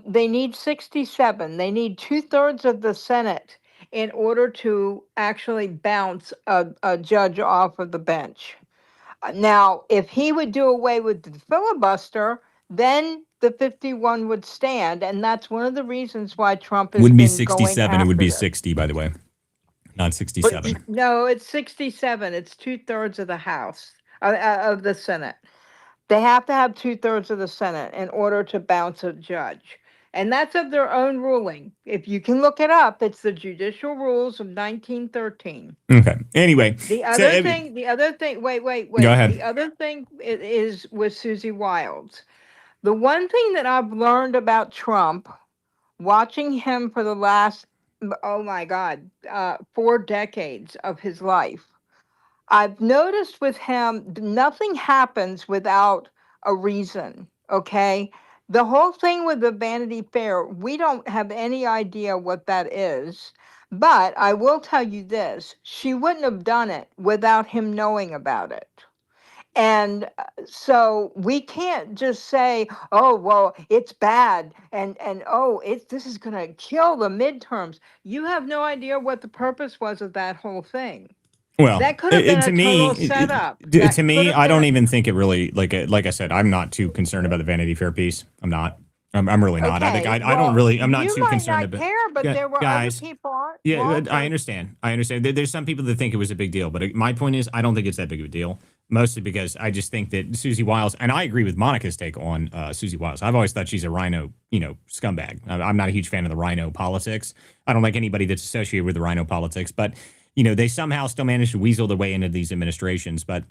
they need 67. They need 2/3 of the Senate in order to actually bounce a judge off of the bench. Now, if he would do away with the filibuster, then the 51 would stand. And that's one of the reasons why Trump has Wouldn't be been 67. It would going be after this. 60, by the way. Not 67. No, it's 67. It's 2/3 of the House, of the Senate. They have to have 2/3 of the Senate in order to bounce a judge. And that's of their own ruling. If you can look it up, it's the Judicial Rules of 1913. Okay. Anyway. The other thing, wait. Go ahead. The other thing is with Susie Wiles. The one thing that I've learned about Trump, watching him for the last, oh my God, 4 decades of his life, I've noticed with him, nothing happens without a reason, okay? The whole thing with the Vanity Fair, we don't have any idea what that is. But I will tell you this, she wouldn't have done it without him knowing about it. And so we can't just say, oh, well, it's bad. And oh, this is going to kill the midterms. You have no idea what the purpose was of that whole thing. Well, that could have been to a me, total setup. to me, I don't even think it really, like I said, I'm not too concerned about the Vanity Fair piece. I'm not. I'm really not. I think I don't really. I'm not too concerned about. You might not care, but there were guys, other people. Yeah, I understand. There's some people that think it was a big deal, but my point is, I don't think it's that big of a deal. Mostly because I just think that Susie Wiles, and I agree with Monica's take on Susie Wiles. I've always thought she's a rhino, scumbag. I'm not a huge fan of the rhino politics. I don't like anybody that's associated with the rhino politics, but they somehow still manage to weasel their way into these administrations. But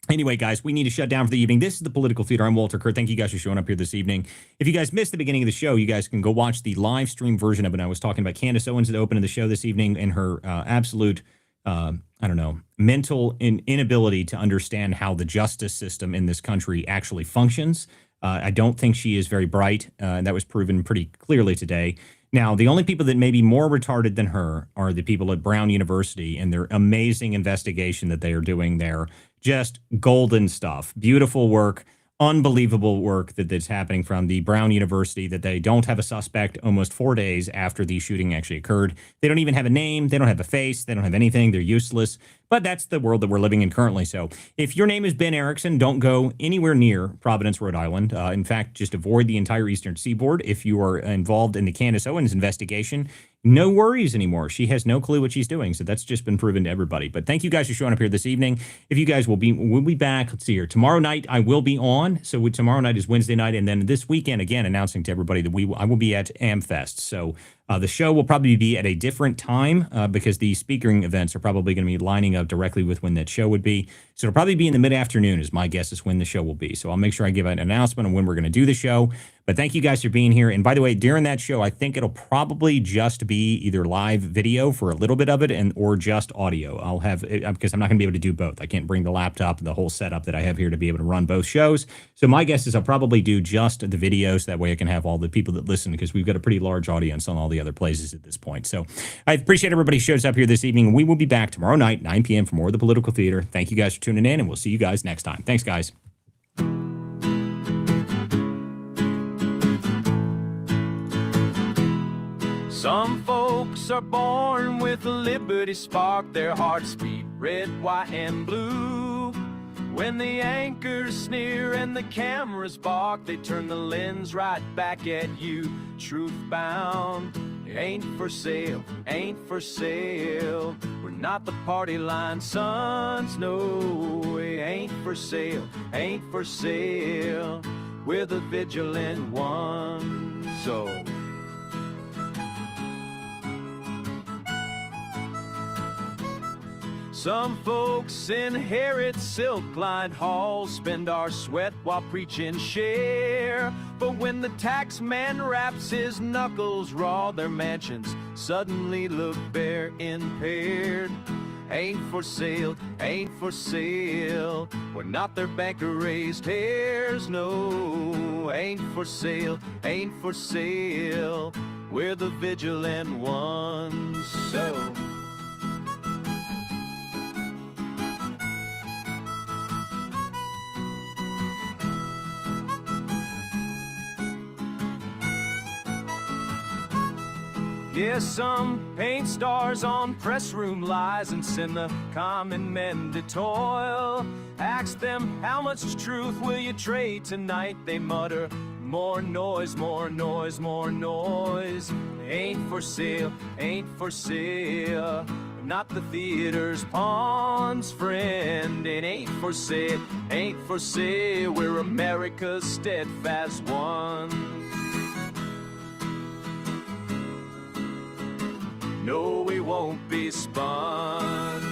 anyway, guys, we need to shut down for the evening. This is the Political Theater. I'm Walter Kerr. Thank you guys for showing up here this evening. If you guys missed the beginning of the show, you guys can go watch the live stream version of it. I was talking about Candace Owens that opened the show this evening in her absolute I don't know, mental inability to understand how the justice system in this country actually functions. I don't think she is very bright. And that was proven pretty clearly today. Now, the only people that may be more retarded than her are the people at Brown University and their amazing investigation that they are doing there. Just golden stuff. Beautiful work. Unbelievable work that's happening from the Brown University, that they don't have a suspect almost 4 days after the shooting actually occurred. They don't even have a name. They don't have a face. They don't have anything. They're useless. But that's the world that we're living in currently. So if your name is Ben Erickson, don't go anywhere near Providence, Rhode Island. In fact, just avoid the entire Eastern Seaboard. If you are involved in the Candace Owens investigation, no worries anymore. She has no clue what she's doing. So that's just been proven to everybody. But thank you guys for showing up here this evening. If you guys we'll be back. Let's see here. Tomorrow night I will be on. So tomorrow night is Wednesday night, and then this weekend again announcing to everybody that I will be at AmFest. So the show will probably be at a different time because the speaking events are probably going to be lining up directly with when that show would be. So it'll probably be in the mid-afternoon is my guess is when the show will be. So I'll make sure I give an announcement on when we're going to do the show. But thank you guys for being here. And by the way, during that show, I think it'll probably just be either live video for a little bit of it or just audio. I'll have because I'm not going to be able to do both. I can't bring the laptop and the whole setup that I have here to be able to run both shows. So my guess is I'll probably do just the videos. That way I can have all the people that listen because we've got a pretty large audience on all the other places at this point. So I appreciate everybody who shows up here this evening. We will be back tomorrow night, 9 p.m. for more of the Political Theater. Thank you guys for tuning in, and we'll see you guys next time. Thanks, guys. Some folks are born with a liberty spark. Their hearts beat red, white, and blue. When the anchors sneer and the cameras bark, they turn the lens right back at you. Truth bound, ain't for sale, ain't for sale. We're not the party line sons, no, it ain't for sale, ain't for sale. We're the vigilant ones, so some folks inherit silk-lined halls, spend our sweat while preaching share. But when the tax man wraps his knuckles raw, their mansions suddenly look bare, impaired. Ain't for sale, ain't for sale. We're not their banker-raised hairs, no. Ain't for sale, ain't for sale. We're the vigilant ones, so yeah, some paint stars on press room lies and send the common men to toil. Ask them, how much truth will you trade tonight? They mutter, more noise, more noise, more noise. Ain't for sale, ain't for sale. Not the theater's pawns, friend. It ain't for sale, ain't for sale. We're America's steadfast ones. No, we won't be spun.